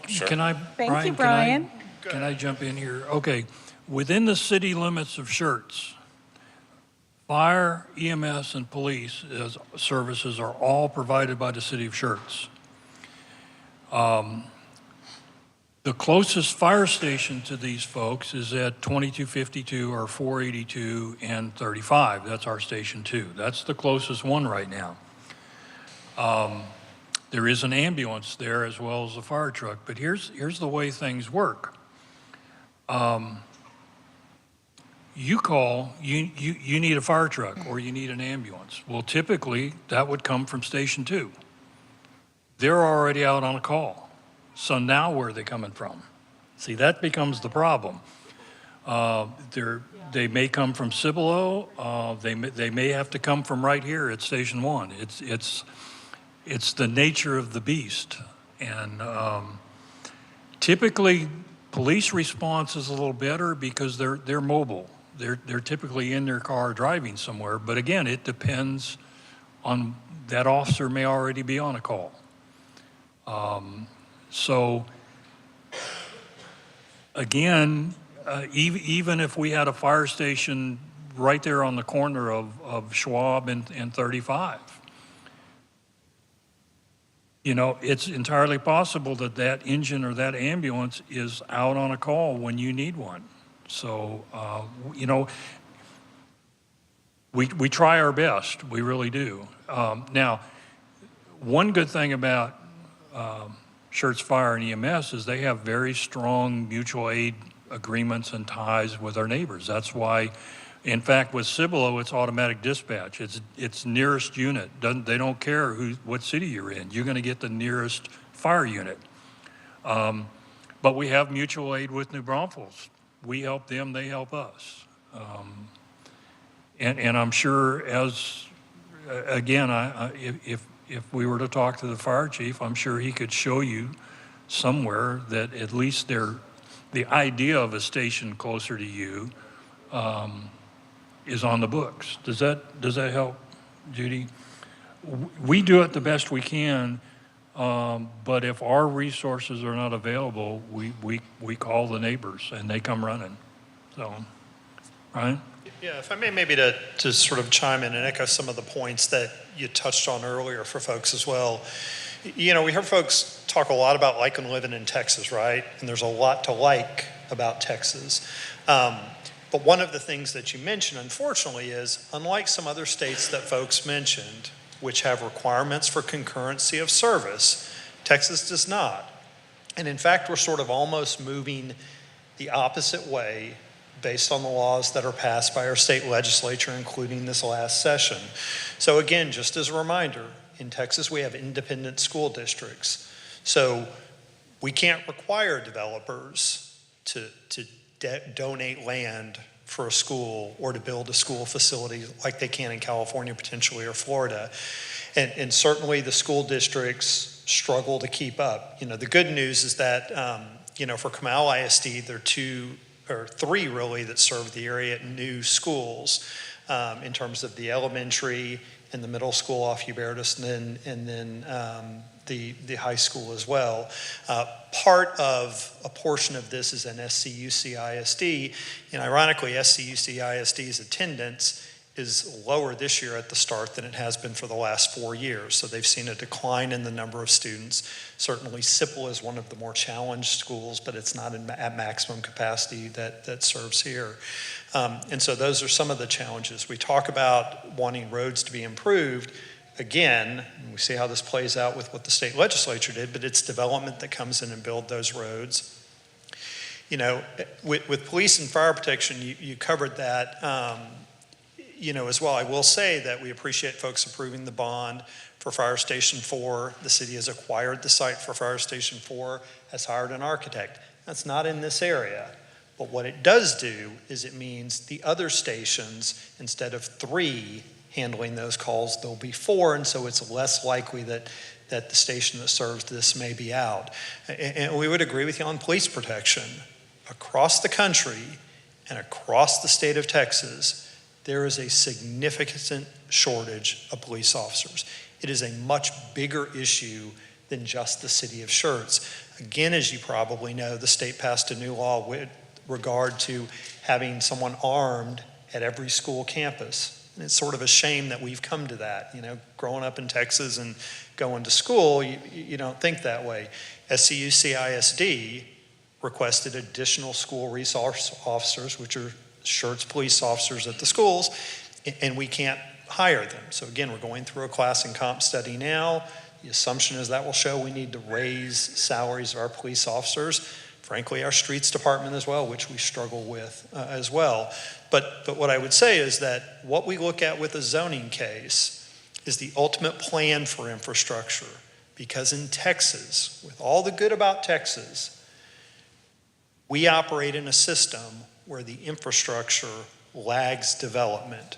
sure. Can I, Thank you, Brian. Can I jump in here? Okay, within the city limits of Schertz, fire, EMS, and police services are all provided by the city of Schertz. The closest fire station to these folks is at 2252 or 482 and 35. That's our station 2. That's the closest one right now. There is an ambulance there as well as a fire truck, but here's the way things work. You call, you need a fire truck or you need an ambulance. Well, typically that would come from station 2. They're already out on a call. So now where are they coming from? See, that becomes the problem. They may come from Cibolo. They may have to come from right here at Station 1. It's the nature of the beast. And typically, police response is a little better because they're mobile. They're typically in their car driving somewhere. But again, it depends on that officer may already be on a call. So again, even if we had a fire station right there on the corner of Schwab and 35, you know, it's entirely possible that that engine or that ambulance is out on a call when you need one. So, you know, we try our best, we really do. Now, one good thing about Schertz Fire and EMS is they have very strong mutual aid agreements and ties with our neighbors. That's why In fact, with Cibolo, it's automatic dispatch. It's nearest unit. They don't care what city you're in. You're going to get the nearest fire unit. But we have mutual aid with New Braunfels. We help them, they help us. And I'm sure again, if we were to talk to the fire chief, I'm sure he could show you somewhere that at least the idea of a station closer to you is on the books. Does that help, Judy? We do it the best we can, but if our resources are not available, we call the neighbors and they come running. So, Ryan? Yeah, if I may maybe to sort of chime in and echo some of the points that you touched on earlier for folks as well. You know, we heard folks talk a lot about liking living in Texas, right? And there's a lot to like about Texas. But one of the things that you mentioned, unfortunately, is unlike some other states that folks mentioned, which have requirements for concurrency of service, Texas does not. And in fact, we're sort of almost moving the opposite way based on the laws that are passed by our state legislature, including this last session. So again, just as a reminder, in Texas, we have independent school districts. So we can't require developers to donate land for a school or to build a school facility like they can in California potentially or Florida. And certainly the school districts struggle to keep up. You know, the good news is that, you know, for Comal ISD, there are three really that serve the area at new schools in terms of the elementary and the middle school off Hubertus and then the high school as well. Part of a portion of this is an SCUC ISD, and ironically, SCUC ISD's attendance is lower this year at the start than it has been for the last 4 years. So they've seen a decline in the number of students. Certainly SIPL is one of the more challenged schools, but it's not at maximum capacity that serves here. And so those are some of the challenges. We talk about wanting roads to be improved. Again, we see how this plays out with what the state legislature did, but it's development that comes in and build those roads. You know, with police and fire protection, you covered that, you know, as well. I will say that we appreciate folks approving the bond for Fire Station 4. The city has acquired the site for Fire Station 4, has hired an architect. That's not in this area. But what it does do is it means the other stations, instead of 3 handling those calls, there'll be 4, and so it's less likely that the station that serves this may be out. And we would agree with you on police protection. Across the country and across the state of Texas, there is a significant shortage of police officers. It is a much bigger issue than just the city of Schertz. Again, as you probably know, the state passed a new law with regard to having someone armed at every school campus. And it's sort of a shame that we've come to that. You know, growing up in Texas and going to school, you don't think that way. SCUC ISD requested additional school resource officers, which are Schertz police officers at the schools, and we can't hire them. So again, we're going through a class and comp study now. The assumption is that will show we need to raise salaries of our police officers. Frankly, our streets department as well, which we struggle with as well. But what I would say is that what we look at with a zoning case is the ultimate plan for infrastructure. Because in Texas, with all the good about Texas, we operate in a system where the infrastructure lags development.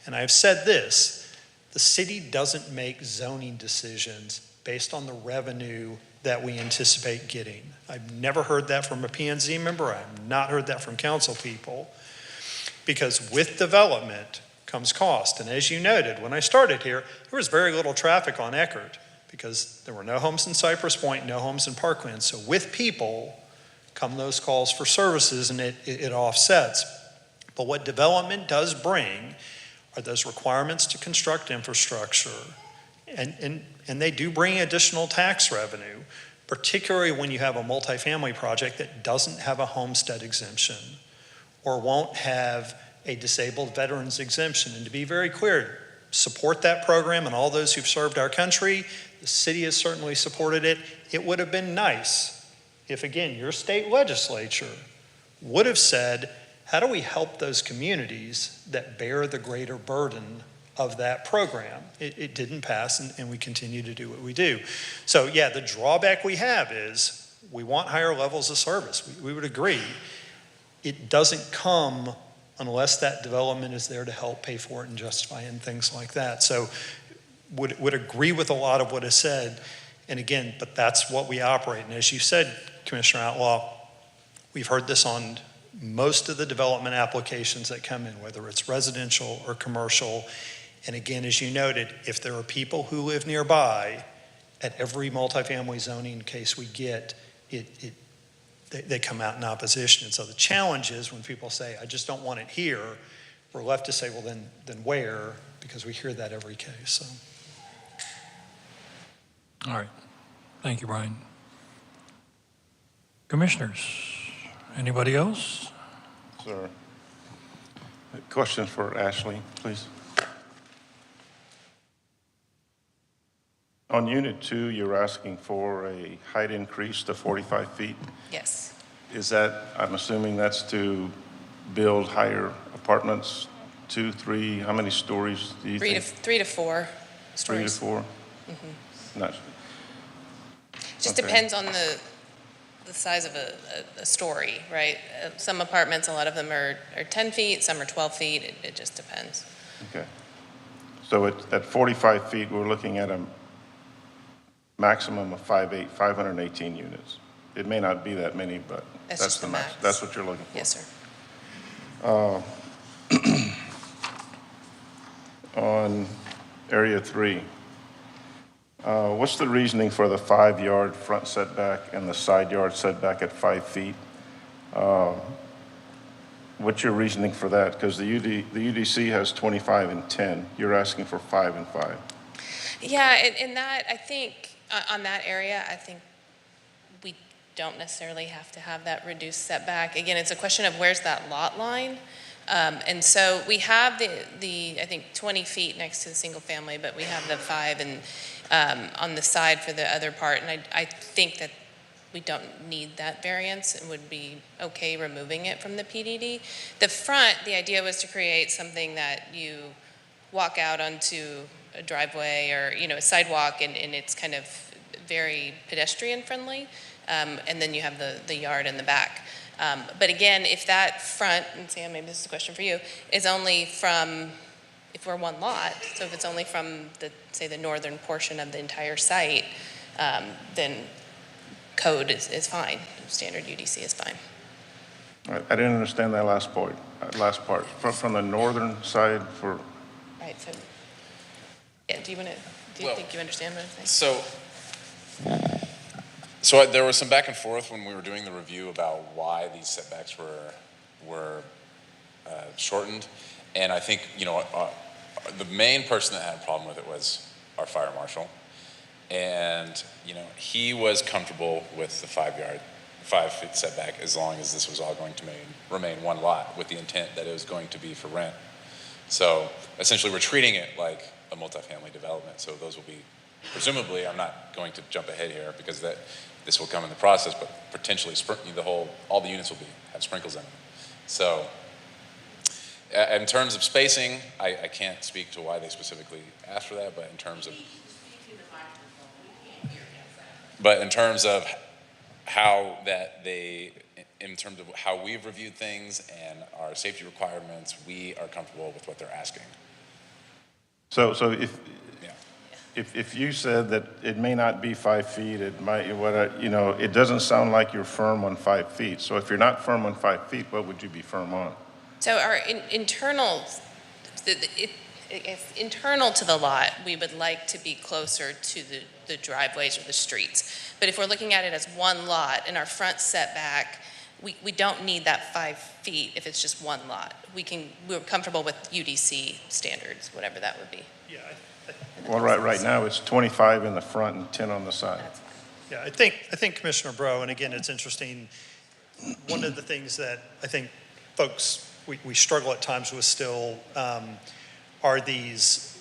And I've said this, the city doesn't make zoning decisions based on the revenue that we anticipate getting. I've never heard that from a P&Z member. I've not heard that from council people. Because with development comes cost. And as you noted, when I started here, there was very little traffic on Eckerd because there were no homes in Cypress Point, no homes in Parkland. So with people come those calls for services, and it offsets. But what development does bring are those requirements to construct infrastructure, and they do bring additional tax revenue, particularly when you have a multifamily project that doesn't have a homestead exemption or won't have a disabled veterans exemption. And to be very clear, support that program and all those who've served our country. The city has certainly supported it. It would have been nice if, again, your state legislature would have said, how do we help those communities that bear the greater burden of that program? It didn't pass, and we continue to do what we do. So yeah, the drawback we have is we want higher levels of service. We would agree. It doesn't come unless that development is there to help pay for it and justify it and things like that. So would agree with a lot of what is said. And again, but that's what we operate. And as you said, Commissioner Outlaw, we've heard this on most of the development applications that come in, whether it's residential or commercial. And again, as you noted, if there are people who live nearby, at every multifamily zoning case we get, they come out in opposition. And so the challenge is when people say, I just don't want it here, we're left to say, well, then where? Because we hear that every case. So. All right. Thank you, Brian. Commissioners, anybody else? Sir, a question for Ashley, please. On Unit 2, you're asking for a height increase to 45 feet. Yes. Is that, I'm assuming that's to build higher apartments, 2, 3, how many stories do you think? 3 to 4 stories. 3 to 4? Mm-hmm. Not, Just okay. depends on the size of a story, right? Some apartments, a lot of them are 10 feet, some are 12 feet. It just depends. Okay. So at 45 feet, we're looking at a maximum of 518 units. It may not be that many, but That's that's just the the max. max. That's what you're looking for. Yes, sir. On Area 3, what's the reasoning for the 5-yard front setback and the side yard setback at 5 feet? What's your reasoning for that? Because the UDC has 25 and 10. You're asking for 5 and 5. Yeah, and that, I think, on that area, I think we don't necessarily have to have that reduced setback. Again, it's a question of where's that lot line. And so we have the I think 20 feet next to the single family, but we have the 5 and on the side for the other part. And I think that we don't need that variance and would be okay removing it from the PDD. The front, the idea was to create something that you walk out onto a driveway or, a sidewalk, and it's kind of very pedestrian friendly. And then you have the yard in the back. But again, if that front, and Sam, maybe this is a question for you, is only from, if we're one lot, so if it's only from say the northern portion of the entire site, then code is fine. Standard UDC is fine. All right, I didn't understand that last part. From the northern side for. Right. So, yeah. Do you think you understand what I'm saying? So there was some back and forth when we were doing the review about why these setbacks were shortened, and I think the main person that had a problem with it was our fire marshal, and he was comfortable with the 5 feet setback as long as this was all going to remain one lot with the intent that it was going to be for rent. So essentially, we're treating it like a multifamily development. So those will be, presumably, I'm not going to jump ahead here because this will come in the process, but potentially all the units will have sprinkles in them. So in terms of spacing, I can't speak to why they specifically asked for that, but in terms of in terms of how we've reviewed things and our safety requirements, we are comfortable with what they're asking. So if you said that it may not be 5 feet, it might, it doesn't sound like you're firm on 5 feet. So if you're not firm on 5 feet, what would you be firm on? So our internal to the lot, we would like to be closer to the driveways or the streets. But if we're looking at it as one lot in our front setback, we don't need that 5 feet if it's just one lot. We're comfortable with UDC standards, whatever that would be. Yeah. Well, right now it's 25 in the front and 10 on the side. That's fine. Yeah, I think Commissioner Bro, and again, it's interesting, one of the things that I think folks, we struggle at times with still are these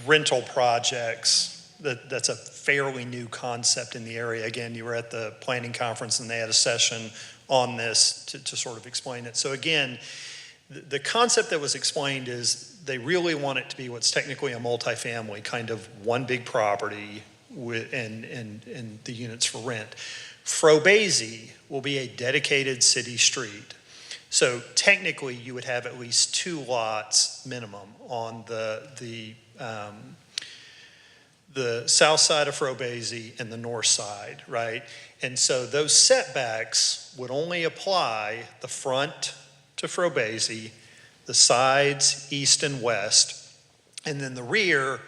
rental projects That's a fairly new concept in the area. Again, you were at the planning conference and they had a session on this to sort of explain it. So again, the concept that was explained is they really want it to be what's technically a multifamily, kind of one big property and the units for rent. Frobese will be a dedicated city street. So technically, you would have at least 2 lots minimum on the south side of Frobese and the north side, right? And so those setbacks would only apply the front to Frobese, the sides east and west, and then the rear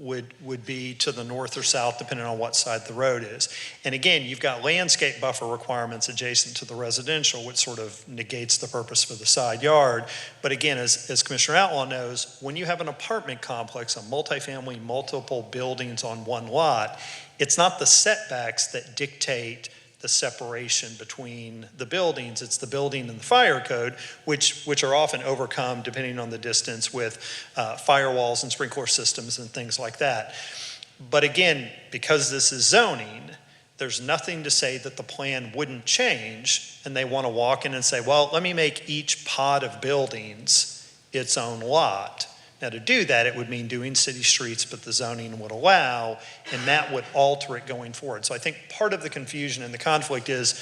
would be to the north or south, depending on what side the road is. And again, you've got landscape buffer requirements adjacent to the residential, which sort of negates the purpose for the side yard. But again, as Commissioner Outlaw knows, when you have an apartment complex, a multifamily, multiple buildings on one lot, it's not the setbacks that dictate the separation between the buildings. It's the building and the fire code, which are often overcome depending on the distance with firewalls and sprinkler systems and things like that. But again, because this is zoning, there's nothing to say that the plan wouldn't change, and they want to walk in and say, well, let me make each pod of buildings its own lot. Now, to do that, it would mean doing city streets, but the zoning would allow, and that would alter it going forward. So I think part of the confusion and the conflict is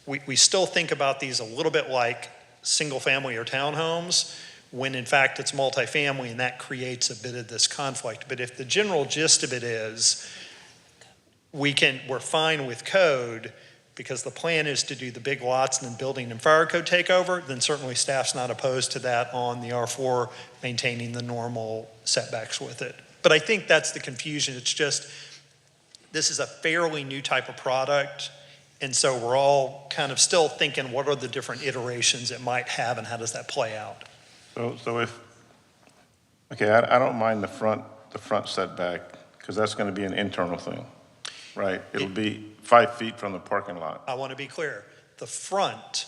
we still think about these a little bit like single family or townhomes, when in fact it's multifamily, and that creates a bit of this conflict. But if the general gist of it is we're fine with code because the plan is to do the big lots and then building and fire code takeover, then certainly staff's not opposed to that on the R4, maintaining the normal setbacks with it. But I think that's the confusion. It's just, this is a fairly new type of product, and so we're all kind of still thinking, what are the different iterations it might have and how does that play out? So if, okay, I don't mind the front setback, because that's going to be an internal thing, right? It'll be 5 feet from the parking lot. I want to be clear. The front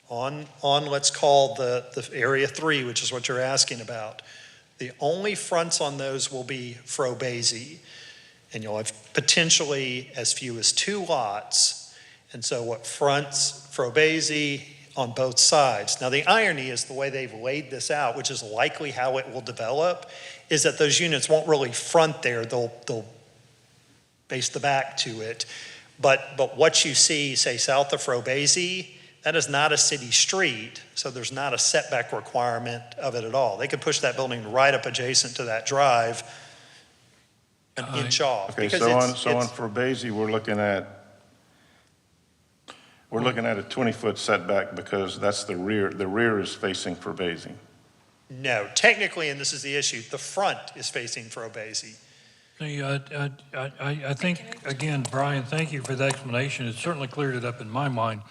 on let's call the area 3, which is what you're asking about, the only fronts on those will be Frobese, and you'll have potentially as few as 2 lots. And so what fronts Frobese on both sides. Now the irony is the way they've laid this out, which is likely how it will develop, is that those units won't really front there. They'll face the back to it. But what you see, say, south of Frobese, that is not a city street, so there's not a setback requirement of it at all. They could push that building right up adjacent to that drive an inch off. Okay, so on Frobese, we're looking at a 20-foot setback because that's the rear. The rear is facing Frobese. No, technically, and this is the issue, the front is facing Frobese. I think, again, Brian, thank you for the explanation. It certainly cleared it up in my mind.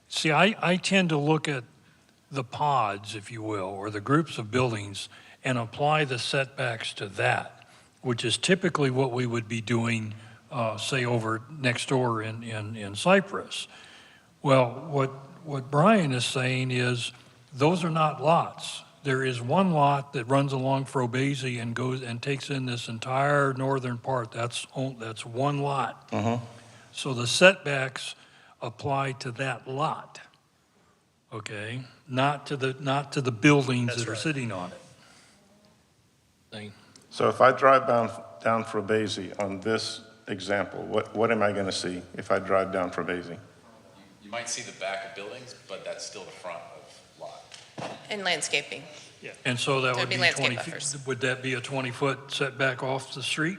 See, I tend to look at the pods, if you will, or the groups of buildings and apply the setbacks to that, which is typically what we would be doing, say, over next door in Cypress. Well, what Brian is saying is those are not lots. There is one lot that runs along Frobese and goes and takes in this entire northern part. That's one lot. So the setbacks apply to that lot, okay? Not to the buildings that are sitting on it. So if I drive down Frobese on this example, what am I going to see if I drive down Frobese? You might see the back of buildings, but that's still the front of lot. And landscaping. Yeah. And so that would be be landscape 20 buffers. feet. Would that be a 20-foot setback off the street?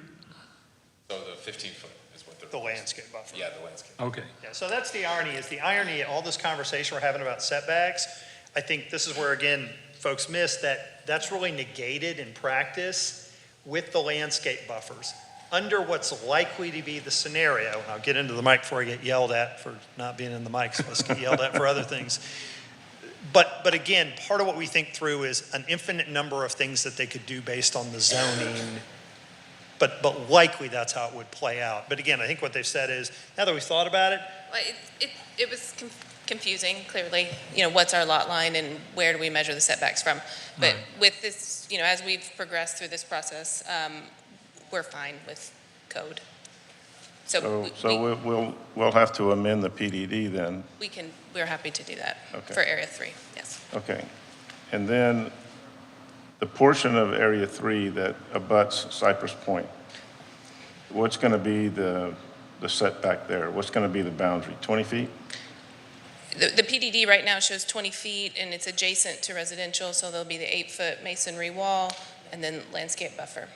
So the 15-foot is what they're. The landscape buffer. Yeah, the landscape. Okay. Yeah, so that's the irony, all this conversation we're having about setbacks, I think this is where, again, folks miss that that's really negated in practice with the landscape buffers. Under what's likely to be the scenario, and I'll get into the mic before I get yelled at for not being in the mic, so let's get yelled at for other things. But again, part of what we think through is an infinite number of things that they could do based on the zoning, but likely that's how it would play out. But again, I think what they've said is, now that we've thought about it. Well, it was confusing, clearly, what's our lot line and where do we measure the setbacks from? But with this, as we've progressed through this process, we're fine with code. So we'll have to amend the PDD then. We're happy to do that Okay. for Area 3, yes. Okay. And then the portion of Area 3 that abuts Cypress Point, what's going to be the setback there? What's going to be the boundary? 20 feet? The PDD right now shows 20 feet, and it's adjacent to residential, so there'll be the 8-foot masonry wall and then landscape buffer.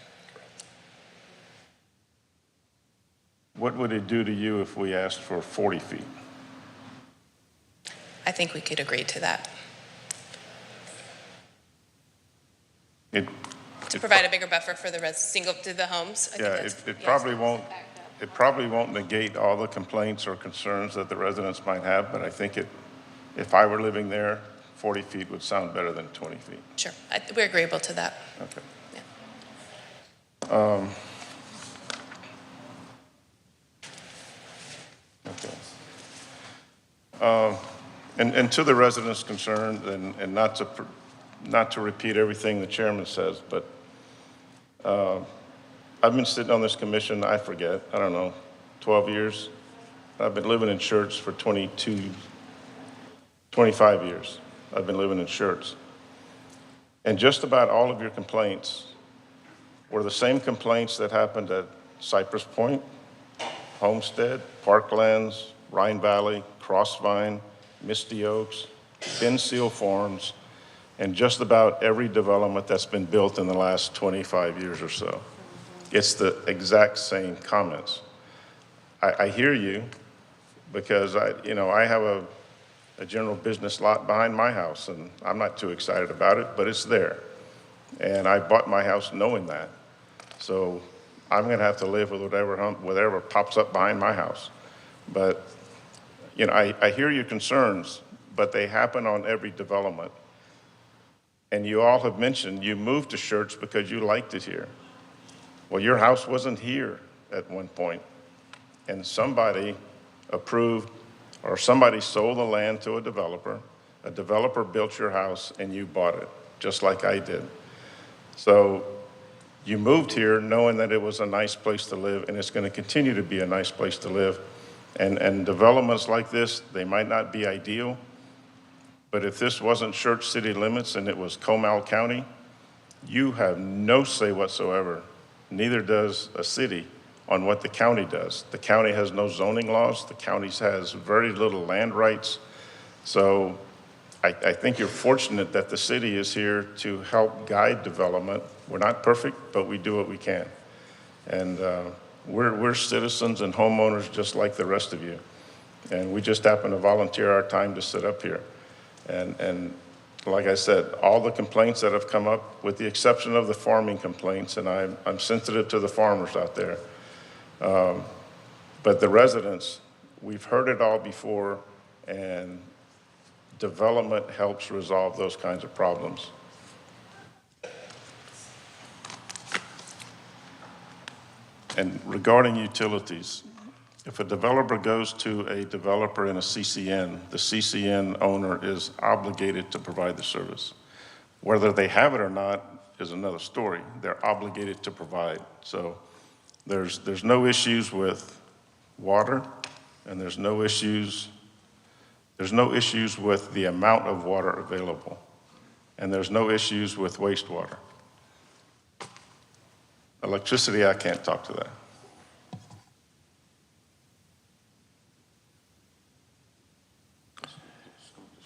What would it do to you if we asked for 40 feet? I think we could agree to that. To provide a bigger buffer for the to the homes. I Yeah, think it probably won't. It probably won't negate all the complaints or concerns that the residents might have, but I think if I were living there, 40 feet would sound better than 20 feet. Sure, we're agreeable to that. Okay. Yeah. Okay. And to the residents concerned, and not to repeat everything the chairman says, but I've been sitting on this commission, I forget, I don't know, 12 years. I've been living in Schertz for 25 years. I've been living in Schertz. And just about all of your complaints were the same complaints that happened at Cypress Point, Homestead, Parklands, Rhine Valley, Crossvine, Misty Oaks, Ben Seal Farms, and just about every development that's been built in the last 25 years or so. It's the exact same comments. I hear you because I have a general business lot behind my house, and I'm not too excited about it, but it's there. And I bought my house knowing that. So I'm gonna have to live with whatever pops up behind my house. But, I hear your concerns, but they happen on every development. And you all have mentioned you moved to Schertz because you liked it here. Well, your house wasn't here at one point, and somebody approved, or somebody sold the land to a developer built your house, and you bought it, just like I did. So you moved here knowing that it was a nice place to live, and it's going to continue to be a nice place to live. And developments like this, they might not be ideal, but if this wasn't Schertz city limits and it was Comal County, you have no say whatsoever. Neither does a city on what the county does. The county has no zoning laws. The county has very little land rights. So I think you're fortunate that the city is here to help guide development. We're not perfect, but we do what we can. And we're citizens and homeowners just like the rest of you. And we just happen to volunteer our time to sit up here. And like I said, all the complaints that have come up, with the exception of the farming complaints, and I'm sensitive to the farmers out there, but the residents, we've heard it all before, and development helps resolve those kinds of problems. And regarding utilities, if a developer goes to a developer in a CCN, the CCN owner is obligated to provide the service. Whether they have it or not is another story. They're obligated to provide. So there's no issues with water, and there's no issues with the amount of water available, and there's no issues with wastewater. Electricity, I can't talk to that.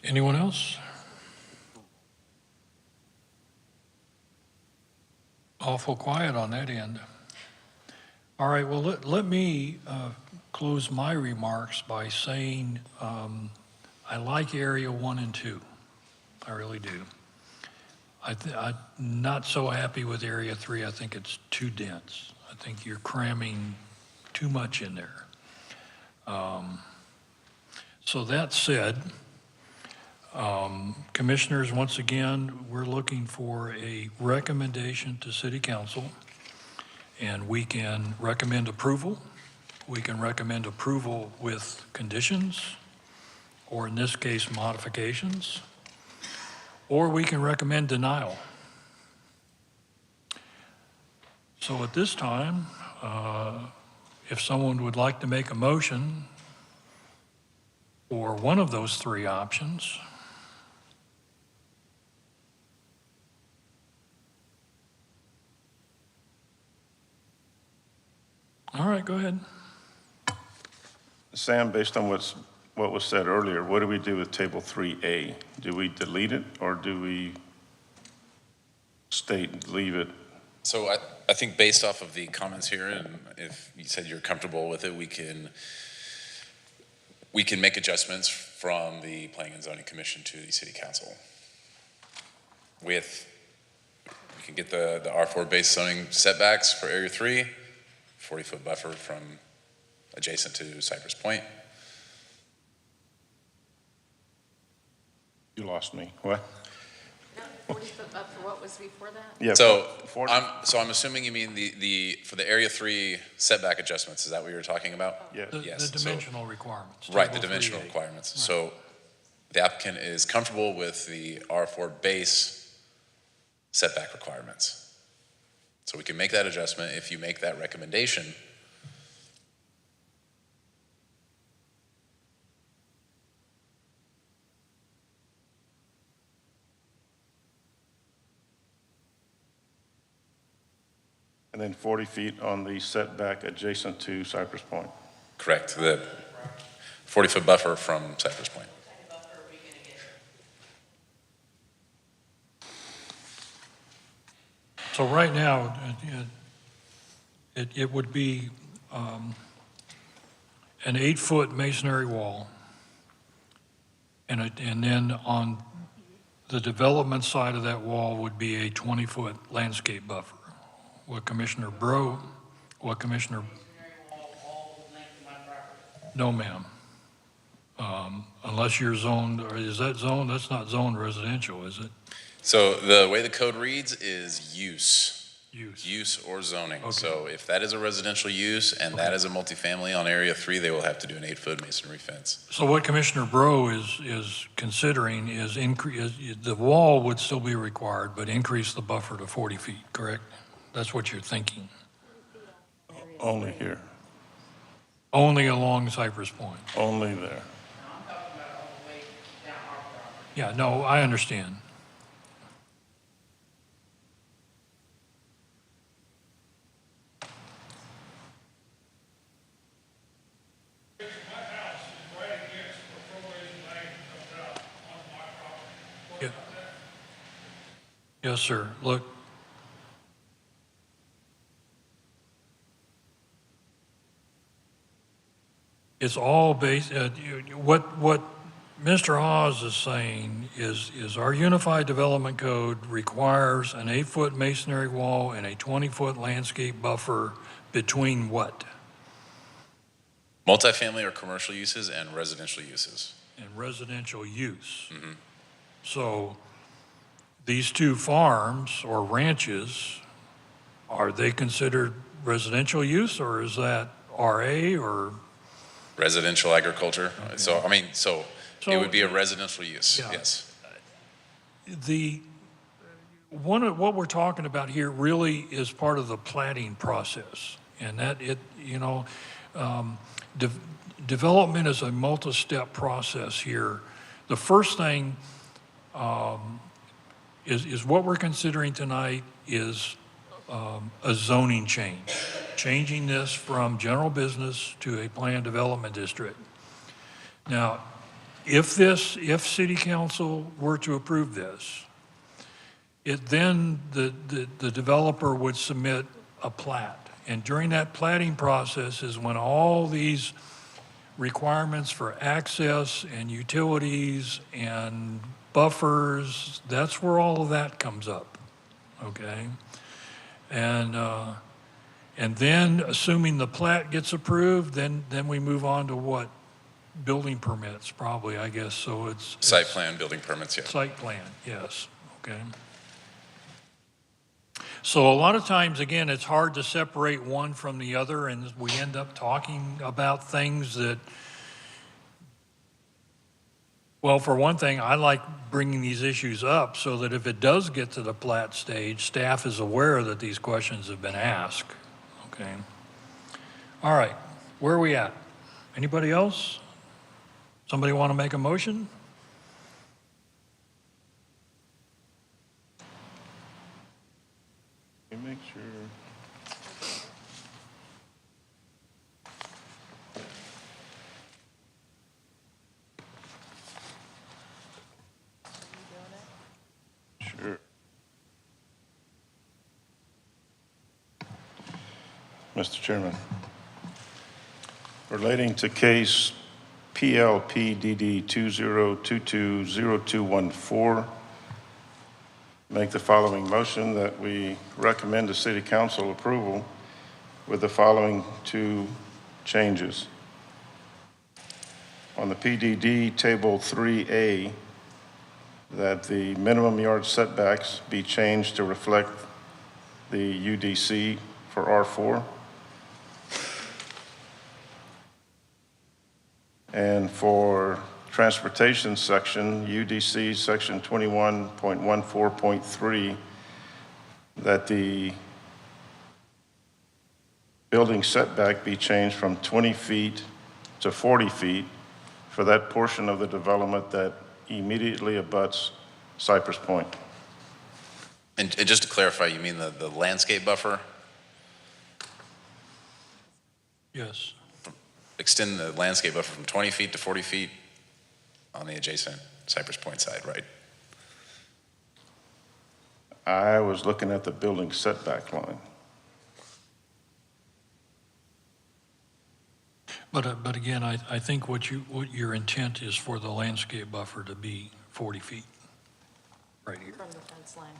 Anyone else? Awful quiet on that end. All right, well, let me close my remarks by saying I like Area 1 and 2. I really do. I'm not so happy with Area 3. I think it's too dense. I think you're cramming too much in there. So that said, commissioners, once again, we're looking for a recommendation to City Council, and we can recommend approval. We can recommend approval with conditions, or in this case, modifications, or we can recommend denial. So at this time, If someone would like to make a motion for one of those three options. All right, go ahead. Sam, based on what was said earlier, what do we do with table 3A? Do we delete it or do we leave it? So I think based off of the comments here, and if you said you're comfortable with it, we can make adjustments from the Planning and Zoning Commission to the City Council. We can get the R4 based zoning setbacks for Area 3, 40-foot buffer from adjacent to Cypress Point. You lost me. What? 40-foot buffer, what was before that? Yeah. So I'm assuming you mean for the Area 3 setback adjustments. Is that what you're talking about? Yes. The dimensional requirements. Right, the Table dimensional 3A. requirements. Right. So the applicant is comfortable with the R4 base setback requirements. So we can make that adjustment if you make that recommendation. And then 40 feet on the setback adjacent to Cypress Point. Correct, the 40-foot buffer from Cypress Point. So right now, it would be an 8-foot masonry wall. And then on the development side of that wall would be a 20-foot landscape buffer. What Commissioner No, ma'am. Unless you're zoned, or is that zoned? That's not zoned residential, is it? So the way the code reads is use. Use or zoning. Okay. So if that is a residential use and that is a multifamily on Area 3, they will have to do an 8-foot masonry fence. So what Commissioner Bro is considering is the wall would still be required, but increase the buffer to 40 feet, correct? That's what you're thinking. Only here. Only along Cypress Point. Only there. Yeah, no, I understand. Yeah. Yes, sir. Look. It's all based, what Mr. Hawes is saying is our Unified Development Code requires an 8-foot masonry wall and a 20-foot landscape buffer between what? Multifamily or commercial uses and residential uses. And residential use. Mm-hmm. So these two farms or ranches, are they considered residential use, or is that RA or? Residential agriculture. Okay. So it would be a residential use, Yeah. yes. What we're talking about here really is part of the planning process, and that development is a multi-step process here. The first thing is what we're considering tonight is a zoning change, changing this from general business to a planned development district. Now, if city council were to approve this, then the developer would submit a plat. And during that platting process is when all these requirements for access and utilities and buffers, that's where all of that comes up, okay? And then, assuming the plat gets approved, then we move on to what? Building permits, probably, I guess. So it's Site plan, building permits, yeah. site plan, yes, okay. So a lot of times, again, it's hard to separate one from the other, and we end up talking about things that, well, for one thing, I like bringing these issues up so that if it does get to the plat stage, staff is aware that these questions have been asked, okay? All right, where are we at? Anybody else? Somebody want to make a motion? Let me make sure. Sure. Mr. Chairman, relating to case PLPDD 20220214, make the following motion that we recommend to City Council approval with the following two changes. On the PDD Table 3A, that the minimum yard setbacks be changed to reflect the UDC for R4. And for transportation section, UDC section 21.14.3, that the building setback be changed from 20 feet to 40 feet for that portion of the development that immediately abuts Cypress Point. And just to clarify, you mean the landscape buffer? Yes. Extend the landscape buffer from 20 feet to 40 feet on the adjacent Cypress Point side, right? I was looking at the building setback line. But again, I think what your intent is for the landscape buffer to be 40 feet, right here. From the fence line.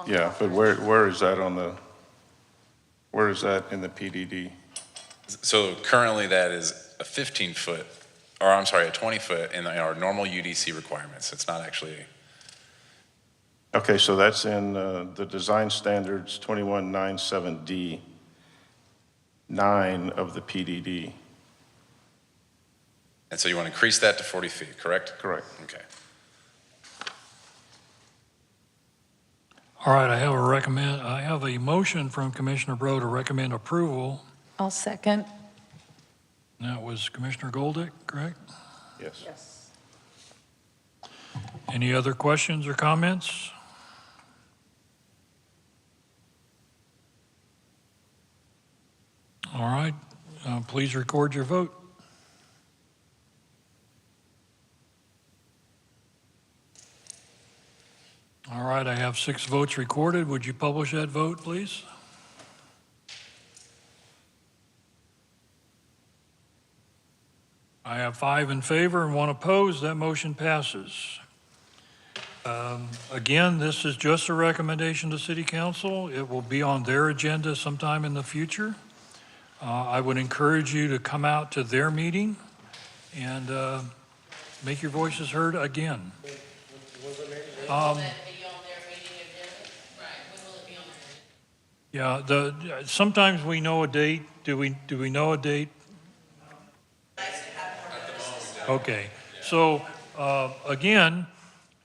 Yeah, but where is that where is that in the PDD? So currently that is a 15-foot, or I'm sorry, a 20-foot in our normal UDC requirements. It's not actually. Okay, so that's in the design standards 2197D 9 of the PDD. And so you want to increase that to 40 feet, correct? Correct. Okay. All right, I have a motion from Commissioner Bro to recommend approval. I'll second. That was Commissioner Goldick, correct? Yes. Yes. Any other questions or comments? All right, please record your vote. All right, I have 6 votes recorded. Would you publish that vote, please? I have 5 in favor and 1 opposed. That motion passes. Again, this is just a recommendation to City Council. It will be on their agenda sometime in the future. I would encourage you to come out to their meeting and make your voices heard again. Yeah, sometimes we know a date. Do we know a date? Okay, so again,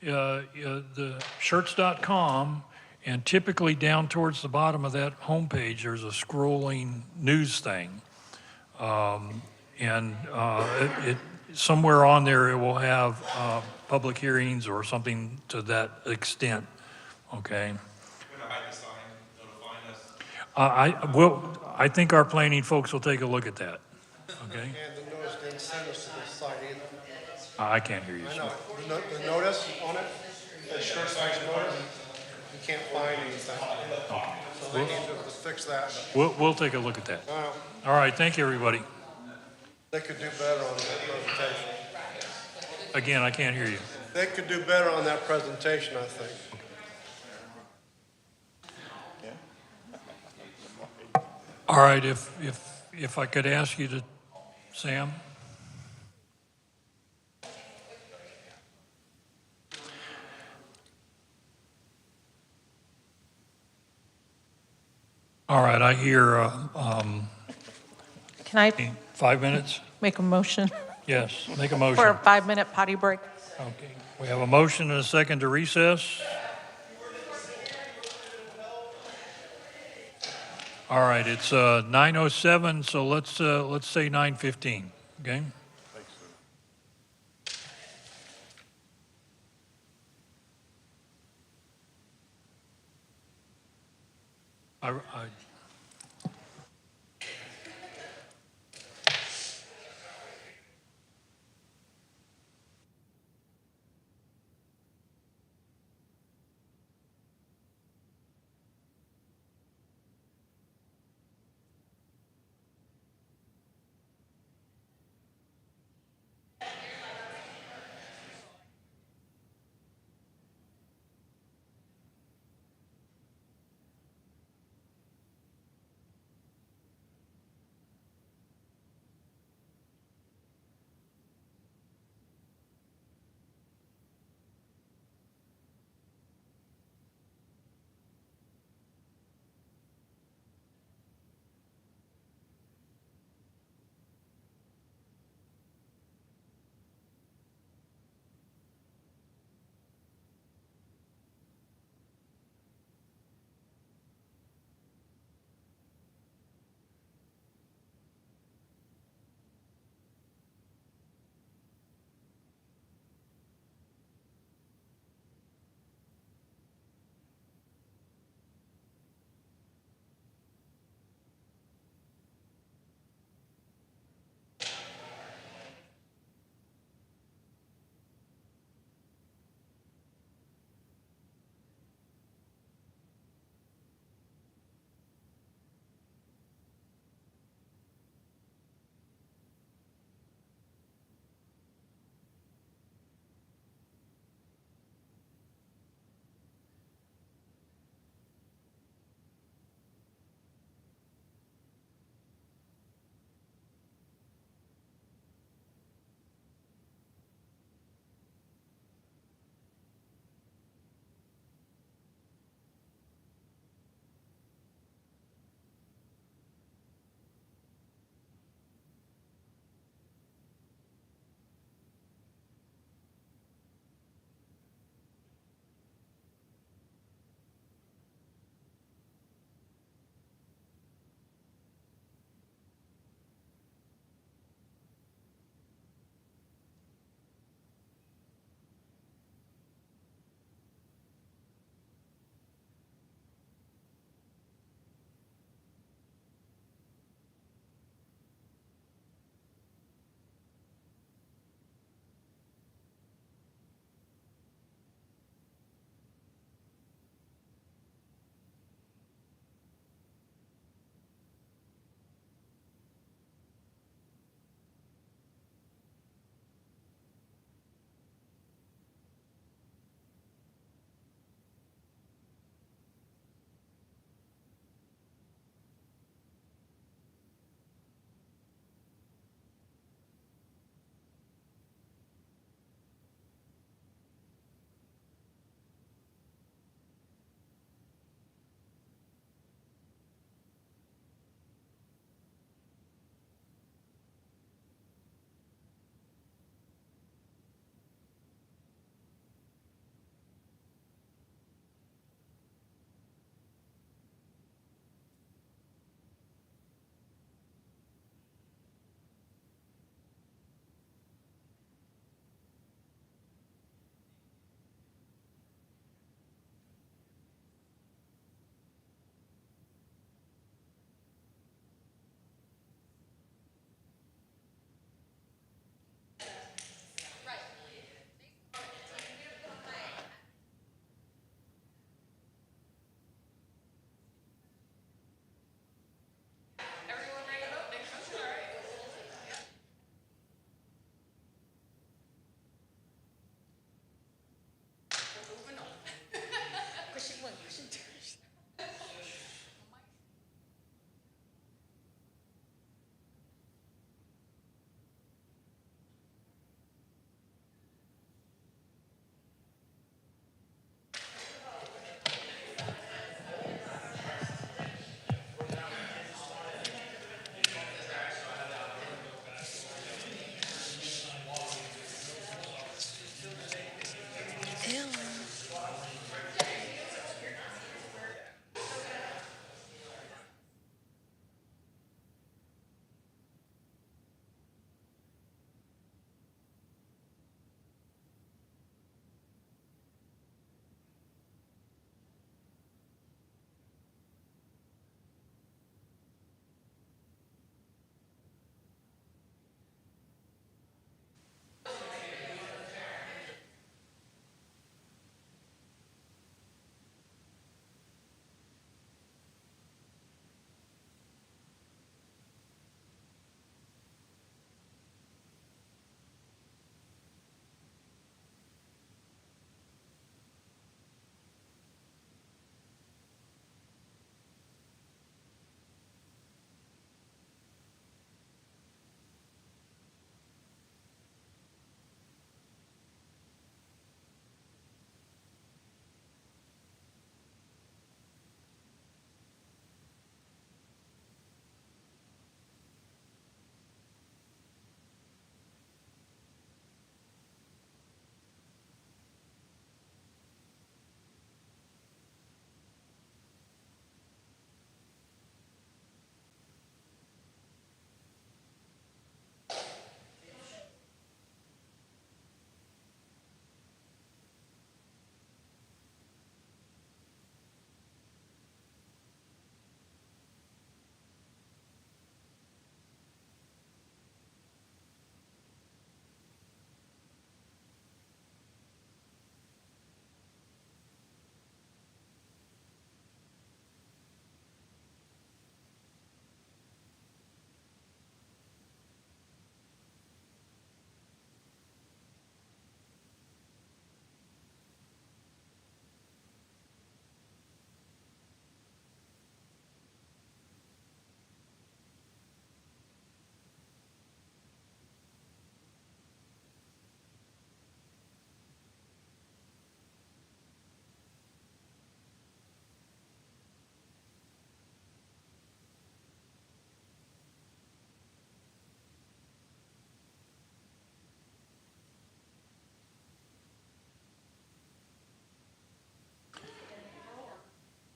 the Schertz.com, and typically down towards the bottom of that homepage, there's a scrolling news thing. Somewhere on there, it will have public hearings or something to that extent, okay? I think our planning folks will take a look at that, okay? And the notice didn't send us to this site either. I can't hear you. I know, the notice on it, that Schertz notice, you can't find anything. So they need to fix that. We'll take a look at that. All right, thank you, everybody. They could do better on that presentation. Again, I can't hear you. They could do better on that presentation, I think. All right, if I could ask you to, Sam? All right, I hear, Can I 5 minutes? make a motion Yes, make a for a motion. 5-minute potty break? Okay, we have a motion and a second to recess. All right, it's 9:07, so let's say 9:15, okay? I,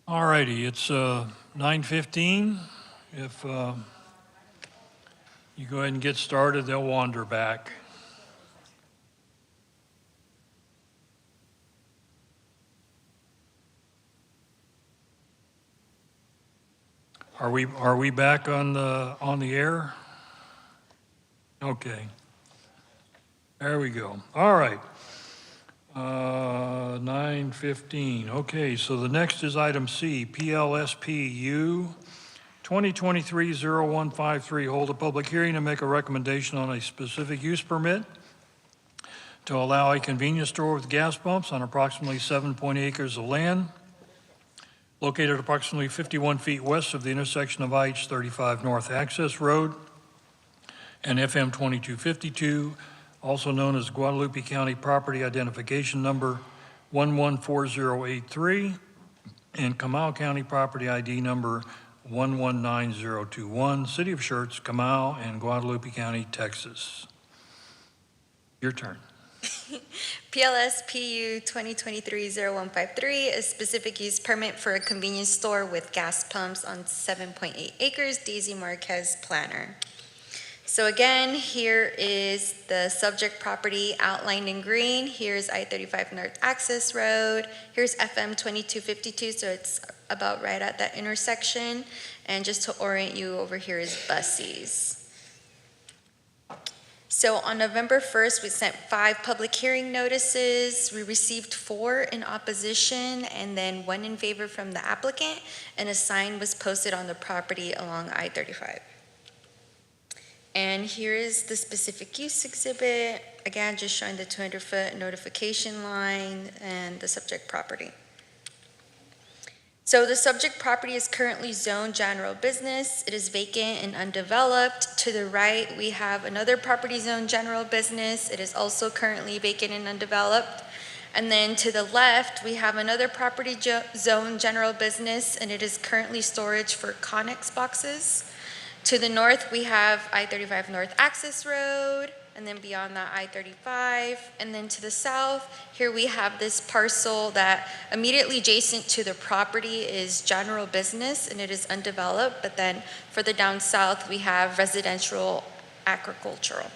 All righty, it's 9:15. If you go ahead and get started, they'll wander back. Are we back on the air? Okay. There we go. All right. 9:15. Okay, so the next is item C, PLSPU 2023-0153. Hold a public hearing and make a recommendation on a specific use permit to allow a convenience store with gas pumps on approximately 7.8 acres of land located approximately 51 feet west of the intersection of IH-35 North Access Road and FM 2252, also known as Guadalupe County Property Identification Number 114083, and Comal County Property ID Number 119021, City of Schertz, Comal, and Guadalupe County, Texas. Your turn. PLSPU 2023-0153, a specific use permit for a convenience store with gas pumps on 7.8 acres, Daisy Marquez Planner. So again, here is the subject property outlined in green. Here's I-35 North Access Road. Here's FM 2252, so it's about right at that intersection. And just to orient you, over here is Bussies. So on November 1st, we sent 5 public hearing notices. We received 4 in opposition and then 1 in favor from the applicant, and a sign was posted on the property along I-35. And here is the specific use exhibit, again, just showing the 200-foot notification line and the subject property. So the subject property is currently zoned general business. It is vacant and undeveloped. To the right, we have another property zoned general business. It is also currently vacant and undeveloped. And then to the left, we have another property zoned general business, and it is currently storage for Connex boxes. To the north, we have I-35 North Access Road, and then beyond that, I-35. And then to the south, here we have this parcel that immediately adjacent to the property is general business, and it is undeveloped. But then further down south, we have residential agricultural.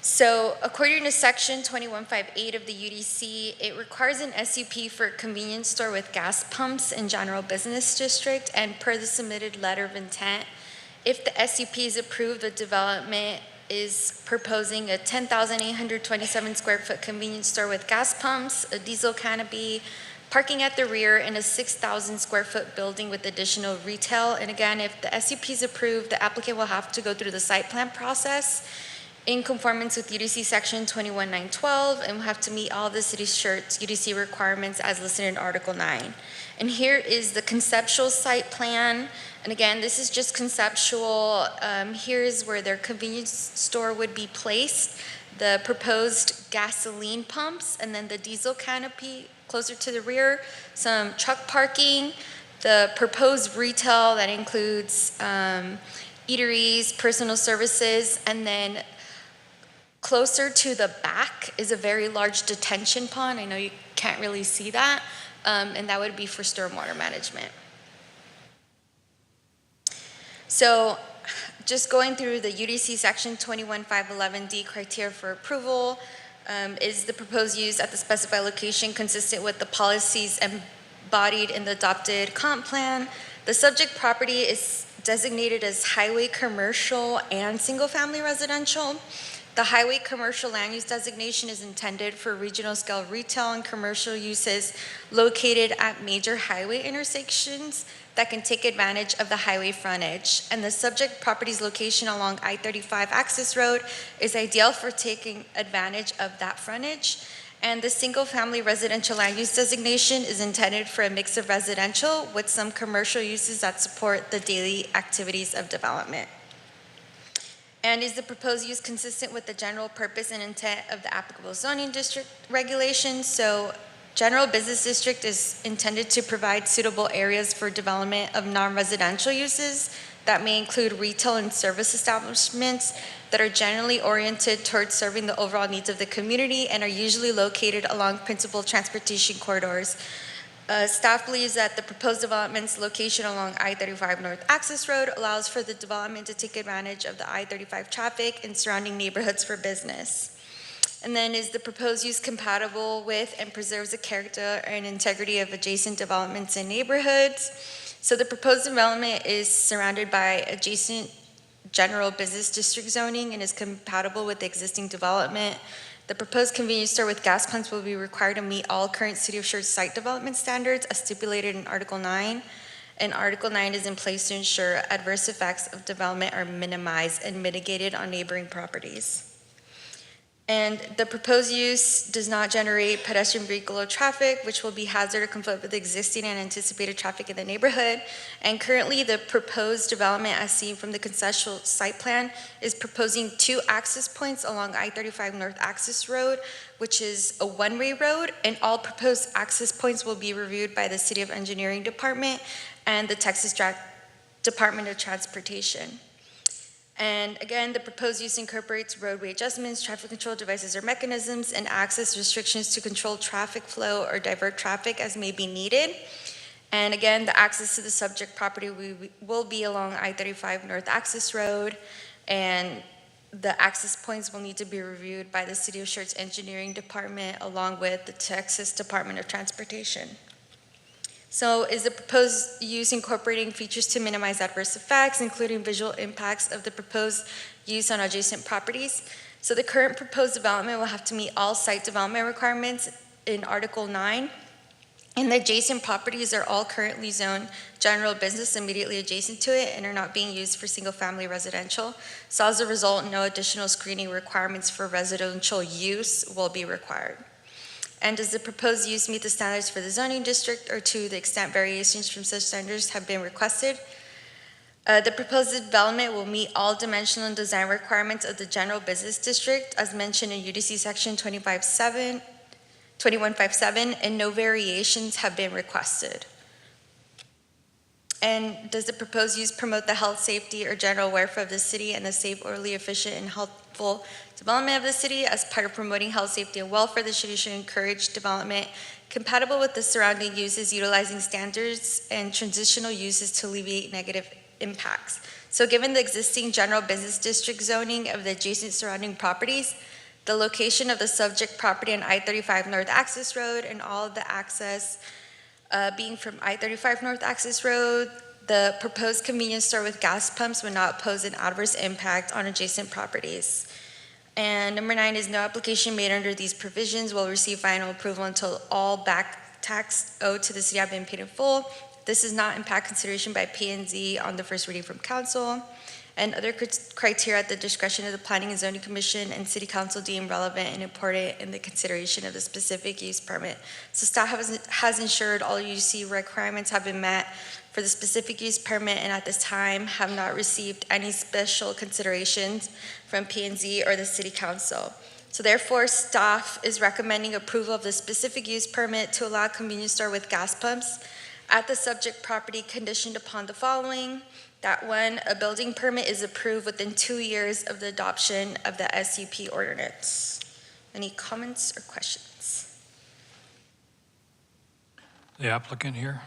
So according to section 2158 of the UDC, it requires an SUP for a convenience store with gas pumps in general business district, and per the submitted letter of intent, if the SUP is approved, the development is proposing a 10,827 square foot convenience store with gas pumps, a diesel canopy, parking at the rear, and a 6,000 square foot building with additional retail. And again, if the SUP is approved, the applicant will have to go through the site plan process in conformance with UDC section 21912, and will have to meet all the City of Schertz UDC requirements as listed in Article 9. And here is the conceptual site plan. And again, this is just conceptual. Here's where their convenience store would be placed, the proposed gasoline pumps, and then the diesel canopy closer to the rear, some truck parking, the proposed retail that includes eateries, personal services, and then closer to the back is a very large detention pond. I know you can't really see that, and that would be for stormwater management. So just going through the UDC section 21511D criteria for approval, is the proposed use at the specified location consistent with the policies embodied in the adopted comp plan? The subject property is designated as highway commercial and single-family residential. The highway commercial land use designation is intended for regional scale retail and commercial uses located at major highway intersections that can take advantage of the highway frontage. And the subject property's location along I-35 Access Road is ideal for taking advantage of that frontage. And the single-family residential land use designation is intended for a mix of residential with some commercial uses that support the daily activities of development. And is the proposed use consistent with the general purpose and intent of the applicable zoning district regulations? So general business district is intended to provide suitable areas for development of non-residential uses that may include retail and service establishments that are generally oriented towards serving the overall needs of the community and are usually located along principal transportation corridors. Staff believes that the proposed development's location along I-35 North Access Road allows for the development to take advantage of the I-35 traffic and surrounding neighborhoods for business. And then, is the proposed use compatible with and preserves the character and integrity of adjacent developments and neighborhoods? So the proposed development is surrounded by adjacent general business district zoning and is compatible with the existing development. The proposed convenience store with gas pumps will be required to meet all current City of Schertz site development standards as stipulated in Article 9. And Article 9 is in place to ensure adverse effects of development are minimized and mitigated on neighboring properties. And the proposed use does not generate pedestrian vehicular traffic, which will be hazard or conflict with existing and anticipated traffic in the neighborhood. And currently, the proposed development, as seen from the conceptual site plan, is proposing 2 access points along I-35 North Access Road, which is a one-way road, and all proposed access points will be reviewed by the City of Engineering Department and the Texas Department of Transportation. And again, the proposed use incorporates roadway adjustments, traffic control devices or mechanisms, and access restrictions to control traffic flow or divert traffic as may be needed. And again, the access to the subject property will be along I-35 North Access Road, and the access points will need to be reviewed by the City of Schertz Engineering Department along with the Texas Department of Transportation. So, is the proposed use incorporating features to minimize adverse effects, including visual impacts of the proposed use on adjacent properties? So the current proposed development will have to meet all site development requirements in Article 9. And the adjacent properties are all currently zoned general business immediately adjacent to it and are not being used for single-family residential. So as a result, no additional screening requirements for residential use will be required. And does the proposed use meet the standards for the zoning district, or to the extent variations from such standards have been requested? The proposed development will meet all dimensional and design requirements of the general business district as mentioned in UDC section 2157, and no variations have been requested. And does the proposed use promote the health, safety, or general welfare of the city and the safe, orderly, efficient, and healthful development of the city? As part of promoting health, safety, and welfare, the city should encourage development compatible with the surrounding uses, utilizing standards and transitional uses to alleviate negative impacts. So given the existing general business district zoning of the adjacent surrounding properties, the location of the subject property on I-35 North Access Road and all of the access being from I-35 North Access Road, the proposed convenience store with gas pumps would not pose an adverse impact on adjacent properties. And number 9 is no application made under these provisions will receive final approval until all back tax owed to the city have been paid in full. This does not impact consideration by P&Z on the first reading from council. And other criteria at the discretion of the Planning and Zoning Commission and City Council deem relevant and important in the consideration of the specific use permit. So staff has ensured all UC requirements have been met for the specific use permit, and at this time have not received any special considerations from P&Z or the City Council. So therefore, staff is recommending approval of the specific use permit to allow a convenience store with gas pumps at the subject property conditioned upon the following: that 1, a building permit is approved within 2 years of the adoption of the SUP ordinance. Any comments or questions? The applicant here?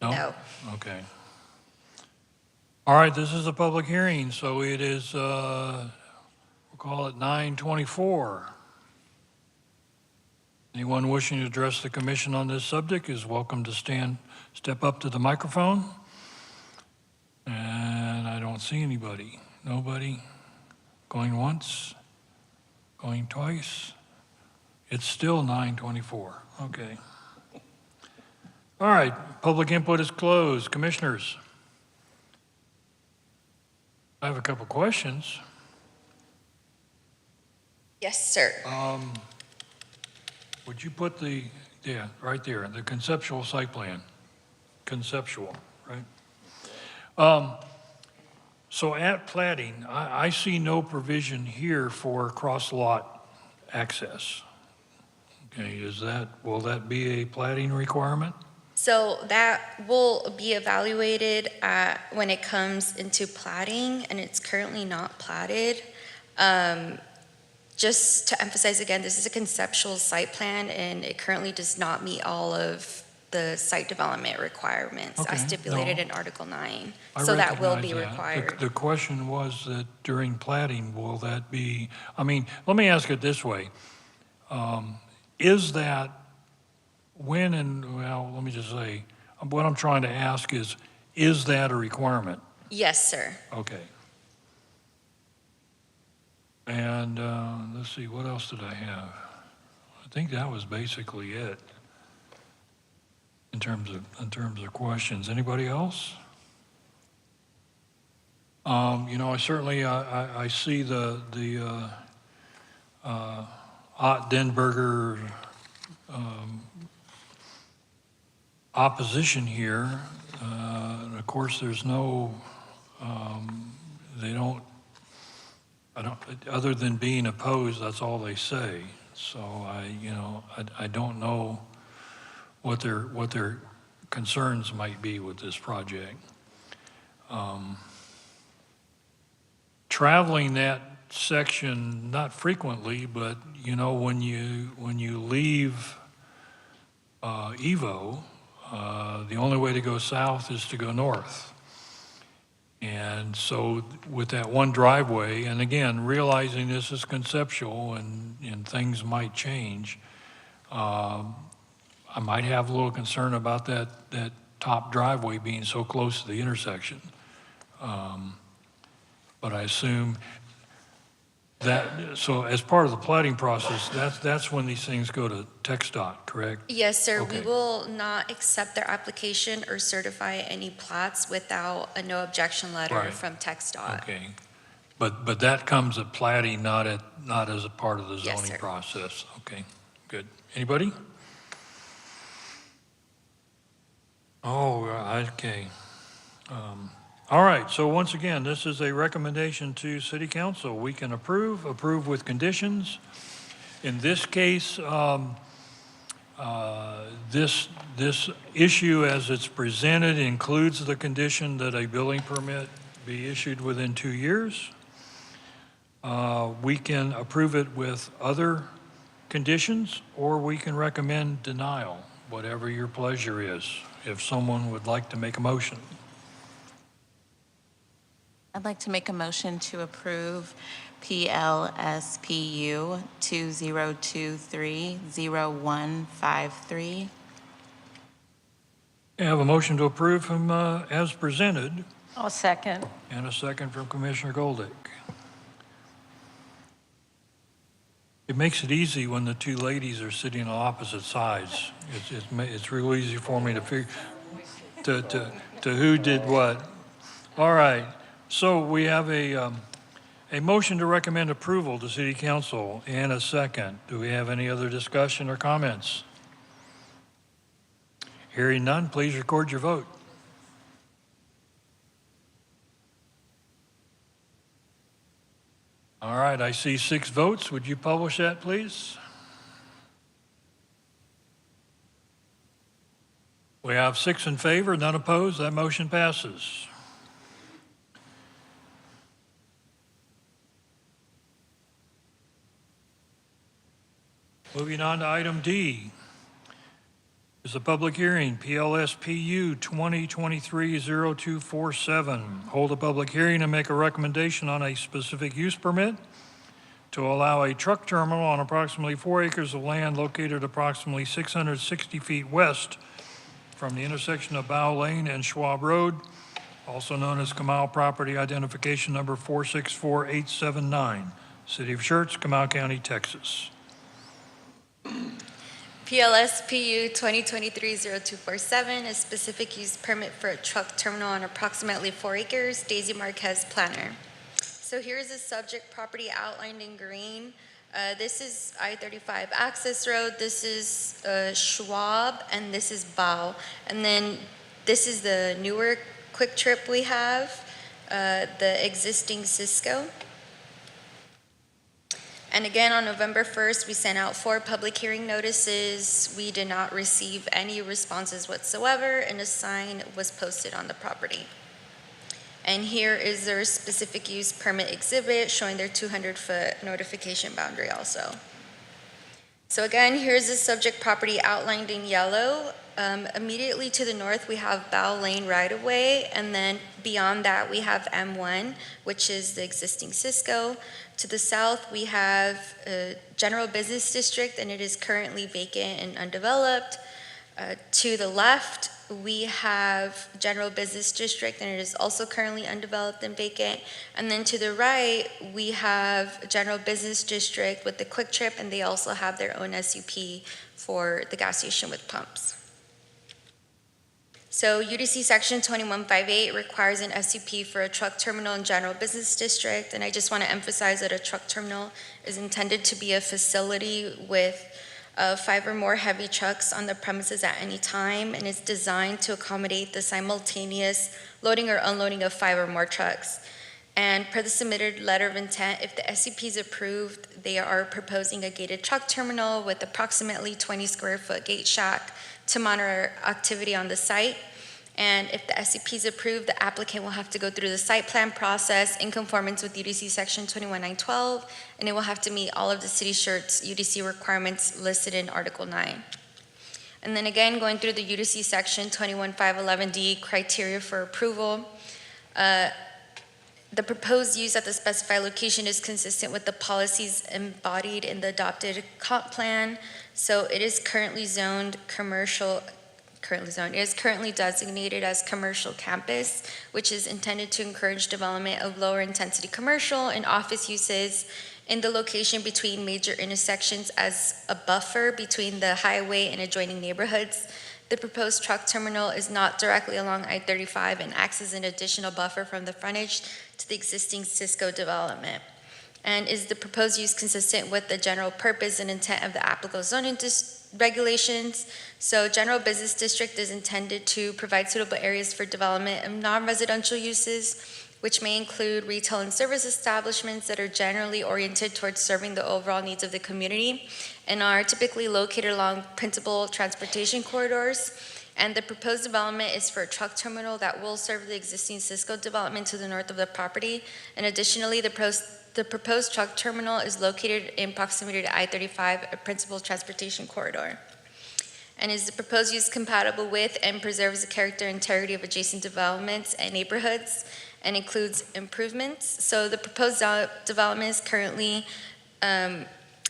No? Okay. All right, this is a public hearing, so it is, we'll call it 9:24. Anyone wishing to address the commission on this subject is welcome to step up to the microphone. And I don't see anybody. Nobody. Going once? Going twice? It's still 9:24. Okay. All right, public input is closed. Commissioners, I have a couple questions. Yes, sir. Would you put right there, the conceptual site plan? Conceptual, right? So at plating, I see no provision here for cross-lot access. Okay, will that be a plating requirement? So that will be evaluated when it comes into plating, and it's currently not platted. just to emphasize again, this is a conceptual site plan and it currently does not meet all of the site development requirements Okay, as stipulated no. in Article 9. I So that will recognize be that. required. The question was that during plating, will that be, I mean, let me ask it this way. Is that when and, well, let me just say, what I'm trying to ask is that a requirement? Yes, sir. Okay. And let's see, what else did I have? I think that was basically it in terms of questions. Anybody else? I certainly I see the Ott Denberger opposition here. And of course, there's no they don't. I don't. Other than being opposed, that's all they say. So I don't know what their concerns might be with this project. Traveling that section, not frequently, but when you leave Evo, the only way to go south is to go north. And so with that one driveway, and again, realizing this is conceptual and things might change, I might have a little concern about that top driveway being so close to the intersection. But I assume that, so as part of the plating process, that's when these things go to TxDOT, correct? Yes, sir. Okay. We will not accept their application or certify any plats without a no objection letter Right. from TxDOT. Okay. But that comes at plating, not as a part of the Yes, zoning sir. process. Okay, good. Anybody? Oh, okay. All right, so once again, this is a recommendation to City Council. We can approve with conditions. In this case, this issue as it's presented includes the condition that a building permit be issued within 2 years. We can approve it with other conditions, or we can recommend denial, whatever your pleasure is, if someone would like to make a motion. I'd like to make a motion to approve PLSPU 2023-0153. I have a motion to approve from as presented, I'll second. and a second from Commissioner Goldick. It makes it easy when the two ladies are sitting on opposite sides. It's real easy for me to figure to who did what. All right. So we have a motion to recommend approval to City Council and a second. Do we have any other discussion or comments? Hearing none, please record your vote. All right, I see 6 votes. Would you publish that, please? We have 6 in favor, none opposed. That motion passes. Moving on to item D is a public hearing, PLSPU 2023-0247. Hold a public hearing and make a recommendation on a specific use permit to allow a truck terminal on approximately 4 acres of land located approximately 660 feet west from the intersection of Bow Lane and Schwab Road, also known as Comal Property Identification Number 464879, City of Schertz, Comal County, Texas. PLSPU 2023-0247, a specific use permit for a truck terminal on approximately 4 acres, Daisy Marquez planner. So here's the subject property outlined in green. This is I-35 access road, this is Schwab, and this is Bow. And then this is the newer Quick Trip we have, the existing Cisco. And again, on November 1st, we sent out 4 public hearing notices. We did not receive any responses whatsoever, and a sign was posted on the property. And here is their specific use permit exhibit showing their 200-foot notification boundary also. So again, here's the subject property outlined in yellow. Immediately to the north, we have Bow Lane right-of-way, and then beyond that, we have M1, which is the existing Cisco. To the south, we have a general business district, and it is currently vacant and undeveloped. To the left, we have general business district, and it is also currently undeveloped and vacant. And then to the right, we have general business district with the Quick Trip, and they also have their own SUP for the gas station with pumps. So UDC section 2158 requires an SUP for a truck terminal and general business district, and I just want to emphasize that a truck terminal is intended to be a facility with 5 or more heavy trucks on the premises at any time, and is designed to accommodate the simultaneous loading or unloading of 5 or more trucks. And per the submitted letter of intent, if the SUP is approved, they are proposing a gated truck terminal with approximately 20 square foot gate shack to monitor activity on the site. And if the SUP is approved, the applicant will have to go through the site plan process in conformance with UDC section 21912, and it will have to meet all of the city Schertz UDC requirements listed in Article 9. And then again, going through the UDC section 21511D criteria for approval, the proposed use at the specified location is consistent with the policies embodied in the adopted comp plan. So it is currently zoned commercial. It is currently designated as commercial campus, which is intended to encourage development of lower intensity commercial and office uses in the location between major intersections as a buffer between the highway and adjoining neighborhoods. The proposed truck terminal is not directly along I-35 and acts as an additional buffer from the frontage to the existing Cisco development. And is the proposed use consistent with the general purpose and intent of the applicable zoning regulations? So general business district is intended to provide suitable areas for development of non-residential uses, which may include retail and service establishments that are generally oriented towards serving the overall needs of the community and are typically located along principal transportation corridors. And the proposed development is for a truck terminal that will serve the existing Cisco development to the north of the property. And additionally, the proposed truck terminal is located in proximity to I-35, a principal transportation corridor. And is the proposed use compatible with and preserves the character and integrity of adjacent developments and neighborhoods and includes improvements. So the proposed development is currently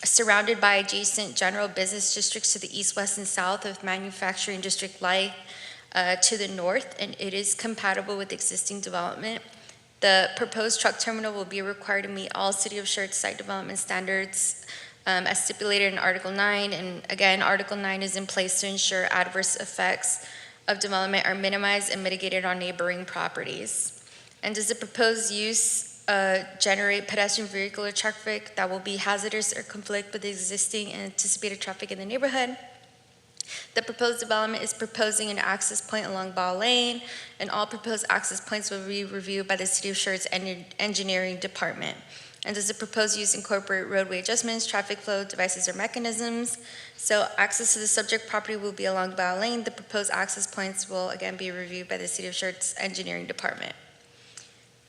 surrounded by adjacent general business districts to the east, west, and south, with manufacturing district light to the north, and it is compatible with existing development. The proposed truck terminal will be required to meet all City of Schertz site development standards as stipulated in Article 9. And again, Article 9 is in place to ensure adverse effects of development are minimized and mitigated on neighboring properties. And does the proposed use generate pedestrian vehicular traffic that will be hazardous or conflict with the existing and anticipated traffic in the neighborhood? The proposed development is proposing an access point along Ball Lane, and all proposed access points will be reviewed by the City of Schertz Engineering Department. And does the proposed use incorporate roadway adjustments, traffic flow devices, or mechanisms? So access to the subject property will be along Bow Lane. The proposed access points will again be reviewed by the City of Schertz Engineering Department.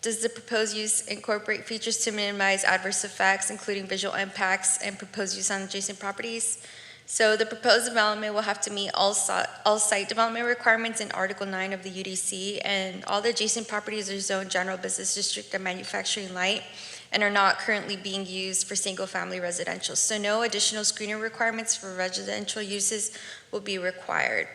Does the proposed use incorporate features to minimize adverse effects, including visual impacts and proposed use on adjacent properties? So the proposed development will have to meet all site development requirements in Article 9 of the UDC, and all the adjacent properties are zoned general business district and manufacturing light and are not currently being used for single-family residential. So no additional screening requirements for residential uses will be required.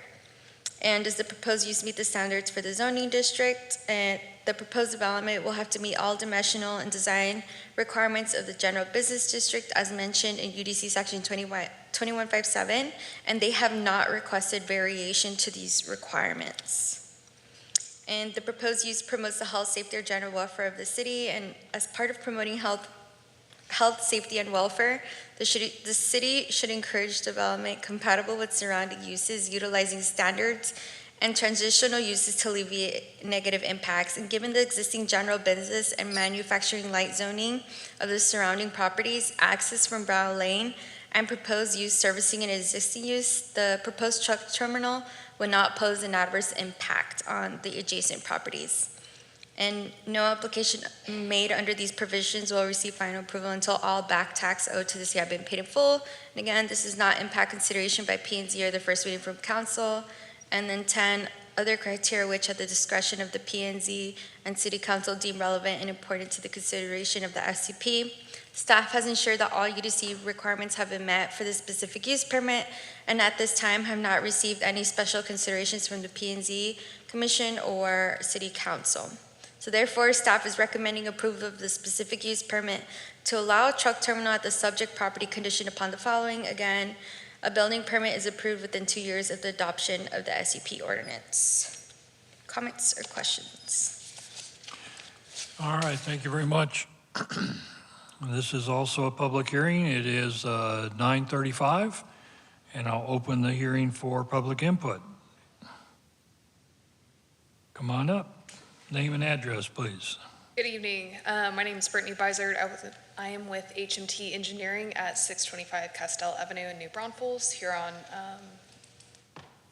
And does the proposed use meet the standards for the zoning district? And the proposed development will have to meet all dimensional and design requirements of the general business district as mentioned in UDC section 2157, and they have not requested variation to these requirements. And the proposed use promotes the health, safety, or general welfare of the city, and as part of promoting health, safety, and welfare, the city should encourage development compatible with surrounding uses, utilizing standards and transitional uses to alleviate negative impacts. And given the existing general business and manufacturing light zoning of the surrounding properties, access from Brow Lane, and proposed use servicing an existing use, the proposed truck terminal would not pose an adverse impact on the adjacent properties. and no application made under these provisions will receive final approval until all back tax owed to the city have been paid in full. And again, this does not impact consideration by P&Z or the first reading from council. And then 10, other criteria which at the discretion of the P&Z and city council deem relevant and important to the consideration of the SCP. Staff has ensured that all UDC requirements have been met for the specific use permit, and at this time have not received any special considerations from the P&Z Commission or City Council. So therefore, staff is recommending approval of the specific use permit to allow a truck terminal at the subject property conditioned upon the following. Again, a building permit is approved within 2 years of the adoption of the SCP ordinance. Comments or questions? All right, thank you very much. This is also a public hearing. It is 9:35, and I'll open the hearing for public input. Come on up. Name and address, please. Good evening. My name is Brittany Bizard. I am with HMT Engineering at 625 Castell Avenue in New Braunfels, here on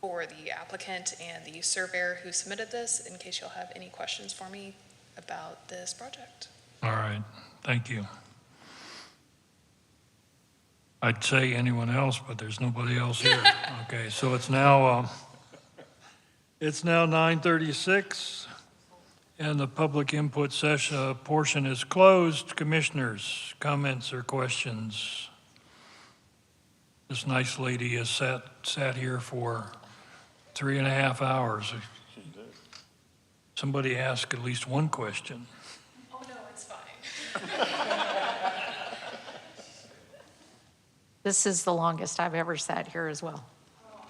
for the applicant and the surveyor who submitted this, in case you'll have any questions for me about this project. All right, thank you. I'd say anyone else, but there's nobody else here. Okay, so it's now 9:36. And the public input session portion is closed. Commissioners, comments or questions? This nice lady has sat here for 3.5 hours. Somebody ask at least one question. Oh, no, it's fine. This is the longest I've ever sat here as well.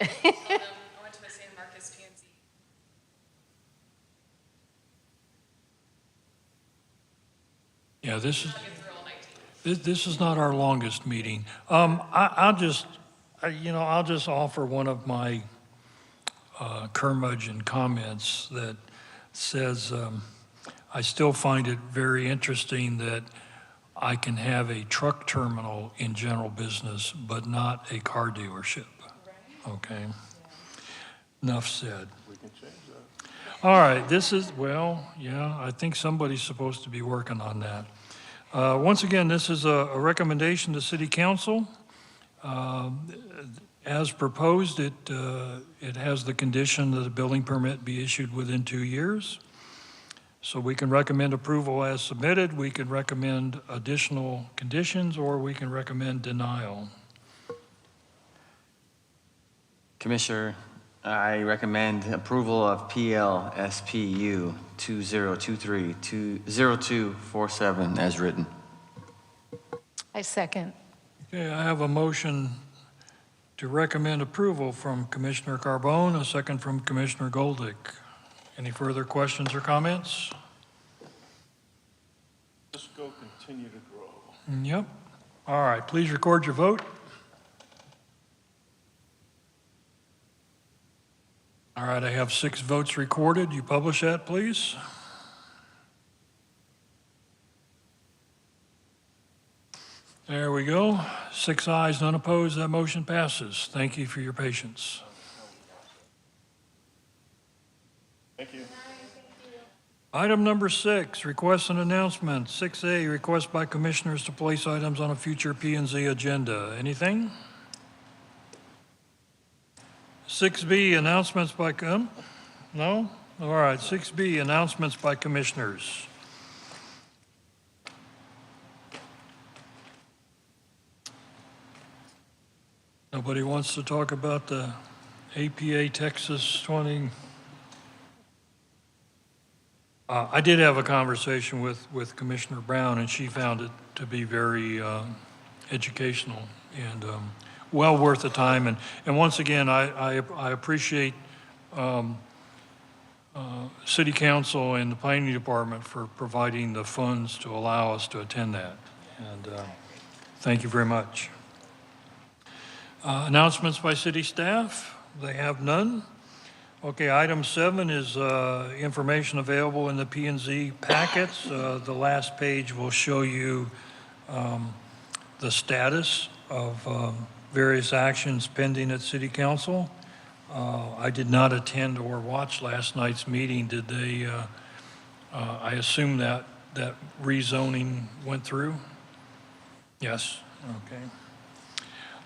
I went to the San Marcos P&Z. Yeah, this is not our longest meeting. I'll just offer one of my curmudgeon comments that says I still find it very interesting that I can have a truck terminal in general business, but not a car dealership. Okay. Enough said. We can change that. All right, I think somebody's supposed to be working on that. Once again, this is a recommendation to City Council. As proposed, it has the condition that the building permit be issued within 2 years. So we can recommend approval as submitted, we can recommend additional conditions, or we can recommend denial. Commissioner, I recommend approval of PL-SPU 2023-0247 as written. I second. Okay, I have a motion to recommend approval from Commissioner Carbone, a second from Commissioner Goldick. Any further questions or comments? Just go continue to grow. Yep. All right, please record your vote. All right, I have 6 votes recorded. You publish that, please. There we go. 6 ayes, none opposed. That motion passes. Thank you for your patience. Thank you. Item number 6, requests and announcements. 6A, request by commissioners to place items on a future P&Z agenda. Anything? 6B, announcements by, no? All right, 6B, announcements by commissioners. Nobody wants to talk about the APA Texas 20. I did have a conversation with Commissioner Brown, and she found it to be very educational and well worth the time. And once again, I appreciate City Council and the Planning Department for providing the funds to allow us to attend that. And thank you very much. Announcements by city staff. They have none. Okay, item 7 is information available in the P&Z packets. The last page will show you the status of various actions pending at City Council. I did not attend or watch last night's meeting. Did they I assume that rezoning went through? Yes, okay.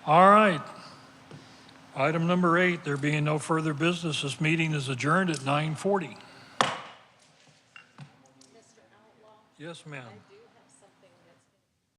All right. Item number 8, there being no further business, this meeting is adjourned at 9:40. Yes, ma'am.